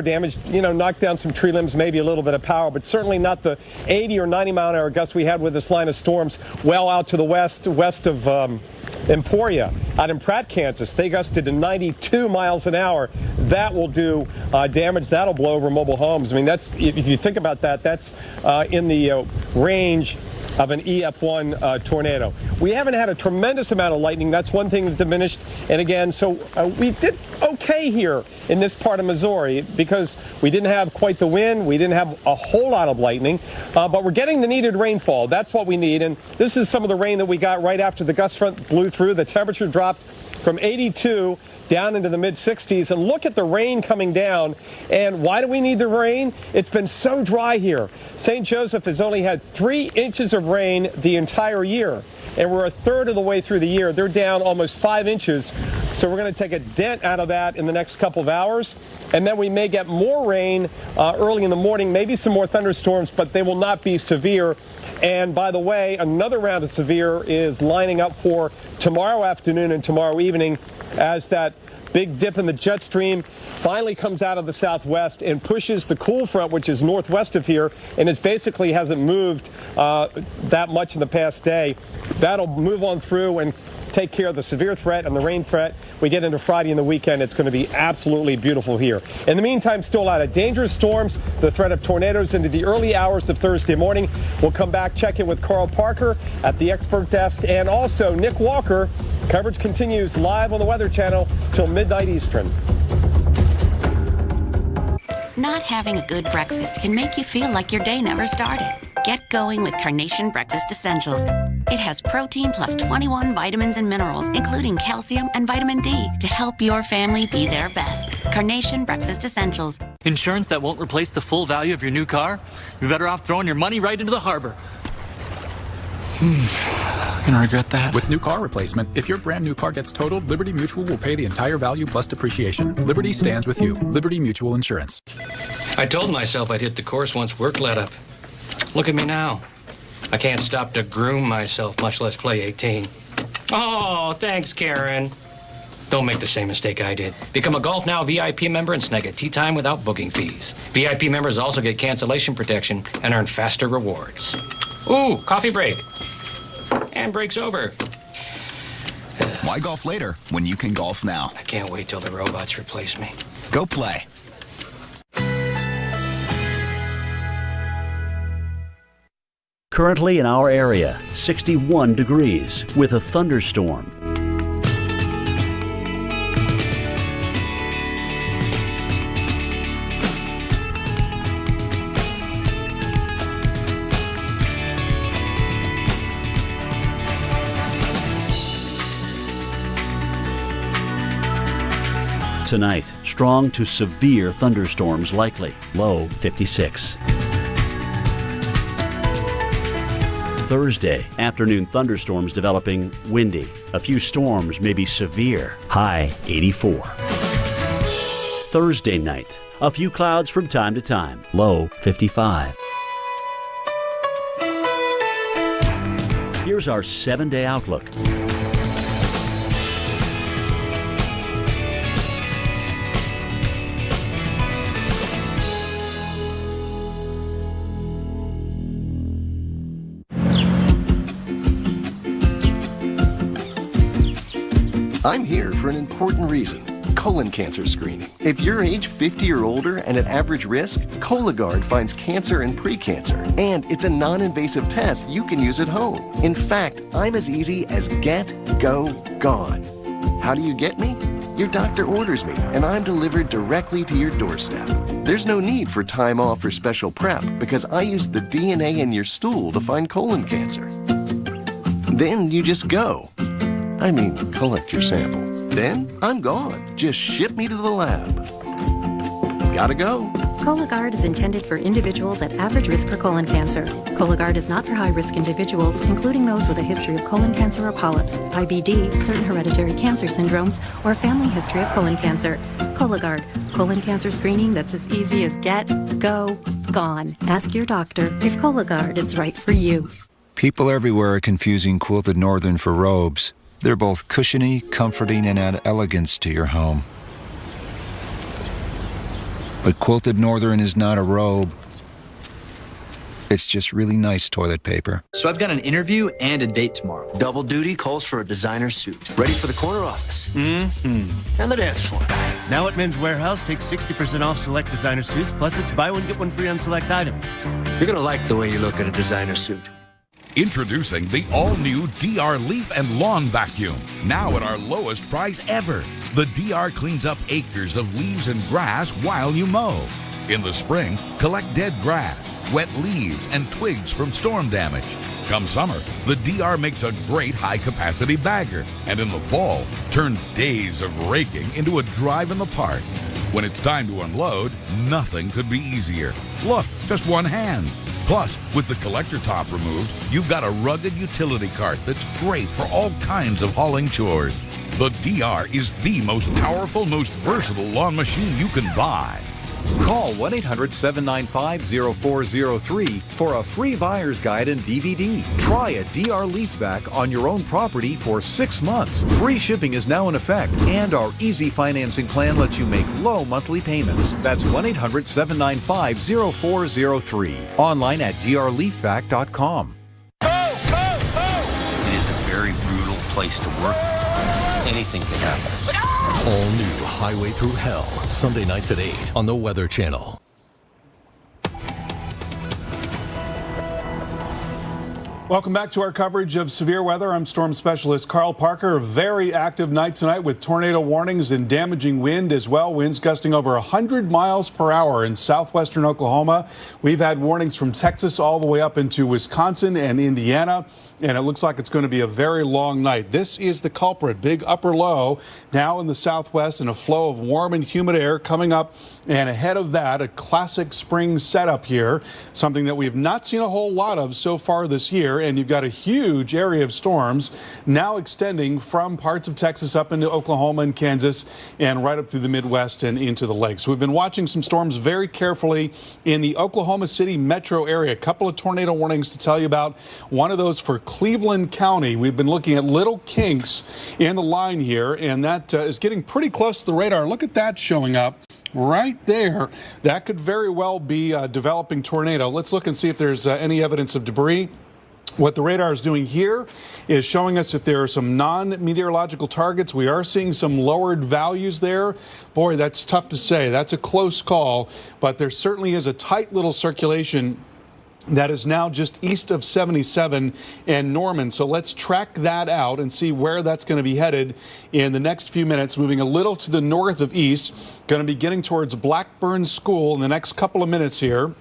Speaker 5: damage, knock down some tree limbs, maybe a little bit of power, but certainly not the 80 or 90 mile an hour gusts we had with this line of storms well out to the west of Emporia, out in Pratt, Kansas. They gusted to 92 miles an hour. That will do damage. That'll blow over mobile homes. I mean, that's, if you think about that, that's in the range of an EF1 tornado. We haven't had a tremendous amount of lightning. That's one thing that diminished. And again, so we did okay here in this part of Missouri because we didn't have quite the wind. We didn't have a whole lot of lightning, but we're getting the needed rainfall. That's what we need. And this is some of the rain that we got right after the gust front blew through. The temperature dropped from 82 down into the mid-60s, and look at the rain coming down. And why do we need the rain? It's been so dry here. St. Joseph has only had 3 inches of rain the entire year, and we're a third of the way through the year. They're down almost 5 inches, so we're going to take a dent out of that in the next couple of hours, and then we may get more rain early in the morning, maybe some more thunderstorms, but they will not be severe. And by the way, another round of severe is lining up for tomorrow afternoon and tomorrow evening as that big dip in the jet stream finally comes out of the southwest and pushes the cool front, which is northwest of here, and it basically hasn't moved that much in the past day. That'll move on through and take care of the severe threat and the rain threat. We get into Friday and the weekend, it's going to be absolutely beautiful here. In the meantime, still a lot of dangerous storms, the threat of tornadoes into the early hours of Thursday morning. We'll come back, check in with Carl Parker at the expert desk, and also Nick Walker. Coverage continues live on the Weather Channel till midnight Eastern.
Speaker 3: Not having a good breakfast can make you feel like your day never started. Get going with Carnation Breakfast Essentials. It has protein plus 21 vitamins and minerals, including calcium and vitamin D, to help your family be their best. Carnation Breakfast Essentials.
Speaker 15: Insurance that won't replace the full value of your new car? You're better off throwing your money right into the harbor. Gonna regret that.
Speaker 16: With new car replacement, if your brand new car gets totaled, Liberty Mutual will pay the entire value plus depreciation. Liberty stands with you. Liberty Mutual Insurance.
Speaker 6: I told myself I'd hit the course once work let up. Look at me now. I can't stop to groom myself, much less play 18. Oh, thanks, Karen. Don't make the same mistake I did. Become a Golf Now VIP member and snag a tee time without booking fees. VIP members also get cancellation protection and earn faster rewards. Ooh, coffee break. And break's over.
Speaker 7: Why golf later when you can golf now?
Speaker 6: I can't wait till the robots replace me.
Speaker 7: Go play.
Speaker 8: Currently in our area, 61 degrees with a thunderstorm. Tonight, strong to severe thunderstorms likely, low 56. Thursday, afternoon thunderstorms developing, windy. A few storms may be severe, high 84. Thursday night. A few clouds from time to time. Low 55. Here's our 7-day outlook.
Speaker 9: I'm here for an important reason. Colon cancer screening. If you're age 50 or older and at average risk, Cologuard finds cancer and precancer. And it's a non-invasive test you can use at home. In fact, I'm as easy as get, go, gone. How do you get me? Your doctor orders me, and I'm delivered directly to your doorstep. There's no need for time off or special prep because I use the DNA in your stool to find colon cancer. Then you just go. I mean, collect your sample. Then I'm gone. Just ship me to the lab. Gotta go.
Speaker 14: Cologuard is intended for individuals at average risk for colon cancer. Cologuard is not for high-risk individuals, including those with a history of colon cancer or polyps, IBD, certain hereditary cancer syndromes, or family history of colon cancer. Cologuard, colon cancer screening that's as easy as get, go, gone. Ask your doctor if Cologuard is right for you.
Speaker 17: People everywhere are confusing Quilted Northern for robes. They're both cushiony, comforting, and add elegance to your home. But Quilted Northern is not a robe. It's just really nice toilet paper.
Speaker 18: So I've got an interview and a date tomorrow. Double duty calls for a designer suit. Ready for the corner office. Mm-hmm. And the dance floor.
Speaker 19: Now at Men's Warehouse, take 60% off select designer suits, plus it's buy one, get one free on select items.
Speaker 18: You're gonna like the way you look in a designer suit.
Speaker 22: Introducing the all-new DR Leaf and Lawn Vacuum. Now at our lowest price ever. The DR cleans up acres of leaves and grass while you mow. In the spring, collect dead grass, wet leaves, and twigs from storm damage. Come summer, the DR makes a great high-capacity bagger. And in the fall, turn days of raking into a drive in the park. When it's time to unload, nothing could be easier. Look, just one hand. Plus, with the collector top removed, you've got a rugged utility cart that's great for all kinds of hauling chores. The DR is the most powerful, most versatile lawn machine you can buy.
Speaker 23: Call 1-800-795-0403 for a free buyer's guide and DVD. Try a DR Leaf Vac on your own property for 6 months. Free shipping is now in effect, and our easy financing plan lets you make low monthly payments. That's 1-800-795-0403. Online at drleafvac.com.
Speaker 4: It is a very brutal place to work. Anything can happen.
Speaker 10: All new Highway Through Hell, Sunday nights at 8 on the Weather Channel.
Speaker 21: Welcome back to our coverage of severe weather. I'm storm specialist Carl Parker. A very active night tonight with tornado warnings and damaging wind as well. Winds gusting over 100 miles per hour in southwestern Oklahoma. We've had warnings from Texas all the way up into Wisconsin and Indiana. And it looks like it's going to be a very long night. This is the culprit. Big upper low now in the southwest and a flow of warm and humid air coming up. And ahead of that, a classic spring setup here, something that we've not seen a whole lot of so far this year. And you've got a huge area of storms now extending from parts of Texas up into Oklahoma and Kansas and right up through the Midwest and into the lakes. We've been watching some storms very carefully in the Oklahoma City metro area. A couple of tornado warnings to tell you about. One of those for Cleveland County. We've been looking at little kinks in the line here, and that is getting pretty close to the radar. Look at that showing up right there. That could very well be a developing tornado. Let's look and see if there's any evidence of debris. What the radar is doing here is showing us if there are some non-meteorological targets. We are seeing some lowered values there. Boy, that's tough to say. That's a close call, but there certainly is a tight little circulation that is now just east of 77 and Norman. So let's track that out and see where that's going to be headed in the next few minutes. Moving a little to the north of east, going to be getting towards Blackburn School in the next couple of minutes here.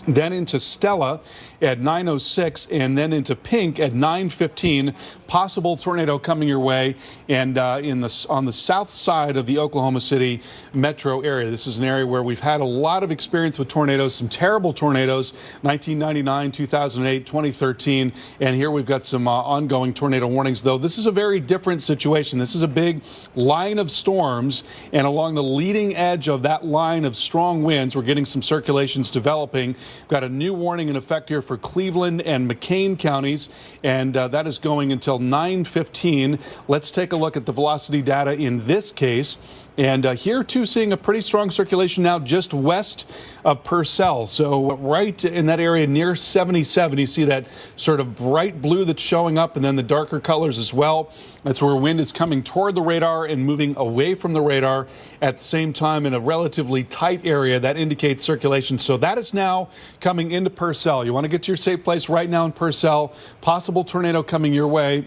Speaker 21: then into Stella at 9:06, and then into Pink at 9:15. Possible tornado coming your way, and on the south side of the Oklahoma City metro area. This is an area where we've had a lot of experience with tornadoes, some terrible tornadoes, 1999, 2008, 2013, and here we've got some ongoing tornado warnings, though this is a very different situation. This is a big line of storms, and along the leading edge of that line of strong winds, we're getting some circulations developing. We've got a new warning in effect here for Cleveland and McCain counties, and that is going until 9:15. Let's take a look at the velocity data in this case. And here, too, seeing a pretty strong circulation now just west of Purcell. So right in that area near 77, you see that sort of bright blue that's showing up, and then the darker colors as well. That's where wind is coming toward the radar and moving away from the radar at the same time in a relatively tight area that indicates circulation. So that is now coming into Purcell. You want to get to your safe place right now in Purcell. Possible tornado coming your way.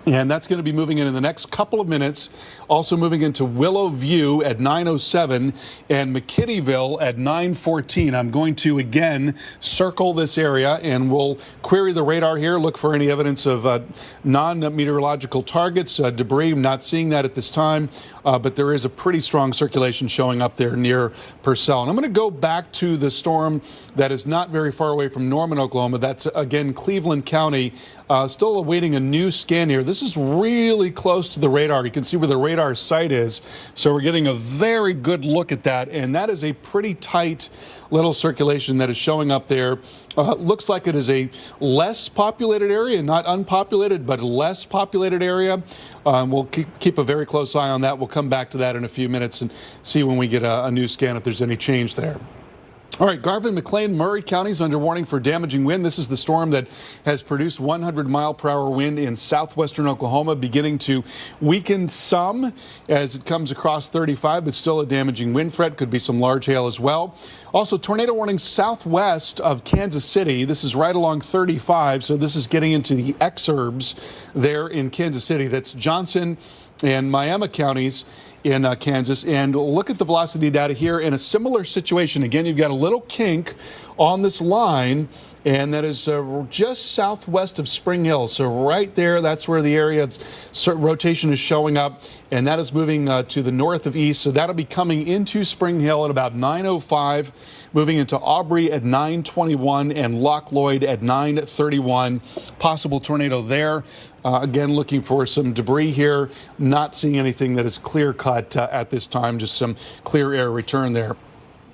Speaker 21: And that's going to be moving in the next couple of minutes. Also moving into Willow View at 9:07 and McKittyville at 9:14. I'm going to again circle this area, and we'll query the radar here, look for any evidence of non-meteorological targets, debris. I'm not seeing that at this time, but there is a pretty strong circulation showing up there near Purcell. And I'm going to go back to the storm that is not very far away from Norman, Oklahoma. That's again Cleveland County. Still awaiting a new scan here. This is really close to the radar. You can see where the radar site is. So we're getting a very good look at that. And that is a pretty tight little circulation that is showing up there. Looks like it is a less populated area, not unpopulated, but a less populated area. We'll keep a very close eye on that. We'll come back to that in a few minutes and see when we get a new scan if there's any change there. All right, Garvin, McLean, Murray counties under warning for damaging wind. This is the storm that has produced 100-mile-per-hour wind in southwestern Oklahoma, beginning to weaken some as it comes across 35, but still a damaging wind threat. Could be some large hail as well. Also, tornado warning southwest of Kansas City. This is right along 35, so this is getting into the exurbs there in Kansas City. That's Johnson and Miami counties in Kansas. And look at the velocity data here in a similar situation. Again, you've got a little kink on this line, and that is just southwest of Spring Hill. So right there, that's where the area rotation is showing up, and that is moving to the north of east. So that'll be coming into Spring Hill at about 9:05, moving into Aubrey at 9:21, and Loch Lloyd at 9:31. Possible tornado there. Again, looking for some debris here. Not seeing anything that is clear-cut at this time, just some clear air return there.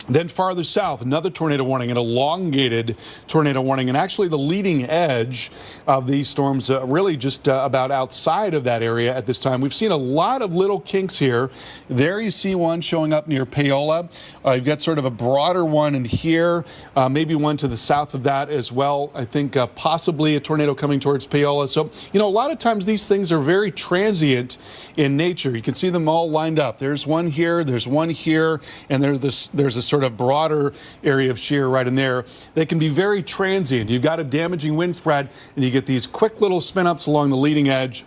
Speaker 21: Then farther south, another tornado warning, an elongated tornado warning. And actually the leading edge of these storms really just about outside of that area at this time. We've seen a lot of little kinks here. There you see one showing up near Paola. You've got sort of a broader one in here, maybe one to the south of that as well. I think possibly a tornado coming towards Paola. So, you know, a lot of times these things are very transient in nature. You can see them all lined up. There's one here, there's one here, and there's a sort of broader area of shear right in there. They can be very transient. You've got a damaging wind threat, and you get these quick little spin-ups along the leading edge.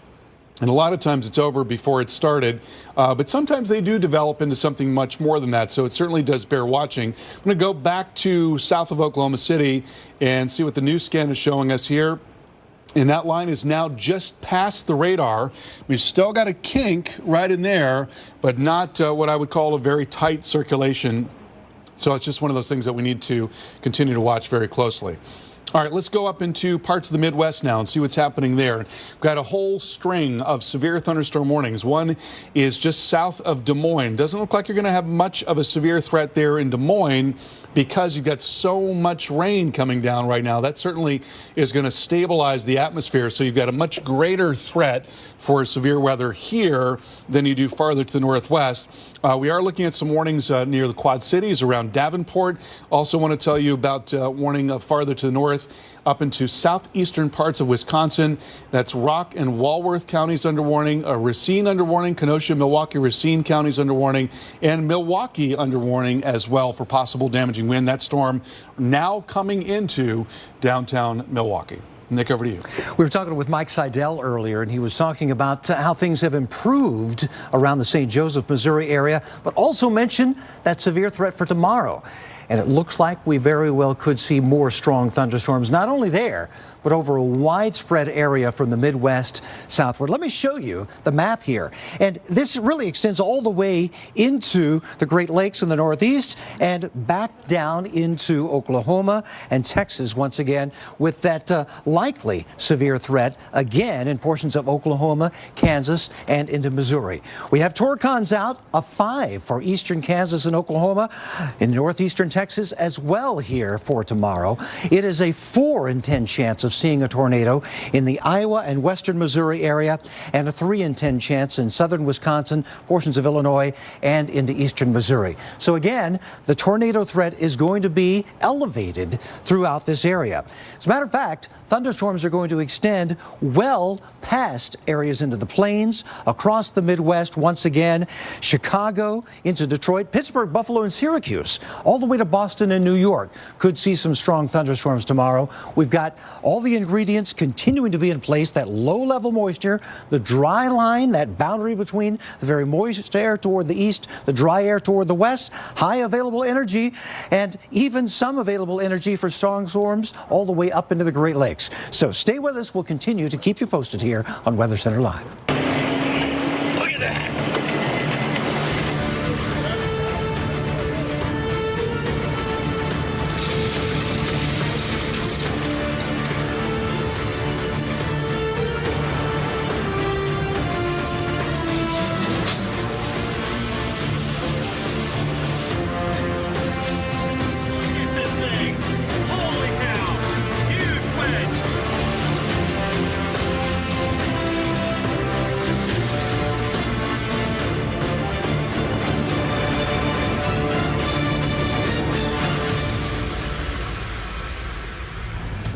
Speaker 21: And a lot of times it's over before it started. But sometimes they do develop into something much more than that. So it certainly does bear watching. I'm going to go back to south of Oklahoma City and see what the new scan is showing us here. And that line is now just past the radar. We've still got a kink right in there, but not what I would call a very tight circulation. So it's just one of those things that we need to continue to watch very closely. All right, let's go up into parts of the Midwest now and see what's happening there. We've got a whole string of severe thunderstorm warnings. One is just south of Des Moines. Doesn't look like you're going to have much of a severe threat there in Des Moines because you've got so much rain coming down right now. That certainly is going to stabilize the atmosphere. So you've got a much greater threat for severe weather here than you do farther to the northwest. We are looking at some warnings near the Quad Cities around Davenport. Also want to tell you about warning farther to the north up into southeastern parts of Wisconsin. That's Rock and Walworth counties under warning, Racine under warning, Kenosha, Milwaukee, Racine counties under warning, and Milwaukee under warning as well for possible damaging wind. That storm now coming into downtown Milwaukee. Nick, over to you.
Speaker 1: We were talking with Mike Seidel earlier, and he was talking about how things have improved around the St. Joseph, Missouri area, but also mentioned that severe threat for tomorrow. And it looks like we very well could see more strong thunderstorms, not only there, but over a widespread area from the Midwest southward. Let me show you the map here. And this really extends all the way into the Great Lakes in the Northeast and back down into Oklahoma and Texas once again, with that likely severe threat again in portions of Oklahoma, Kansas, and into Missouri. We have torcons out, a 5 for eastern Kansas and Oklahoma, in northeastern Texas as well here for tomorrow. It is a 4 in 10 chance of seeing a tornado in the Iowa and western Missouri area, and a 3 in 10 chance in southern Wisconsin, portions of Illinois, and into eastern Missouri. So again, the tornado threat is going to be elevated throughout this area. As a matter of fact, thunderstorms are going to extend well past areas into the plains, across the Midwest once again, Chicago into Detroit, Pittsburgh, Buffalo, and Syracuse, all the way to Boston and New York could see some strong thunderstorms tomorrow. We've got all the ingredients continuing to be in place, that low-level moisture, the dry line, that boundary between the very moist air toward the east, the dry air toward the west, high available energy, and even some available energy for strong storms all the way up into the Great Lakes. So stay with us. We'll continue to keep you posted here on Weather Center Live.
Speaker 11: Look at that.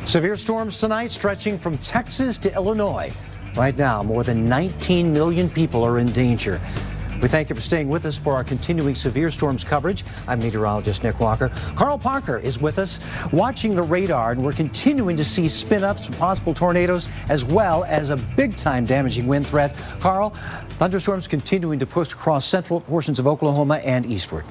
Speaker 1: Severe storms tonight stretching from Texas to Illinois. Right now, more than 19 million people are in danger. We thank you for staying with us for our continuing severe storms coverage. I'm meteorologist Nick Walker. Carl Parker is with us watching the radar, and we're continuing to see spin-ups from possible tornadoes as well as a big-time damaging wind threat. Carl, thunderstorms continuing to push across central portions of Oklahoma and eastward.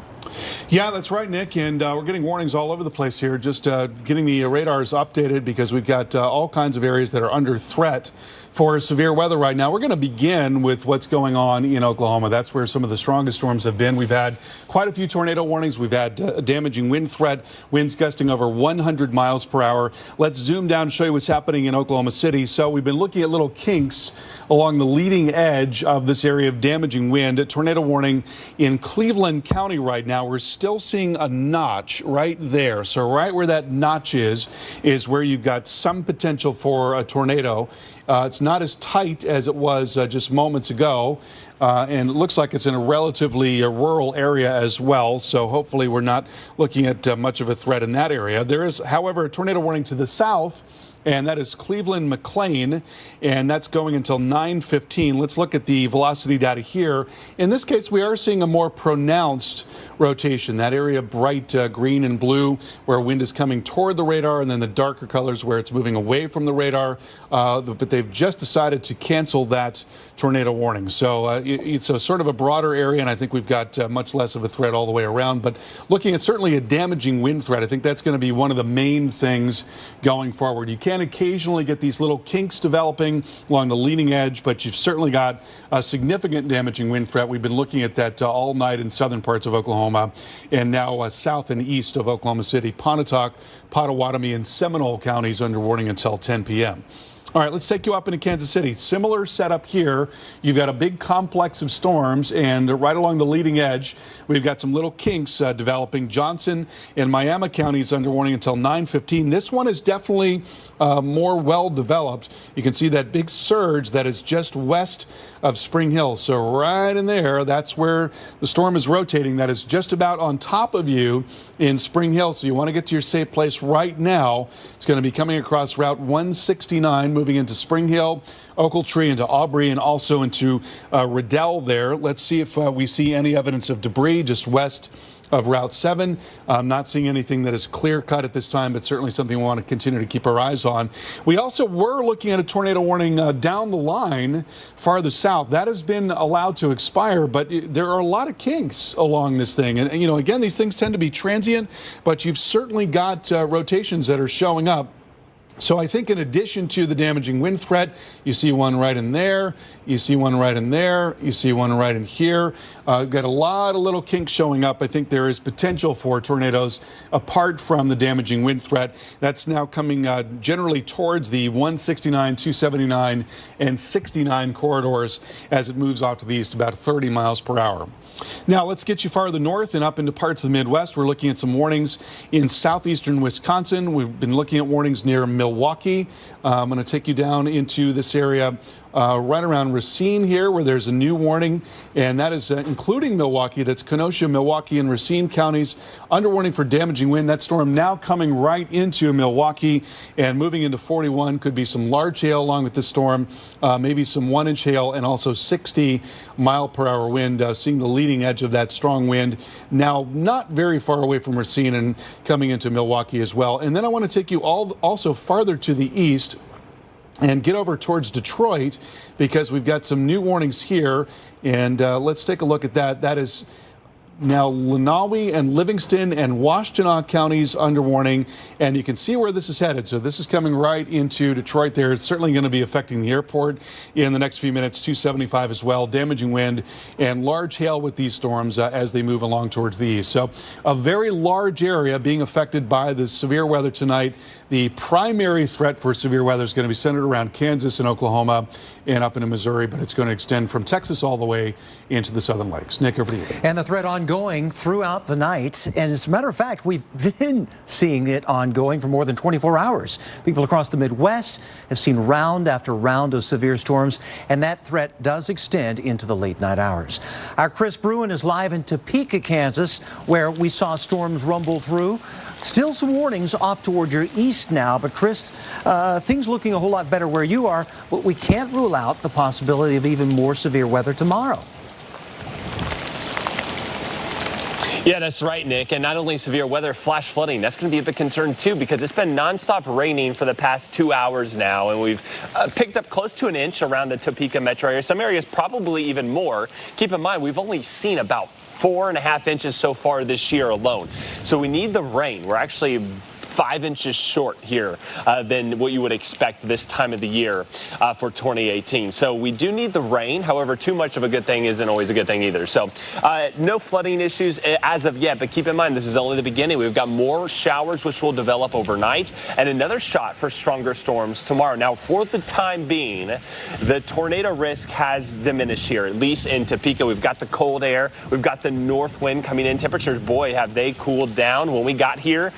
Speaker 21: Yeah, that's right, Nick, and we're getting warnings all over the place here. Just getting the radars updated because we've got all kinds of areas that are under threat for severe weather right now. We're going to begin with what's going on in Oklahoma. That's where some of the strongest storms have been. We've had quite a few tornado warnings. We've had a damaging wind threat, winds gusting over 100 miles per hour. Let's zoom down and show you what's happening in Oklahoma City. So we've been looking at little kinks along the leading edge of this area of damaging wind. A tornado warning in Cleveland County right now. We're still seeing a notch right there. So right where that notch is where you've got some potential for a tornado. It's not as tight as it was just moments ago, and it looks like it's in a relatively rural area as well, so hopefully we're not looking at much of a threat in that area. There is, however, a tornado warning to the south, and that is Cleveland-McLean, and that's going until 9:15. Let's look at the velocity data here. In this case, we are seeing a more pronounced rotation. That area bright green and blue where wind is coming toward the radar, and then the darker colors where it's moving away from the radar. But they've just decided to cancel that tornado warning. So it's a sort of a broader area, and I think we've got much less of a threat all the way around. But looking at certainly a damaging wind threat, I think that's going to be one of the main things going forward. You can occasionally get these little kinks developing along the leading edge, but you've certainly got a significant damaging wind threat. We've been looking at that all night in southern parts of Oklahoma, and now south and east of Oklahoma City, Pontotoc, Pottawatomie, and Seminole counties under warning until 10 p.m. All right, let's take you up into Kansas City. Similar setup here. You've got a big complex of storms, and right along the leading edge, we've got some little kinks developing. Johnson and Miami counties under warning until 9:15. This one is definitely more well developed. You can see that big surge that is just west of Spring Hill. So right in there, that's where the storm is rotating. That is just about on top of you in Spring Hill. So you want to get to your safe place right now. It's going to be coming across Route 169, moving into Spring Hill, Ochiltree, into Aubrey, and also into Riddell there. Let's see if we see any evidence of debris just west of Route 7. I'm not seeing anything that is clear-cut at this time, but certainly something we want to continue to keep our eyes on. We also were looking at a tornado warning down the line farther south. That has been allowed to expire, but there are a lot of kinks along this thing. And you know, again, these things tend to be transient, but you've certainly got rotations that are showing up. So I think in addition to the damaging wind threat, you see one right in there, you see one right in there, you see one right in here. Got a lot of little kinks showing up. I think there is potential for tornadoes apart from the damaging wind threat. That's now coming generally towards the 169, 279, and 69 corridors as it moves off to the east, about 30 miles per hour. Now let's get you farther north and up into parts of the Midwest. We're looking at some warnings in southeastern Wisconsin. We've been looking at warnings near Milwaukee. I'm going to take you down into this area right around Racine here, where there's a new warning, and that is including Milwaukee. That's Kenosha, Milwaukee, and Racine counties under warning for damaging wind. That storm now coming right into Milwaukee and moving into 41. Could be some large hail along with this storm, maybe some 1-inch hail, and also 60-mile-per-hour wind. Seeing the leading edge of that strong wind now not very far away from Racine and coming into Milwaukee as well. And then I want to take you also farther to the east and get over towards Detroit, because we've got some new warnings here. And let's take a look at that. That is now Lenawe and Livingston and Washtenaw counties under warning, and you can see where this is headed. So this is coming right into Detroit there. It's certainly going to be affecting the airport in the next few minutes. 275 as well, damaging wind and large hail with these storms as they move along towards the east. So a very large area being affected by the severe weather tonight. The primary threat for severe weather is going to be centered around Kansas and Oklahoma and up into Missouri, but it's going to extend from Texas all the way into the Southern Lakes. Nick, over to you.
Speaker 1: And the threat ongoing throughout the night. And as a matter of fact, we've been seeing it ongoing for more than 24 hours. People across the Midwest have seen round after round of severe storms, and that threat does extend into the late night hours. Our Chris Bruin is live in Topeka, Kansas, where we saw storms rumble through. Still some warnings off toward your east now, but Chris, things looking a whole lot better where you are, but we can't rule out the possibility of even more severe weather tomorrow.
Speaker 2: Yeah, that's right, Nick. And not only severe weather, flash flooding, that's going to be a big concern, too, because it's been nonstop raining for the past 2 hours now, and we've picked up close to an inch around the Topeka metro area. Some areas probably even more. Keep in mind, we've only seen about 4.5 inches so far this year alone. So we need the rain. We're actually 5 inches short here than what you would expect this time of the year for 2018. So we do need the rain. However, too much of a good thing isn't always a good thing either. So no flooding issues as of yet, but keep in mind, this is only the beginning. We've got more showers which will develop overnight and another shot for stronger storms tomorrow. Now, for the time being, the tornado risk has diminished here, at least in Topeka. We've got the cold air. We've got the north wind coming in. Temperatures, boy, have they cooled down. When we got here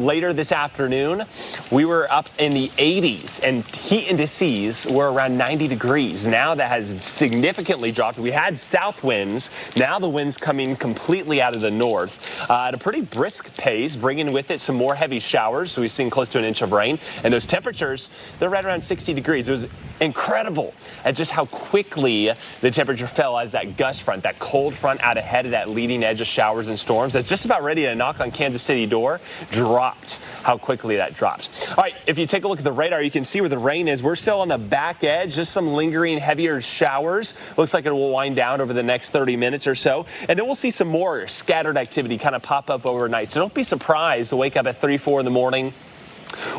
Speaker 2: later this afternoon, we were up in the 80s, and heat indices were around 90 degrees. Now that has significantly dropped. We had south winds. Now the wind's coming completely out of the north at a pretty brisk pace, bringing with it some more heavy showers. So we've seen close to an inch of rain, and those temperatures, they're right around 60 degrees. It was incredible at just how quickly the temperature fell as that gust front, that cold front out ahead of that leading edge of showers and storms that's just about ready to knock on Kansas City door, dropped. How quickly that drops. All right, if you take a look at the radar, you can see where the rain is. We're still on the back edge, just some lingering heavier showers. Looks like it will wind down over the next 30 minutes or so. And then we'll see some more scattered activity kind of pop up overnight. So don't be surprised to wake up at 3, 4 in the morning,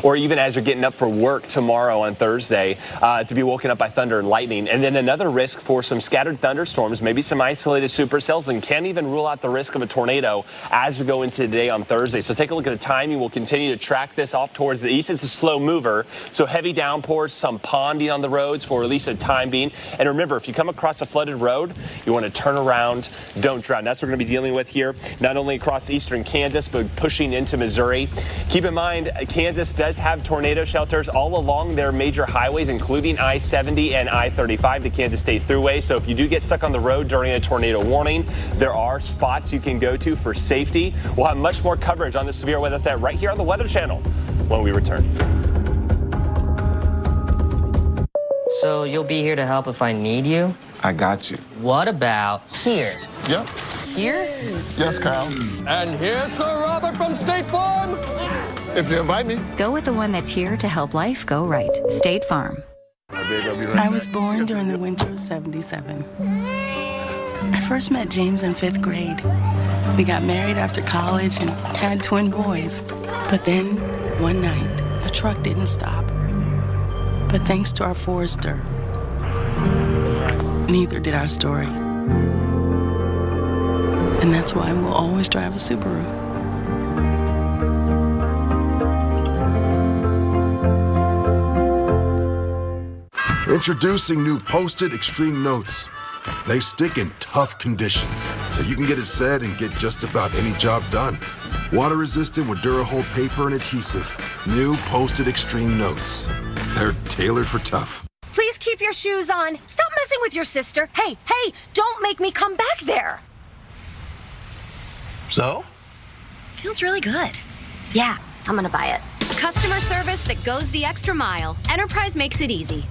Speaker 2: or even as you're getting up for work tomorrow on Thursday, to be woken up by thunder and lightning. And then another risk for some scattered thunderstorms, maybe some isolated supercells, and can't even rule out the risk of a tornado as we go into today on Thursday. So take a look at the timing. We'll continue to track this off towards the east. It's a slow mover, so heavy downpours, some ponding on the roads for at least a time being. And remember, if you come across a flooded road, you want to turn around, don't drown. That's what we're going to be dealing with here, not only across eastern Kansas, but pushing into Missouri. Keep in mind, Kansas does have tornado shelters all along their major highways, including I-70 and I-35, the Kansas State Thruway. So if you do get stuck on the road during a tornado warning, there are spots you can go to for safety. We'll have much more coverage on the severe weather threat right here on the Weather Channel when we return.
Speaker 12: So you'll be here to help if I need you?
Speaker 13: I got you.
Speaker 12: What about here?
Speaker 13: Yep.
Speaker 12: here?
Speaker 13: Yes, Carl.
Speaker 20: And here's Sir Robert from State Farm.
Speaker 13: If you invite me.
Speaker 12: Go with the one that's here to help life go right. State Farm.
Speaker 24: I was born during the winter of '77. I first met James in 5th grade. We got married after college and had twin boys. But then, one night, a truck didn't stop. But thanks to our Forester, neither did our story. And that's why we'll always drive a Subaru.
Speaker 25: Introducing new Post-it Extreme Notes. They stick in tough conditions, so you can get it set and get just about any job done. Water resistant with Durahold paper and adhesive. New Post-it Extreme Notes. They're tailored for tough.
Speaker 26: Please keep your shoes on. Stop messing with your sister. Hey, don't make me come back there.
Speaker 25: So?
Speaker 26: Feels really good. Yeah, I'm gonna buy it. Customer service that goes the extra mile. Enterprise makes it easy.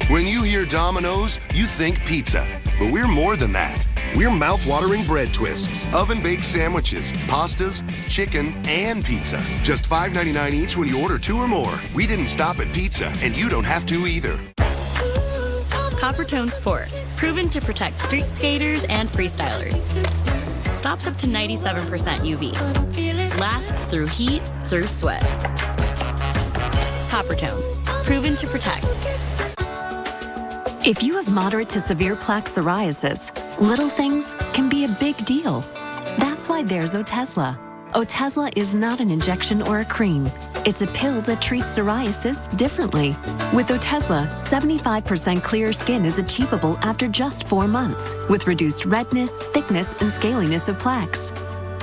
Speaker 25: When you hear Domino's, you think pizza. But we're more than that. We're mouth-watering bread twists, oven-baked sandwiches, pastas, chicken, and pizza. Just $5.99 each when you order 2 or more. We didn't stop at pizza, and you don't have to either.
Speaker 27: Coppertone Sport, proven to protect street skaters and freestylers. Stops up to 97% UV. Lasts through heat, through sweat. Coppertone, proven to protect.
Speaker 14: If you have moderate to severe plaque psoriasis, little things can be a big deal. That's why there's Otezla. Otezla is not an injection or a cream. It's a pill that treats psoriasis differently. With Otezla, 75% clear skin is achievable after just 4 months, with reduced redness, thickness, and scaliness of plaques.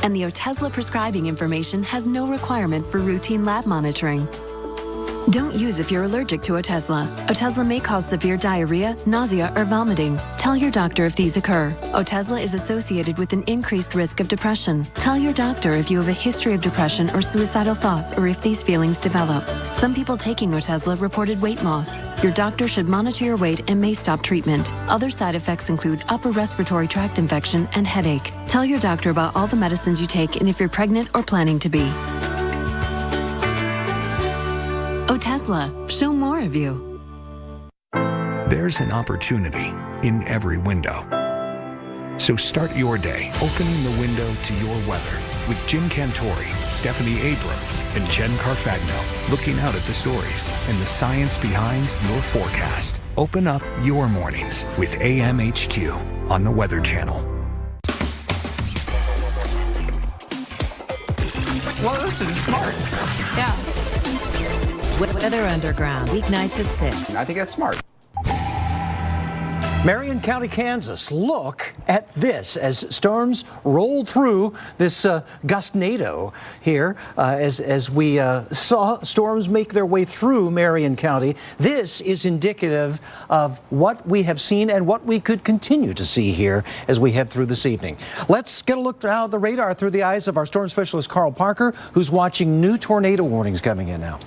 Speaker 14: And the Otezla prescribing information has no requirement for routine lab monitoring. Don't use if you're allergic to Otezla. Otezla may cause severe diarrhea, nausea, or vomiting. Tell your doctor if these occur. Otezla is associated with an increased risk of depression. Tell your doctor if you have a history of depression or suicidal thoughts or if these feelings develop. Some people taking Otezla reported weight loss. Your doctor should monitor your weight and may stop treatment. Other side effects include upper respiratory tract infection and headache. Tell your doctor about all the medicines you take and if you're pregnant or planning to be. Otezla, show more of you.
Speaker 28: There's an opportunity in every window. So start your day opening the window to your weather with Jim Cantori, Stephanie Abrams, and Jen Carfagno looking out at the stories and the science behind your forecast. Open up your mornings with AMHQ on the Weather Channel.
Speaker 29: Well, this is smart.
Speaker 30: Yeah. Weather Underground, weeknights at 6.
Speaker 29: I think that's smart.
Speaker 1: Marion County, Kansas. Look at this as storms roll through this gustnado here as we saw storms make their way through Marion County. This is indicative of what we have seen and what we could continue to see here as we head through this evening. Let's get a look at the radar through the eyes of our storm specialist, Carl Parker, who's watching new tornado warnings coming in now.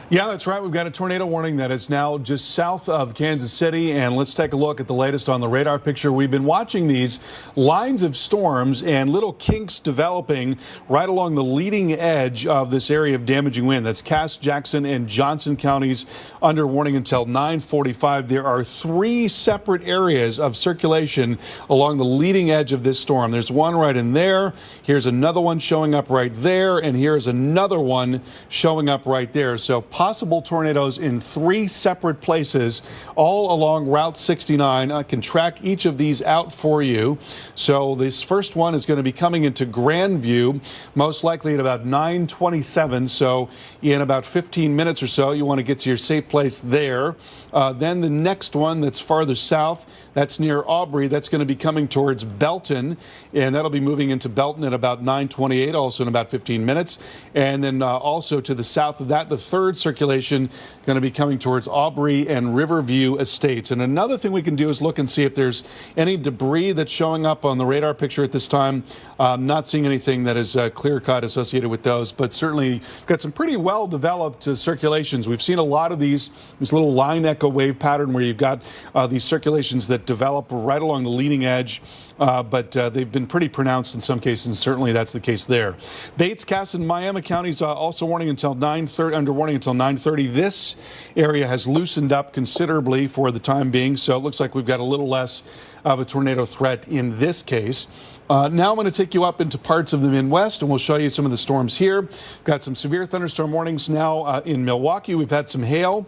Speaker 21: Yeah, that's right. We've got a tornado warning that is now just south of Kansas City. And let's take a look at the latest on the radar picture. We've been watching these lines of storms and little kinks developing right along the leading edge of this area of damaging wind. That's Cass, Jackson, and Johnson counties under warning until 9:45. There are 3 separate areas of circulation along the leading edge of this storm. There's one right in there. Here's another one showing up right there. And here's another one showing up right there. So possible tornadoes in 3 separate places all along Route 69. I can track each of these out for you. So this first one is going to be coming into Grandview, most likely at about 9:27. So in about 15 minutes or so, you want to get to your safe place there. Then the next one that's farther south, that's near Aubrey. That's going to be coming towards Belton, and that'll be moving into Belton at about 9:28, also in about 15 minutes. And then also to the south of that, the third circulation going to be coming towards Aubrey and Riverview Estates. And another thing we can do is look and see if there's any debris that's showing up on the radar picture at this time. Not seeing anything that is clear-cut associated with those, but certainly got some pretty well-developed circulations. We've seen a lot of this little line echo wave pattern where you've got these circulations that develop right along the leading edge but they've been pretty pronounced in some cases, and certainly that's the case there. Bates, Cass, and Miami counties also warning until 9:30. Under warning until 9:30. This area has loosened up considerably for the time being, so it looks like we've got a little less of a tornado threat in this case. Now I'm going to take you up into parts of the Midwest, and we'll show you some of the storms here. We've got some severe thunderstorm warnings now in Milwaukee. We've had some hail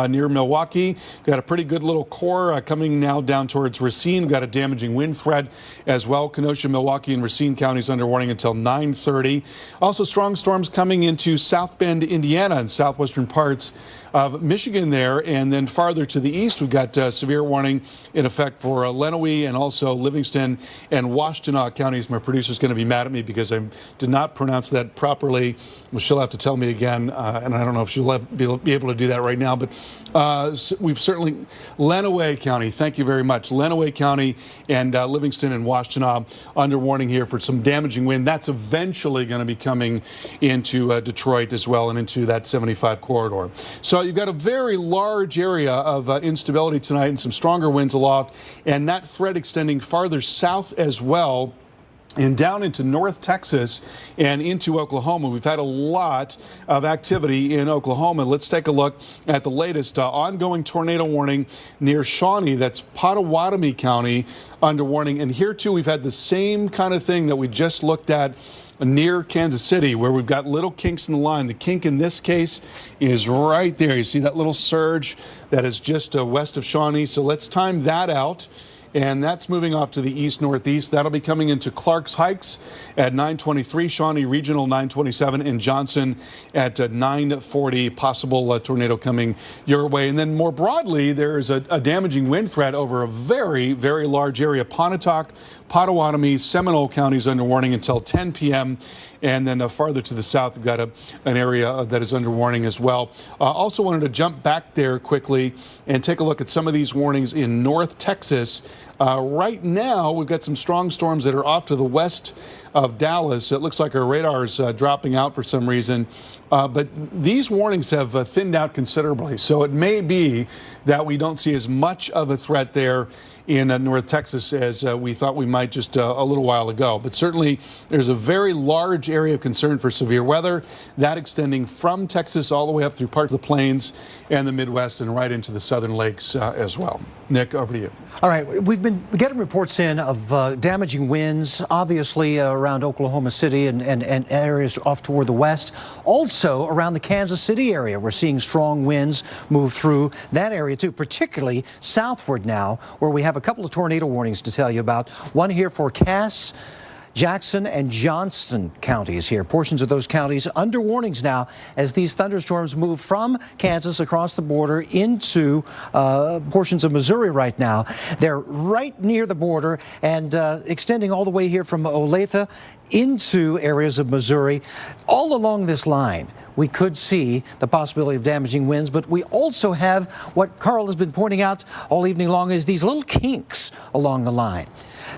Speaker 21: near Milwaukee. We've got a pretty good little core coming now down towards Racine. We've got a damaging wind threat as well. Kenosha, Milwaukee, and Racine counties under warning until 9:30. Also strong storms coming into South Bend, Indiana, and southwestern parts of Michigan there. And then farther to the east, we've got severe warning in effect for Lenawee and also Livingston and Washtenaw counties. My producer's going to be mad at me because I did not pronounce that properly. Well, she'll have to tell me again, and I don't know if she'll be able to do that right now. But we've certainly, Lenawee County, thank you very much. Lenawee County and Livingston and Washtenaw under warning here for some damaging wind. That's eventually going to be coming into Detroit as well and into that 75 corridor. So you've got a very large area of instability tonight and some stronger winds aloft, and that threat extending farther south as well and down into North Texas and into Oklahoma. We've had a lot of activity in Oklahoma. Let's take a look at the latest ongoing tornado warning near Shawnee. That's Pottawatomie County under warning. And here, too, we've had the same kind of thing that we just looked at near Kansas City, where we've got little kinks in the line. The kink in this case is right there. You see that little surge that is just west of Shawnee. So let's time that out. And that's moving off to the east-northeast. That'll be coming into Clarks Heights at 9:23, Shawnee Regional 9:27, and Johnson at 9:40. Possible tornado coming your way. And then more broadly, there's a damaging wind threat over a very, very large area. Pontotoc, Pottawatomie, Seminole counties under warning until 10 p.m. And then farther to the south, we've got an area that is under warning as well. Also wanted to jump back there quickly and take a look at some of these warnings in North Texas. Right now, we've got some strong storms that are off to the west of Dallas. It looks like our radar is dropping out for some reason. But these warnings have thinned out considerably. So it may be that we don't see as much of a threat there in North Texas as we thought we might just a little while ago. But certainly there's a very large area of concern for severe weather, that extending from Texas all the way up through parts of the plains and the Midwest and right into the southern lakes as well. Nick, over to you.
Speaker 1: All right, we've been getting reports in of damaging winds, obviously around Oklahoma City and areas off toward the west. Also around the Kansas City area, we're seeing strong winds move through that area too, particularly southward now, where we have a couple of tornado warnings to tell you about. One here for Cass, Jackson, and Johnson counties here. Portions of those counties under warnings now as these thunderstorms move from Kansas across the border into portions of Missouri right now. They're right near the border and extending all the way here from Olathe into areas of Missouri. All along this line, we could see the possibility of damaging winds, but we also have what Carl has been pointing out all evening long is these little kinks along the line.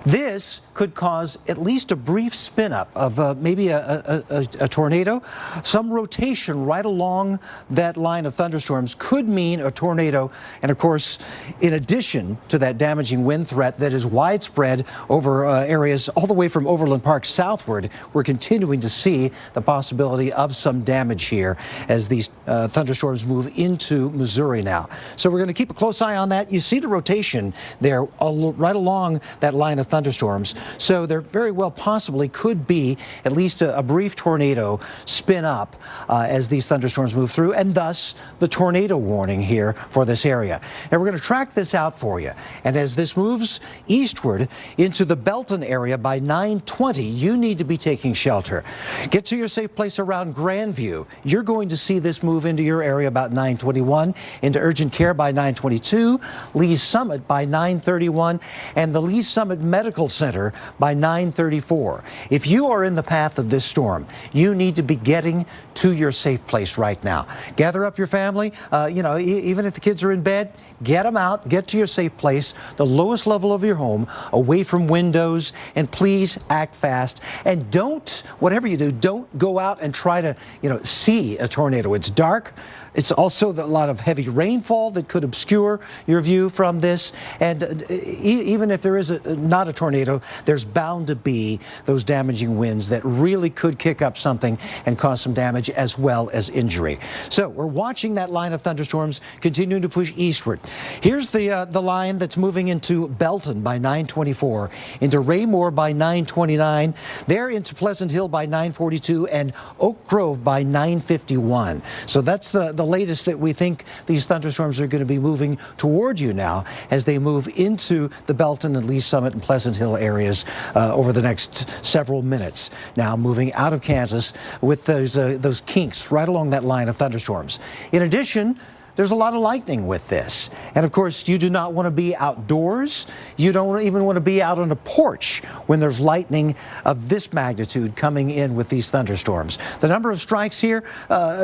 Speaker 1: This could cause at least a brief spin up of maybe a tornado. Some rotation right along that line of thunderstorms could mean a tornado. And of course, in addition to that damaging wind threat that is widespread over areas all the way from Overland Park southward, we're continuing to see the possibility of some damage here as these thunderstorms move into Missouri now. So we're going to keep a close eye on that. You see the rotation there right along that line of thunderstorms. So there very well possibly could be at least a brief tornado spin up as these thunderstorms move through, and thus the tornado warning here for this area. And we're going to track this out for you. And as this moves eastward into the Belton area by 9:20, you need to be taking shelter. Get to your safe place around Grandview. You're going to see this move into your area about 9:21, into urgent care by 9:22, Lee's Summit by 9:31, and the Lee's Summit Medical Center by 9:34. If you are in the path of this storm, you need to be getting to your safe place right now. Gather up your family, even if the kids are in bed, get them out, get to your safe place, the lowest level of your home, away from windows, and please act fast. And don't, whatever you do, don't go out and try to, see a tornado. It's dark. dark. It's also a lot of heavy rainfall that could obscure your view from this. And even if there is not a tornado, there's bound to be those damaging winds that really could kick up something and cause some damage as well as injury. So we're watching that line of thunderstorms continuing to push eastward. Here's the line that's moving into Belton by 9:24, into Raymore by 9:29, there into Pleasant Hill by 9:42, and Oak Grove by 9:51. So that's the latest that we think these thunderstorms are going to be moving toward you now as they move into the Belton and Lee Summit and Pleasant Hill areas over the next several minutes. Now moving out of Kansas with those kinks right along that line of thunderstorms. In addition, there's a lot of lightning with this. And of course, you do not want to be outdoors. You don't even want to be out on a porch when there's lightning of this magnitude coming in with these thunderstorms. The number of strikes here,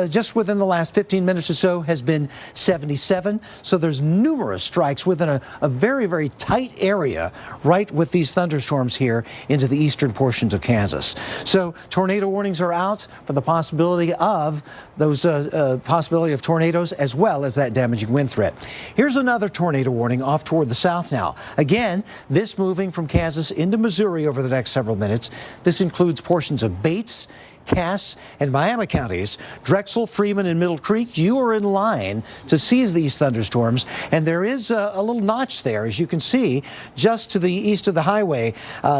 Speaker 1: just within the last 15 minutes or so, has been 77. So there's numerous strikes within a very, very tight area right with these thunderstorms here into the eastern portions of Kansas. So tornado warnings are out for the possibility of those possibility of tornadoes as well as that damaging wind threat. Here's another tornado warning off toward the south now. Again, this moving from Kansas into Missouri over the next several minutes. This includes portions of Bates, Cass, and Miami counties. Drexel, Freeman, and Middle Creek, you are in line to seize these thunderstorms. And there is a little notch there, as you can see, just to the east of the highway.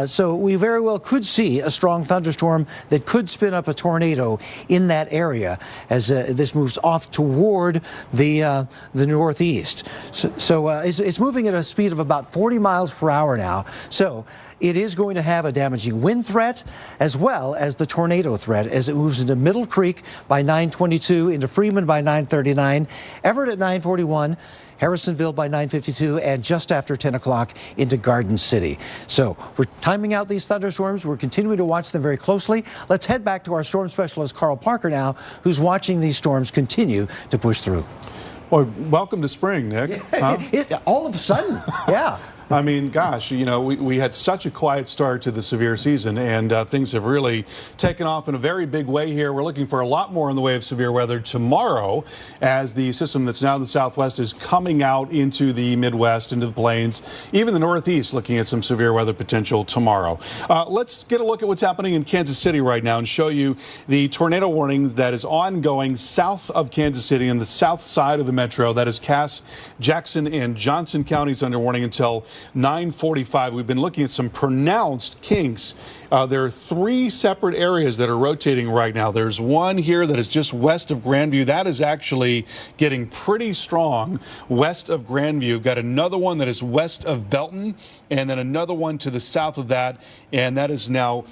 Speaker 1: So we very well could see a strong thunderstorm that could spin up a tornado in that area as this moves off toward the northeast. So it's moving at a speed of about 40 miles per hour now. So it is going to have a damaging wind threat as well as the tornado threat as it moves into Middle Creek by 9:22, into Freeman by 9:39, Everett at 9:41, Harrisonville by 9:52, and just after 10 o'clock into Garden City. So we're timing out these thunderstorms. We're continuing to watch them very closely. Let's head back to our storm specialist, Carl Parker, now, who's watching these storms continue to push through.
Speaker 21: Well, welcome to spring, Nick. Huh?
Speaker 1: All of a sudden, yeah.
Speaker 21: I mean, gosh, you know, we had such a quiet start to the severe season, and things have really taken off in a very big way here. We're looking for a lot more in the way of severe weather tomorrow as the system that's now in the southwest is coming out into the Midwest, into the plains, even the Northeast, looking at some severe weather potential tomorrow. Let's get a look at what's happening in Kansas City right now and show you the tornado warning that is ongoing south of Kansas City and the south side of the metro. That is Cass, Jackson, and Johnson counties under warning until 9:45. We've been looking at some pronounced kinks. There are three separate areas that are rotating right now. There's one here that is just west of Grandview. That is actually getting pretty strong west of Grandview. We've got another one that is west of Belton, and then another one to the south of that, and that is now...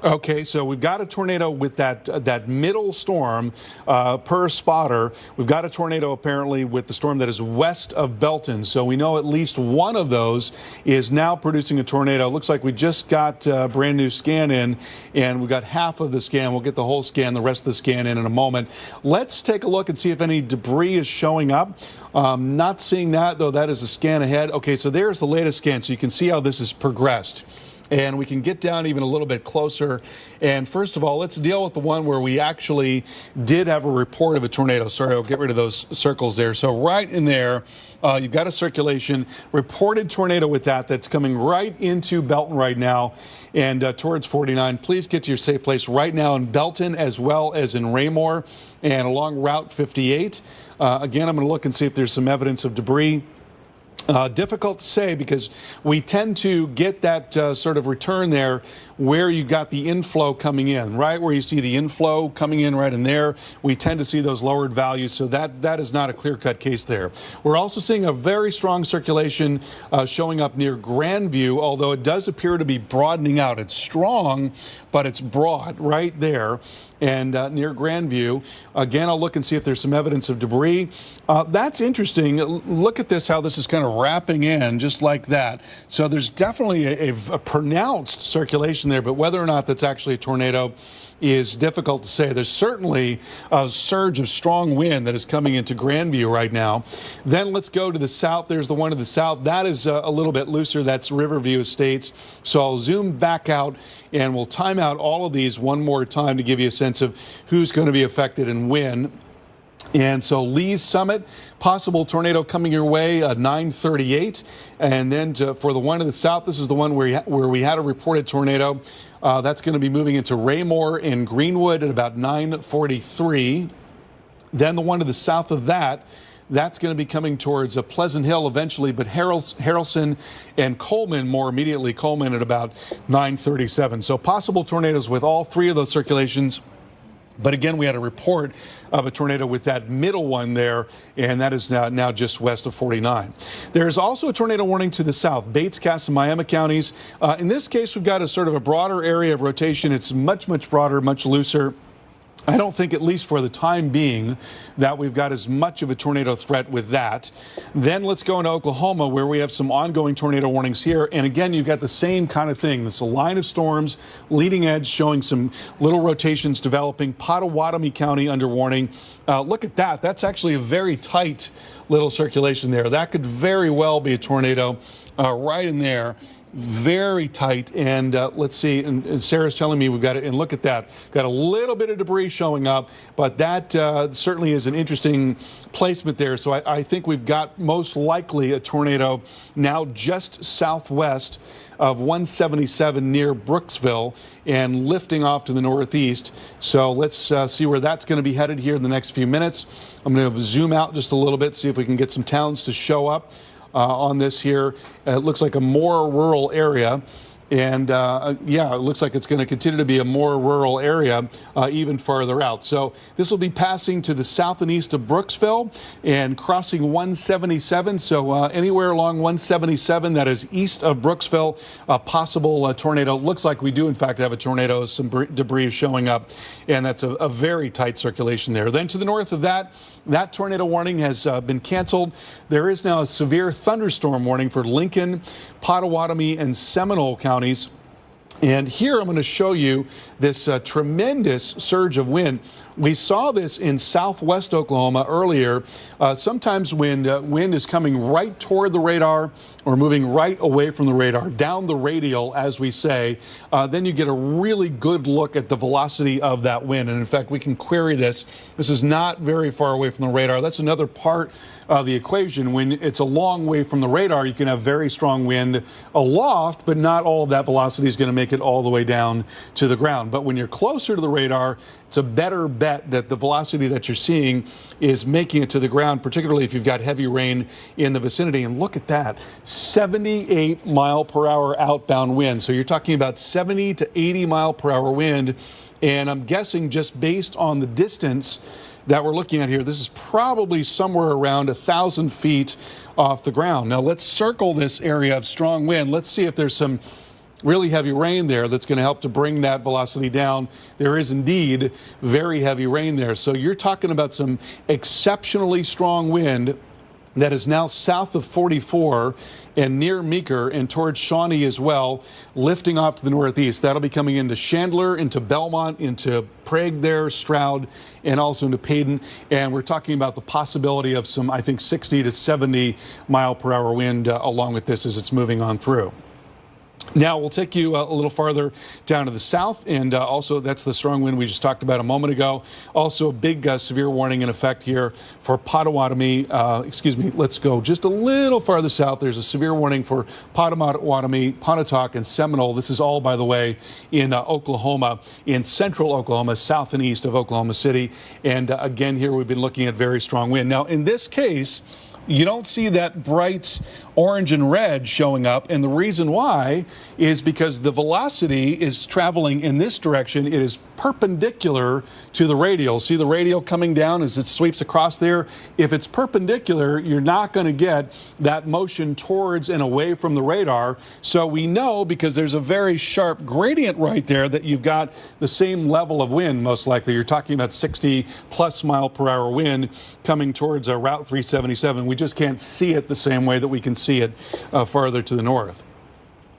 Speaker 21: Okay, so we've got a tornado with that middle storm per spotter. We've got a tornado apparently with the storm that is west of Belton. So we know at least one of those is now producing a tornado. Looks like we just got a brand new scan in, and we got half of the scan. We'll get the whole scan, the rest of the scan in a moment. Let's take a look and see if any debris is showing up. Not seeing that, though. That is a scan ahead. Okay, so there's the latest scan. So you can see how this has progressed. And we can get down even a little bit closer. And first of all, let's deal with the one where we actually did have a report of a tornado. Sorry, I'll get rid of those circles there. So right in there, you've got a circulation, reported tornado with that's coming right into Belton right now and towards 49. Please get to your safe place right now in Belton as well as in Raymore and along Route 58. Again, I'm going to look and see if there's some evidence of debris. Difficult to say because we tend to get that sort of return there where you got the inflow coming in, right? Where you see the inflow coming in right in there. We tend to see those lowered values, so that is not a clear-cut case there. We're also seeing a very strong circulation showing up near Grandview, although it does appear to be broadening out. It's strong, but it's broad right there and near Grandview. Again, I'll look and see if there's some evidence of debris. That's interesting. Look at this, how this is kind of wrapping in just like that. So there's definitely a pronounced circulation there, but whether or not that's actually a tornado is difficult to say. There's certainly a surge of strong wind that is coming into Grandview right now. Then let's go to the south. There's the one to the south. That is a little bit looser. That's Riverview Estates. So I'll zoom back out and we'll time out all of these one more time to give you a sense of who's going to be affected and when. And so Lee's Summit, possible tornado coming your way, 9:38. And then for the one to the south, this is the one where we had a reported tornado. That's going to be moving into Raymore and Greenwood at about 9:43. Then the one to the south of that, that's going to be coming towards Pleasant Hill eventually, but Harrelson and Coleman more immediately. Coleman at about 9:37. So possible tornadoes with all three of those circulations. But again, we had a report of a tornado with that middle one there, and that is now just west of 49. There's also a tornado warning to the south, Bates, Cass, and Miami counties. In this case, we've got a sort of a broader area of rotation. It's much, much broader, much looser. I don't think, at least for the time being, that we've got as much of a tornado threat with that. Then let's go into Oklahoma, where we have some ongoing tornado warnings here. And again, you've got the same kind of thing. This is a line of storms, leading edge showing some little rotations developing. Pottawatomie County under warning. Look at that. That's actually a very tight little circulation there. That could very well be a tornado right in there. Very tight, and let's see, and Sarah's telling me we've got it, and look at that. Got a little bit of debris showing up, but that certainly is an interesting placement there. So I think we've got most likely a tornado now just southwest of 177 near Brooksville and lifting off to the northeast. So let's see where that's going to be headed here in the next few minutes. I'm going to zoom out just a little bit, see if we can get some towns to show up on this here. It looks like a more rural area. And yeah, it looks like it's going to continue to be a more rural area even farther out. So this will be passing to the south and east of Brooksville and crossing 177. So anywhere along 177 that is east of Brooksville, a possible tornado. Looks like we do, in fact, have a tornado. Some debris showing up, and that's a very tight circulation there. Then to the north of that, that tornado warning has been canceled. There is now a severe thunderstorm warning for Lincoln, Pottawatomie, and Seminole counties. And here I'm going to show you this tremendous surge of wind. We saw this in southwest Oklahoma earlier. Sometimes when wind is coming right toward the radar or moving right away from the radar, down the radial, as we say, then you get a really good look at the velocity of that wind. And in fact, we can query this. This is not very far away from the radar. That's another part of the equation. When it's a long way from the radar, you can have very strong wind aloft, but not all of that velocity is going to make it all the way down to the ground. But when you're closer to the radar, it's a better bet that the velocity that you're seeing is making it to the ground, particularly if you've got heavy rain in the vicinity. And look at that, 78 mile per hour outbound wind. So you're talking about 70 to 80 mile per hour wind. And I'm guessing just based on the distance that we're looking at here, this is probably somewhere around 1,000 feet off the ground. Now let's circle this area of strong wind. Let's see if there's some really heavy rain there that's going to help to bring that velocity down. There is indeed very heavy rain there. So you're talking about some exceptionally strong wind that is now south of 44 and near Meeker and towards Shawnee as well, lifting off to the northeast. That'll be coming into Chandler, into Belmont, into Prague there, Stroud, and also into Paden. And we're talking about the possibility of some, I think, 60 to 70 mile per hour wind along with this as it's moving on through. Now we'll take you a little farther down to the south, and also that's the strong wind we just talked about a moment ago. Also a big severe warning in effect here for Pottawatomie. Let's go just a little farther south. There's a severe warning for Pottawatomie, Pontotoc, and Seminole. This is all, by the way, in Oklahoma, in central Oklahoma, south and east of Oklahoma City. And again, here we've been looking at very strong wind. Now, in this case, you don't see that bright orange and red showing up, and the reason why is because the velocity is traveling in this direction. It is perpendicular to the radial. See the radial coming down as it sweeps across there? If it's perpendicular, you're not going to get that motion towards and away from the radar. So we know, because there's a very sharp gradient right there, that you've got the same level of wind, most likely. You're talking about 60 plus mile per hour wind coming towards Route 377. We We just can't see it the same way that we can see it farther to the north.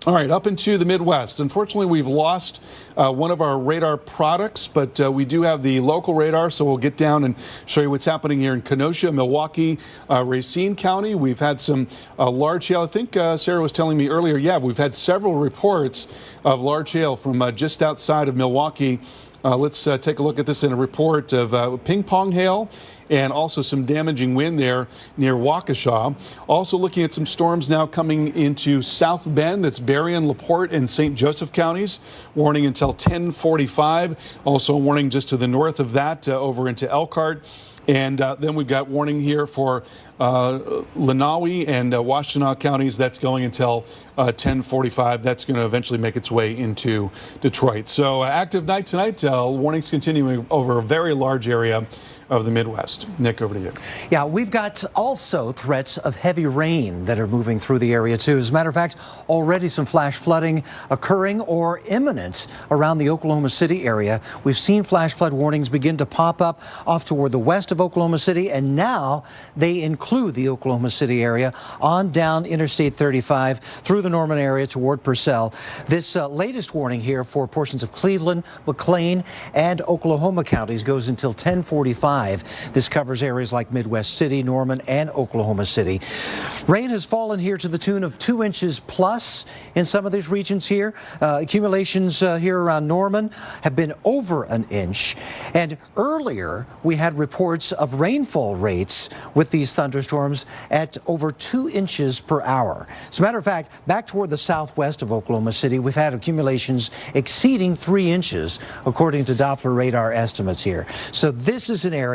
Speaker 21: All right, up into the Midwest. Unfortunately, we've lost one of our radar products, but we do have the local radar, so we'll get down and show you what's happening here in Kenosha, Milwaukee, Racine County. We've had some large hail. I think Sarah was telling me earlier, yeah, we've had several reports of large hail from just outside of Milwaukee. Let's take a look at this in a report of ping pong hail and also some damaging wind there near Waukesha. Also looking at some storms now coming into South Bend. That's Berrien, LaPorte, and St. Joseph counties. Warning until 10:45. Also a warning just to the north of that over into Elkhart. And then we've got warning here for Lenawi and Washtenaw counties. That's going until 10:45. That's going to eventually make its way into Detroit. So active night tonight. Warnings continuing over a very large area of the Midwest. Nick, over to you.
Speaker 1: Yeah, we've got also threats of heavy rain that are moving through the area too. As a matter of fact, already some flash flooding occurring or imminent around the Oklahoma City area. We've seen flash flood warnings begin to pop up off toward the west of Oklahoma City, and now they include the Oklahoma City area on down Interstate 35 through the Norman area toward Purcell. This latest warning here for portions of Cleveland, McLean, and Oklahoma counties goes until 10:45. This covers areas like Midwest City, Norman, and Oklahoma City. Rain has fallen here to the tune of 2 inches plus in some of these regions here. Accumulations here around Norman have been over an inch. And earlier, we had reports of rainfall rates with these thunderstorms at over 2 inches per hour. As a matter of fact, back toward the southwest of Oklahoma City, we've had accumulations exceeding 3 inches, according to Doppler radar estimates here. So this is an area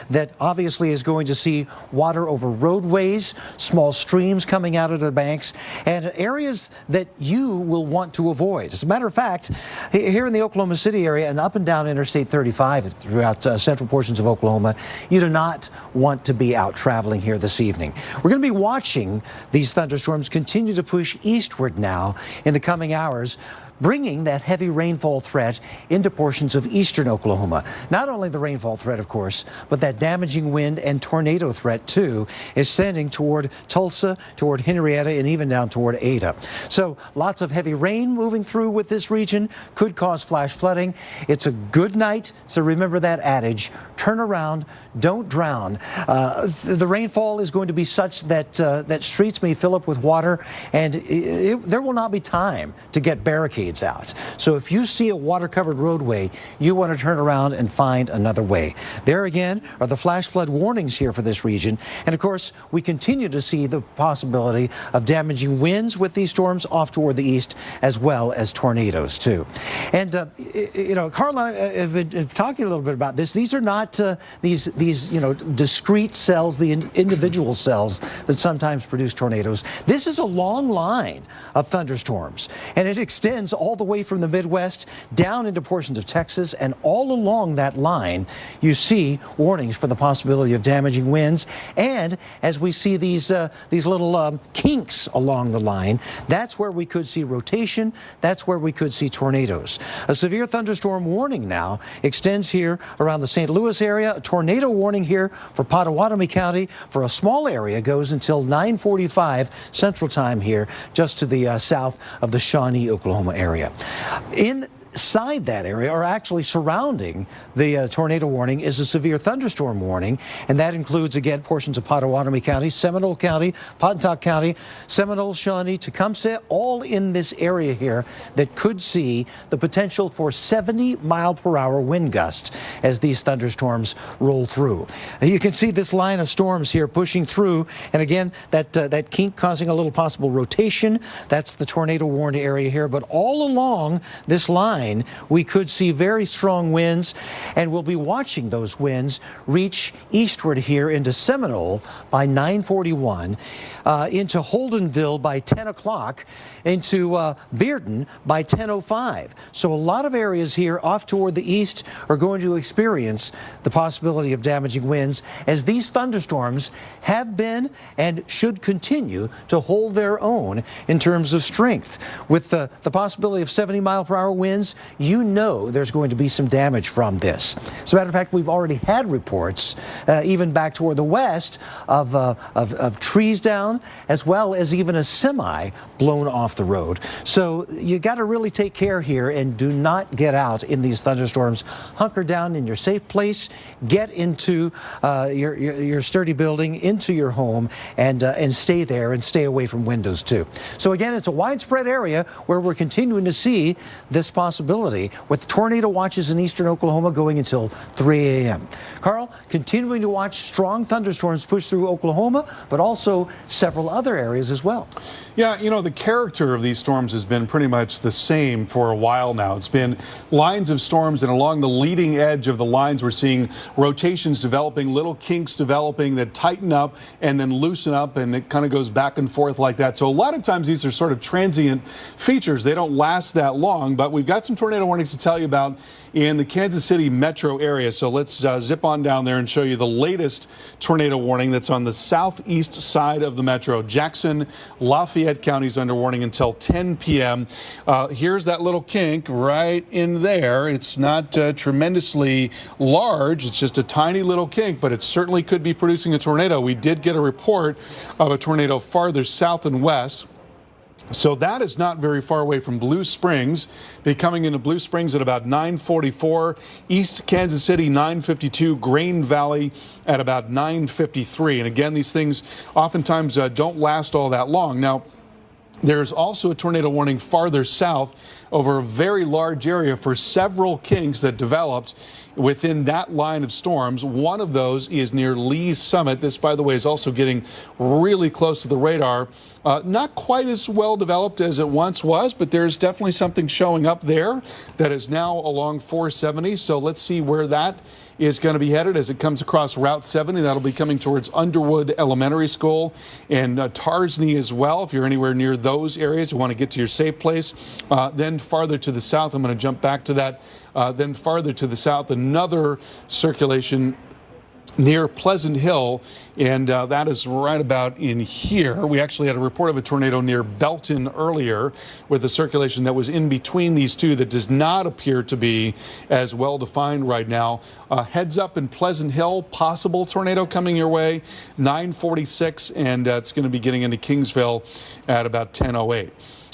Speaker 1: that obviously is going to see water over roadways, small streams coming out of the banks, and areas that you will want to avoid. As a matter of fact, here in the Oklahoma City area and up and down Interstate 35 throughout central portions of Oklahoma, you do not want to be out traveling here this evening. We're going to be watching these thunderstorms continue to push eastward now in the coming hours, bringing that heavy rainfall threat into portions of eastern Oklahoma. Not only the rainfall threat, of course, but that damaging wind and tornado threat, too, is sending toward Tulsa, toward Henrietta, and even down toward Ada. So lots of heavy rain moving through with this region could cause flash flooding. It's a good night, so remember that adage, turn around, don't drown. The rainfall is going to be such that that streets may fill up with water, and there will not be time to get barricades out. So if you see a water-covered roadway, you want to turn around and find another way. There again are the flash flood warnings here for this region. And of course, we continue to see the possibility of damaging winds with these storms off toward the east, as well as tornadoes too. And you know, Carl and I have been talking a little bit about this. These are not these discrete cells, the individual cells that sometimes produce tornadoes. This is a long line of thunderstorms, and it extends all the way from the Midwest down into portions of Texas, and all along that line you see warnings for the possibility of damaging winds. And as we see these little kinks along the line, that's where we could see rotation, that's where we could see tornadoes. A severe thunderstorm warning now extends here around the St. Louis area. A tornado warning here for Pottawatomie County for a small area goes until 9:45 Central Time here, just to the south of the Shawnee, Oklahoma area. Inside that area, or actually surrounding the tornado warning, is a severe thunderstorm warning, and that includes, again, portions of Pottawatomie County, Seminole County, Pontotoc County, Seminole, Shawnee, Tecumseh, all in this area here that could see the potential for 70-mile-per-hour wind gusts as these thunderstorms roll through. You can see this line of storms here pushing through, and again, that kink causing a little possible rotation. That's the tornado warned area here, but all along this line, we could see very strong winds, and we'll be watching those winds reach eastward here into Seminole by 9:41, into Holdenville by 10 o'clock, into Bearden by 10:05. So a lot of areas here off toward the east are going to experience the possibility of damaging winds, as these thunderstorms have been and should continue to hold their own in terms of strength, with the possibility of 70-mile-per-hour winds storms, you know there's going to be some damage from this. As a matter of fact, we've already had reports, even back toward the west, of trees down, as well as even a semi blown off the road. So you got to really take care here and do not get out in these thunderstorms. Hunker down in your safe place, get into your sturdy building, into your home, and stay there and stay away from windows too. So again, it's a widespread area where we're continuing to see this possibility with tornado watches in eastern Oklahoma going until 3 a.m. Carl, continuing to watch strong thunderstorms push through Oklahoma, but also several other areas as well.
Speaker 21: Yeah, you know, the character of these storms has been pretty much the same for a while now. It's been lines of storms, and along the leading edge of the lines, we're seeing rotations developing, little kinks developing that tighten up and then loosen up, and it kind of goes back and forth like that. So a lot of times these are sort of transient features. They don't last that long, but we've got some tornado warnings to tell you about in the Kansas City metro area. So let's zip on down there and show you the latest tornado warning that's on the southeast side of the metro. Jackson, Lafayette counties under warning until 10 p.m. Here's that little kink right in there. It's not tremendously large. It's just a tiny little kink, but it certainly could be producing a tornado. We did get a report of a tornado farther south and west. So that is not very far away from Blue Springs. Be coming into Blue Springs at about 9:44, East Kansas City 9:52, Grain Valley at about 9:53. And again, these things oftentimes don't last all that long. Now, there's also a tornado warning farther south over a very large area for several kinks that developed within that line of storms. One of those is near Lee's Summit. This, by the way, is also getting really close to the radar. Not quite as well developed as it once was, but there's definitely something showing up there that is now along 470. So let's see where that is going to be headed as it comes across Route 70. That'll be coming towards Underwood Elementary School and Tarsney as well. If you're anywhere near those areas, you want to get to your safe place. Then farther to the south, I'm going to jump back to that. Then farther to the south, another circulation near Pleasant Hill, and that is right about in here. We actually had a report of a tornado near Belton earlier with a circulation that was in between these two that does not appear to be as well defined right now. Heads up in Pleasant Hill, possible tornado coming your way, 9:46, and it's going to be getting into Kingsville at about 10:08.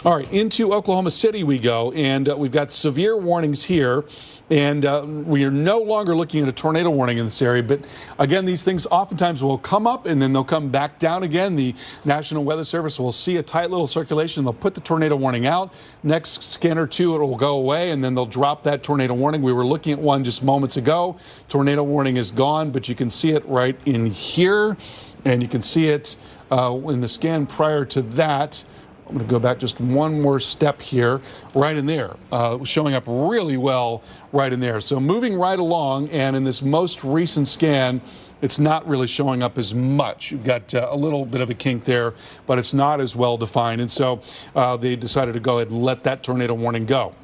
Speaker 21: All right, into Oklahoma City we go, and we've got severe warnings here, and we are no longer looking at a tornado warning in this area. But again, these things oftentimes will come up and then they'll come back down again. The National Weather Service will see a tight little circulation. They'll put the tornado warning out. Next scan or two, it will go away, and then they'll drop that tornado warning. We were looking at one just moments ago. Tornado warning is gone, but you can see it right in here, and you can see it in the scan prior to that. I'm going to go back just one more step here, right in there, showing up really well right in there. So moving right along, and in this most recent scan, it's not really showing up as much. You've got a little bit of a kink there, but it's not as well defined. And so they decided to go ahead and let that tornado warning go.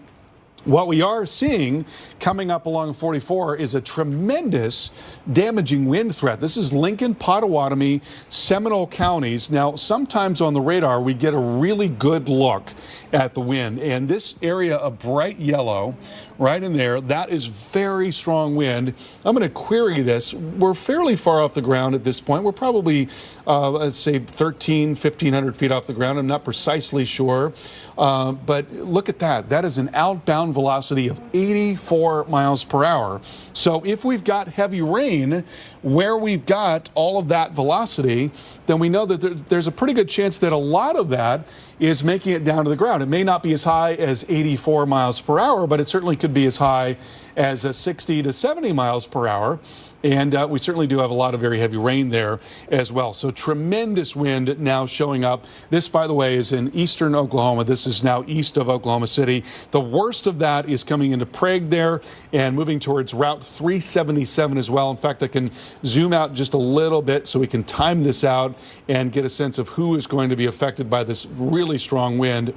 Speaker 21: What we are seeing coming up along 44 is a tremendous damaging wind threat. This is Lincoln, Pottawatomie, Seminole counties. Now, sometimes on the radar, we get a really good look at the wind. And this area of bright yellow right in there, that is very strong wind. I'm going to query this. We're fairly far off the ground at this point. We're probably, let's say, 1,500 feet off the ground. I'm not precisely sure. But look at that. That is an outbound velocity of 84 miles per hour. So if we've got heavy rain where we've got all of that velocity, then we know that there's a pretty good chance that a lot of that is making it down to the ground. It may not be as high as 84 miles per hour, but it certainly could be as high as 60 to 70 miles per hour. And we certainly do have a lot of very heavy rain there as well. So tremendous wind now showing up. This, by the way, is in eastern Oklahoma. This is now east of Oklahoma City. The worst of that is coming into Prague there and moving towards Route 377 as well. In fact, I can zoom out just a little bit so we can time this out and get a sense of who is going to be affected by this really strong wind.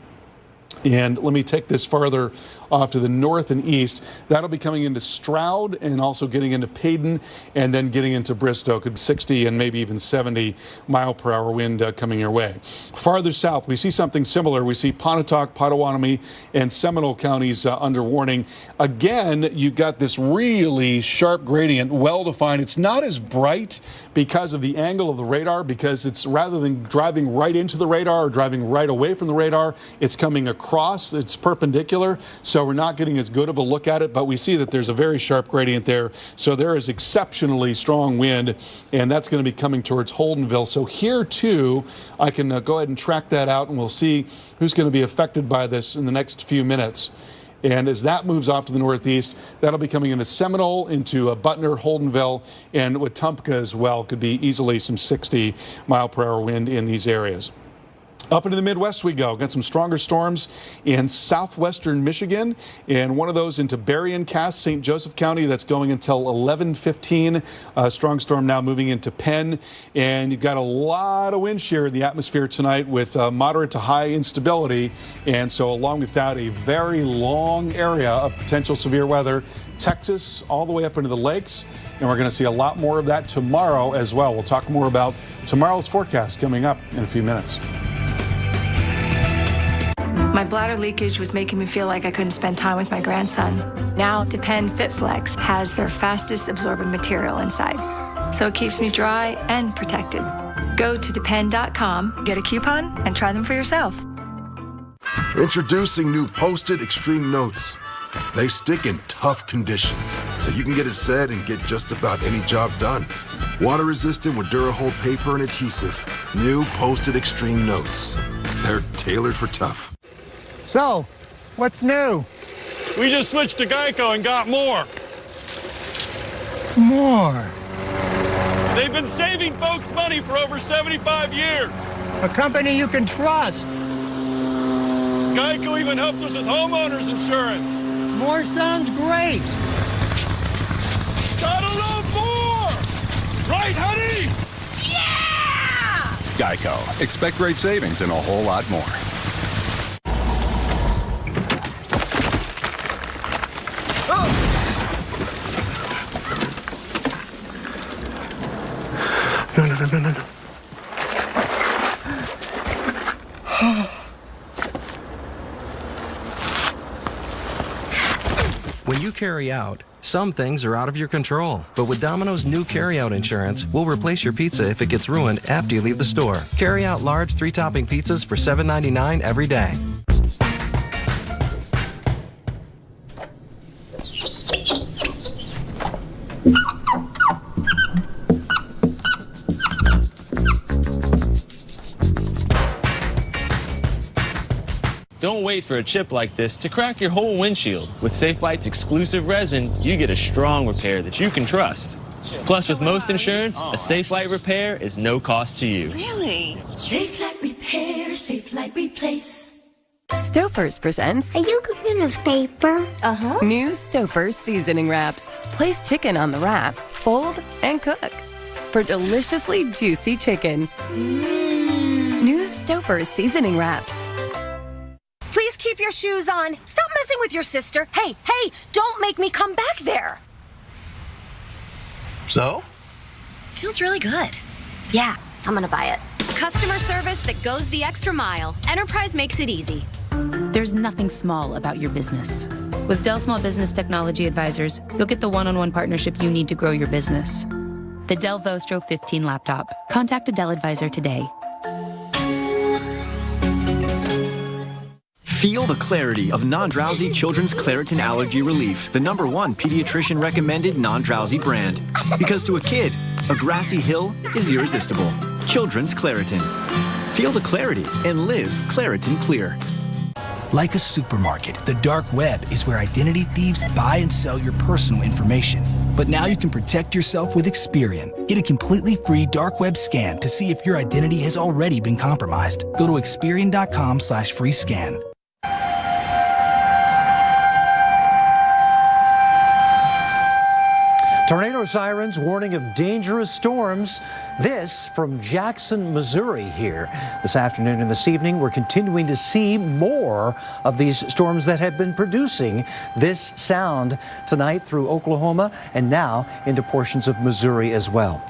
Speaker 21: And let me take this farther off to the north and east. That'll be coming into Stroud and also getting into Paden and then getting into Bristow. Could 60 and maybe even 70 mile per hour wind coming your way. Farther south, we see something similar. We see Pontotoc, Potawatomi, and Seminole counties under warning. Again, you've got this really sharp gradient, well defined. It's not as bright because of the angle of the radar, because it's rather than driving right into the radar or driving right away from the radar, it's coming across, it's perpendicular, so we're not getting as good of a look at it, but we see that there's a very sharp gradient there, so there is exceptionally strong wind, and that's going to be coming towards Holdenville. So here too, I can go ahead and track that out, and we'll see who's going to be affected by this in the next few minutes. And as that moves off to the northeast, that'll be coming into Seminole, into Butner, Holdenville, and Wetumpka as well. Could be easily some 60 mile per hour wind in these areas. Up into the Midwest we go. Got some stronger storms in southwestern Michigan, and one of those into Berrien, Cass, St. Joseph County. That's going until 11:15. Strong storm now moving into Penn, and you've got a lot of wind shear in the atmosphere tonight with moderate to high instability, and so along with that, a very long area of potential severe weather. Texas all the way up into the lakes, and we're going to see a lot more of that tomorrow as well. We'll talk more about tomorrow's forecast coming up in a few minutes.
Speaker 3: My bladder leakage was making me feel like I couldn't spend time with my grandson. Now, Depend FitFlex has their fastest absorbent material inside, so it keeps me dry and protected. Go to depend.com, get a coupon, and try them for yourself.
Speaker 25: Introducing new Post-it Extreme Notes. They stick in tough conditions, so you can get it set and get just about any job done. Water resistant with Durahold paper and adhesive. New Post-it Extreme Notes. They're tailored for tough.
Speaker 5: So, what's new?
Speaker 11: We just switched to Geico and got more.
Speaker 5: More.
Speaker 11: They've been saving folks money for over 75 years.
Speaker 5: A company you can trust.
Speaker 11: Geico even helped us with homeowners insurance.
Speaker 5: More sounds great.
Speaker 11: Gotta love more! Right, honey?
Speaker 5: Yeah!
Speaker 6: Geico. Expect great savings and a whole lot more.
Speaker 5: No.
Speaker 7: When you carry out, some things are out of your control. But with Domino's new carry-out insurance, we'll replace your pizza if it gets ruined after you leave the store. Carry out large 3-topping pizzas for $7.99 every day.
Speaker 2: Don't wait for a chip like this to crack your whole windshield. With Safelite's exclusive resin, you get a strong repair that you can trust. Plus, with most insurance, a Safelite repair is no cost to you.
Speaker 24: Really?
Speaker 8: Safelite Repair, Safelite Replace.
Speaker 9: Stouffer's presents.
Speaker 8: Are you cooking with paper?
Speaker 9: Uh-huh. New Stouffer's seasoning wraps. Place chicken on the wrap, fold, and cook for deliciously juicy chicken. New Stouffer's seasoning wraps.
Speaker 26: Please keep your shoes on. Stop messing with your sister. Hey, don't make me come back there.
Speaker 18: So?
Speaker 26: Feels really good. Yeah, I'm gonna buy it. Customer service that goes the extra mile. Enterprise makes it easy.
Speaker 12: There's nothing small about your business. With Dell Small Business Technology Advisors, you'll get the one-on-one partnership you need to grow your business. The Dell Vostro 15 laptop. Contact a Dell advisor today.
Speaker 18: Feel the clarity of non-drowsy children's Claritin allergy relief, the #1 pediatrician recommended non-drowsy brand. Because to a kid, a grassy hill is irresistible. Children's Claritin. Feel the clarity and live Claritin Clear.
Speaker 15: Like a supermarket, the dark web is where identity thieves buy and sell your personal information. But now you can protect yourself with Experian. Get a completely free dark web scan to see if your identity has already been compromised. Go to Experian.com/free scan.
Speaker 1: Tornado sirens warning of dangerous storms. This from Jackson, Missouri here. This afternoon and this evening, we're continuing to see more of these storms that have been producing this sound tonight through Oklahoma and now into portions of Missouri as well.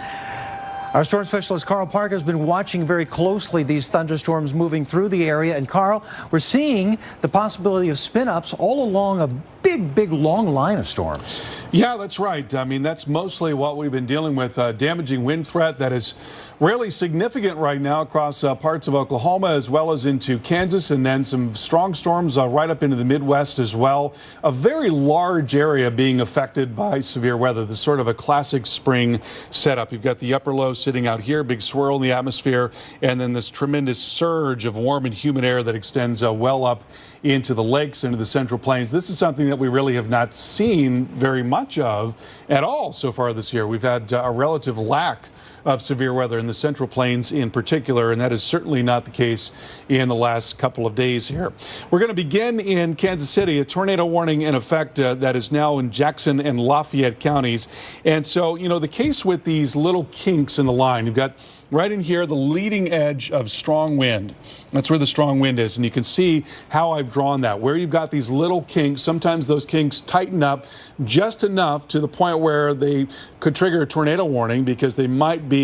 Speaker 1: Our storm specialist Carl Parker has been watching very closely these thunderstorms moving through the area. And Carl, we're seeing the possibility of spin-ups all along a big, long line of storms.
Speaker 21: Yeah, that's right. I mean, that's mostly what we've been dealing with. Damaging wind threat that is really significant right now across parts of Oklahoma as well as into Kansas, and then some strong storms right up into the Midwest as well. A very large area being affected by severe weather. This is sort of a classic spring setup. You've got the upper low sitting out here, big swirl in the atmosphere, and then this tremendous surge of warm and humid air that extends well up into the lakes, into the Central Plains. This is something that we really have not seen very much of at all so far this year. We've had a relative lack of severe weather in the Central Plains in particular, and that is certainly not the case in the last couple of days here. We're going to begin in Kansas City, a tornado warning in effect that is now in Jackson and Lafayette counties. And so, you know, the case with these little kinks in the line, you've got right in here the leading edge of strong wind. That's where the strong wind is, and you can see how I've drawn that. Where you've got these little kinks, sometimes those kinks tighten up just enough to the point where they could trigger a tornado warning because they might be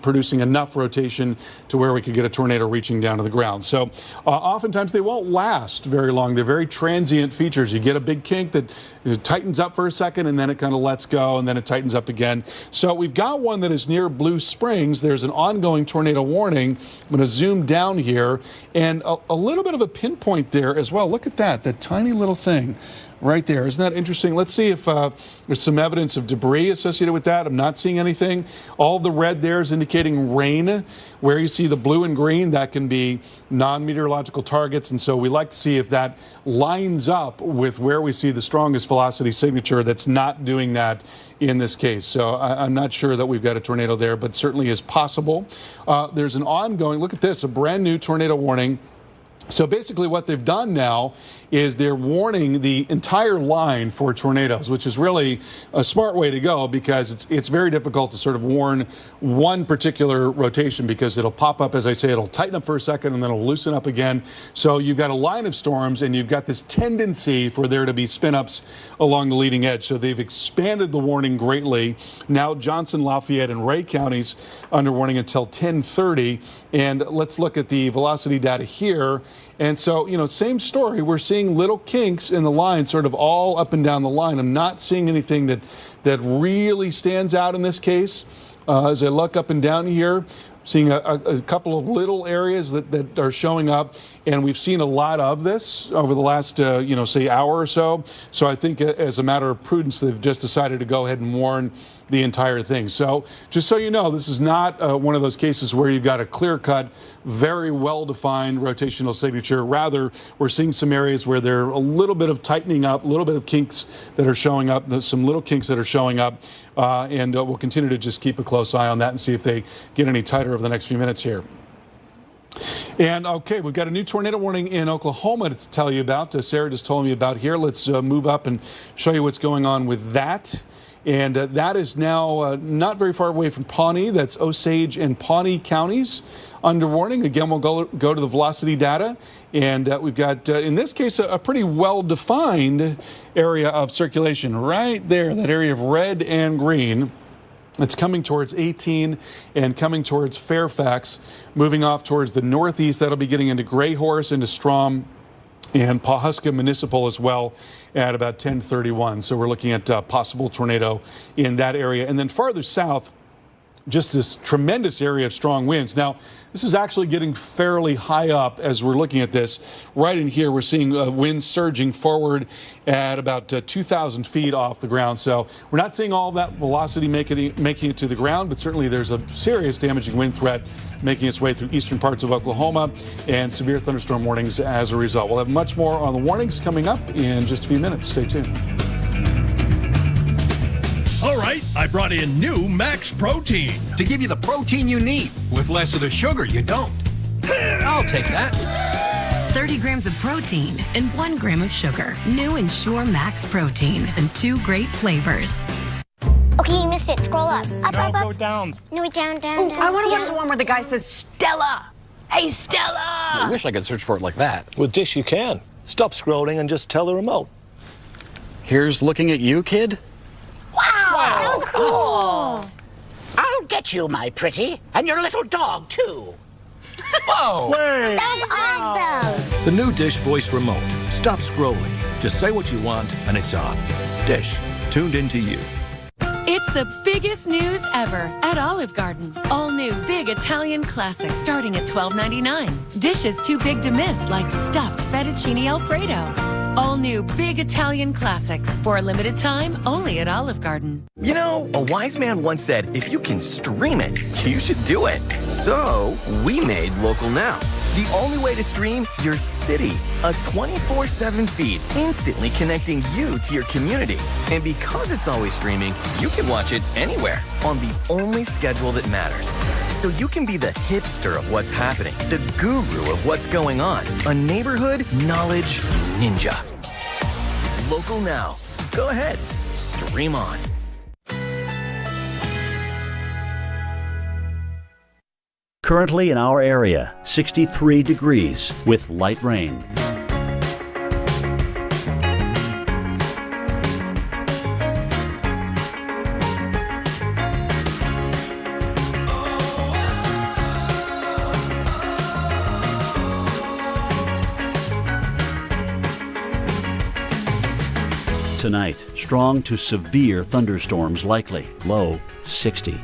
Speaker 21: producing enough rotation to where we could get a tornado reaching down to the ground. So oftentimes they won't last very long. They're very transient features. You get a big kink that tightens up for a second and then it kind of lets go and then it tightens up again. So we've got one that is near Blue Springs. There's an ongoing tornado warning. I'm going to zoom down here and a little bit of a pinpoint there as well. Look at that tiny little thing right there. Isn't that interesting? Let's see if there's some evidence of debris associated with that. I'm not seeing anything. All the red there is indicating rain. Where you see the blue and green, that can be non-meteorological targets. And so we like to see if that lines up with where we see the strongest velocity signature. That's not doing that in this case. So I'm not sure that we've got a tornado there, but certainly is possible. There's an ongoing, look at this, a brand new tornado warning. So basically what they've done now is they're warning the entire line for tornadoes, which is really a smart way to go because it's very difficult to sort of warn one particular rotation because it'll pop up, as I say, it'll tighten up for a second and then it'll loosen up again. So you've got a line of storms and you've got this tendency for there to be spin-ups along the leading edge. So they've expanded the warning greatly. Now Johnson, Lafayette, and Ray counties under warning until 10:30. And let's look at the velocity data here. And so, you know, same story. We're seeing little kinks in the line sort of all up and down the line. I'm not seeing anything that really stands out in this case. As I look up and down here, seeing a couple of little areas that are showing up, and we've seen a lot of this over the last, say hour or so. So I think as a matter of prudence, they've just decided to go ahead and warn the entire thing. So just so you know, this is not one of those cases where you've got a clear-cut, very well-defined rotational signature. Rather, we're seeing some areas where there are a little bit of tightening up, a little bit of kinks that are showing up, some little kinks that are showing up, and we'll continue to just keep a close eye on that and see if they get any tighter over the next few minutes here. And okay, we've got a new tornado warning in Oklahoma to tell you about. Sarah just told me about here. Let's move up and show you what's going on with that. And that is now not very far away from Pawnee. That's Osage and Pawnee counties under warning. Again, we'll go to the velocity data. And we've got, in this case, a pretty well-defined area of circulation right there, that area of red and green. It's coming towards 18 and coming towards Fairfax, moving off towards the northeast. That'll be getting into Gray Horse, into Strom, and Pawhuska Municipal as well at about 10:31. So we're looking at possible tornado in that area. And then farther south, just this tremendous area of strong winds. Now, this is actually getting fairly high up as we're looking at this. Right in here, we're seeing winds surging forward at about 2,000 feet off the ground. So we're not seeing all that velocity making it to the ground, but certainly there's a serious damaging wind threat making its way through eastern parts of Oklahoma and severe thunderstorm warnings as a result. We'll have much more on the warnings coming up in just a few minutes. Stay tuned.
Speaker 4: All right, I brought in new Max Protein.
Speaker 10: To give you the protein you need, with less of the sugar you don't. I'll take that.
Speaker 9: 30 grams of protein and 1 gram of sugar. New Ensure Max Protein and 2 great flavors.
Speaker 8: Okay, you missed it. Scroll up. Up,
Speaker 13: No,
Speaker 8: up, up.
Speaker 13: go down.
Speaker 8: No, wait, down, down,
Speaker 14: Ooh,
Speaker 8: down.
Speaker 14: I want to
Speaker 8: Yeah.
Speaker 14: watch the one where the guy says, Stella! Hey, Stella!
Speaker 16: I wish I could search for it like that.
Speaker 17: With Dish, you can. Stop scrolling and just tell the remote.
Speaker 16: Here's looking at you, kid.
Speaker 14: Wow!
Speaker 8: That was cool.
Speaker 19: I'll get you, my pretty, and your little dog, too.
Speaker 16: Whoa!
Speaker 13: Wait.
Speaker 8: That was awesome.
Speaker 10: The new Dish voice remote. Stop scrolling. Just say what you want, and it's on. Dish, tuned into you.
Speaker 9: It's the biggest news ever at Olive Garden. All new big Italian classics starting at $12.99. Dishes too big to miss, like stuffed fettuccine Alfredo. All new big Italian classics for a limited time only at Olive Garden.
Speaker 20: You know, a wise man once said, if you can stream it, you should do it. So, we made Local Now. The only way to stream your city. A 24/7 feed, instantly connecting you to your community. And because it's always streaming, you can watch it anywhere on the only schedule that matters. So you can be the hipster of what's happening, the guru of what's going on, a neighborhood knowledge ninja. Local Now. Go ahead, stream on.
Speaker 22: Currently in our area, 63 degrees with light rain. Tonight, strong to severe thunderstorms likely, low 60.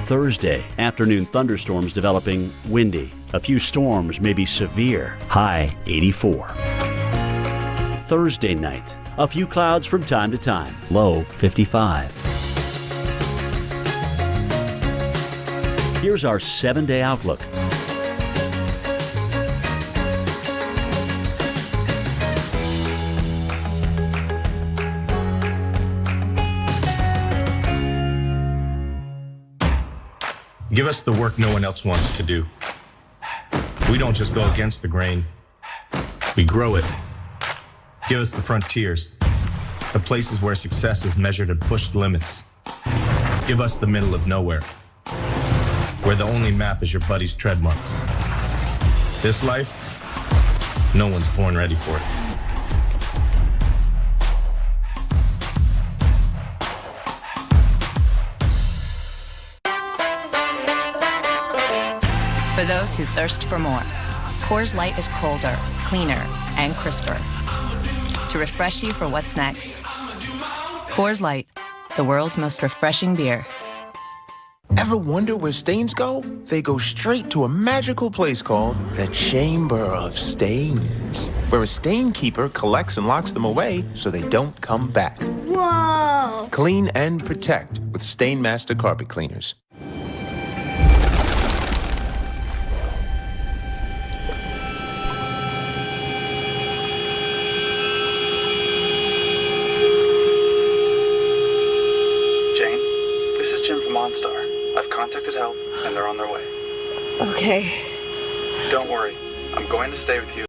Speaker 22: Thursday, afternoon thunderstorms developing, windy. A few storms may be severe, high 84. Thursday night, a few clouds from time to time, low 55. Here's our 7-day outlook.
Speaker 23: Give us the work no one else wants to do. We don't just go against the grain. We grow it. Give us the frontiers, the places where success is measured and pushed limits. Give us the middle of nowhere, where the only map is your buddy's tread marks. This life, no one's born ready for it.
Speaker 27: For those who thirst for more, Coors Light is colder, cleaner, and crisper. To refresh you for what's next. Coors Light, the world's most refreshing beer.
Speaker 28: Ever wonder where stains go? They go straight to a magical place called the Chamber of Stains, where a stain keeper collects and locks them away so they don't come back.
Speaker 8: Whoa!
Speaker 28: Clean and protect with Stain Master Carpet Cleaners.
Speaker 31: This is Jim from OnStar. I've contacted help, and they're on their way.
Speaker 32: Okay.
Speaker 31: Don't worry. I'm going to stay with you.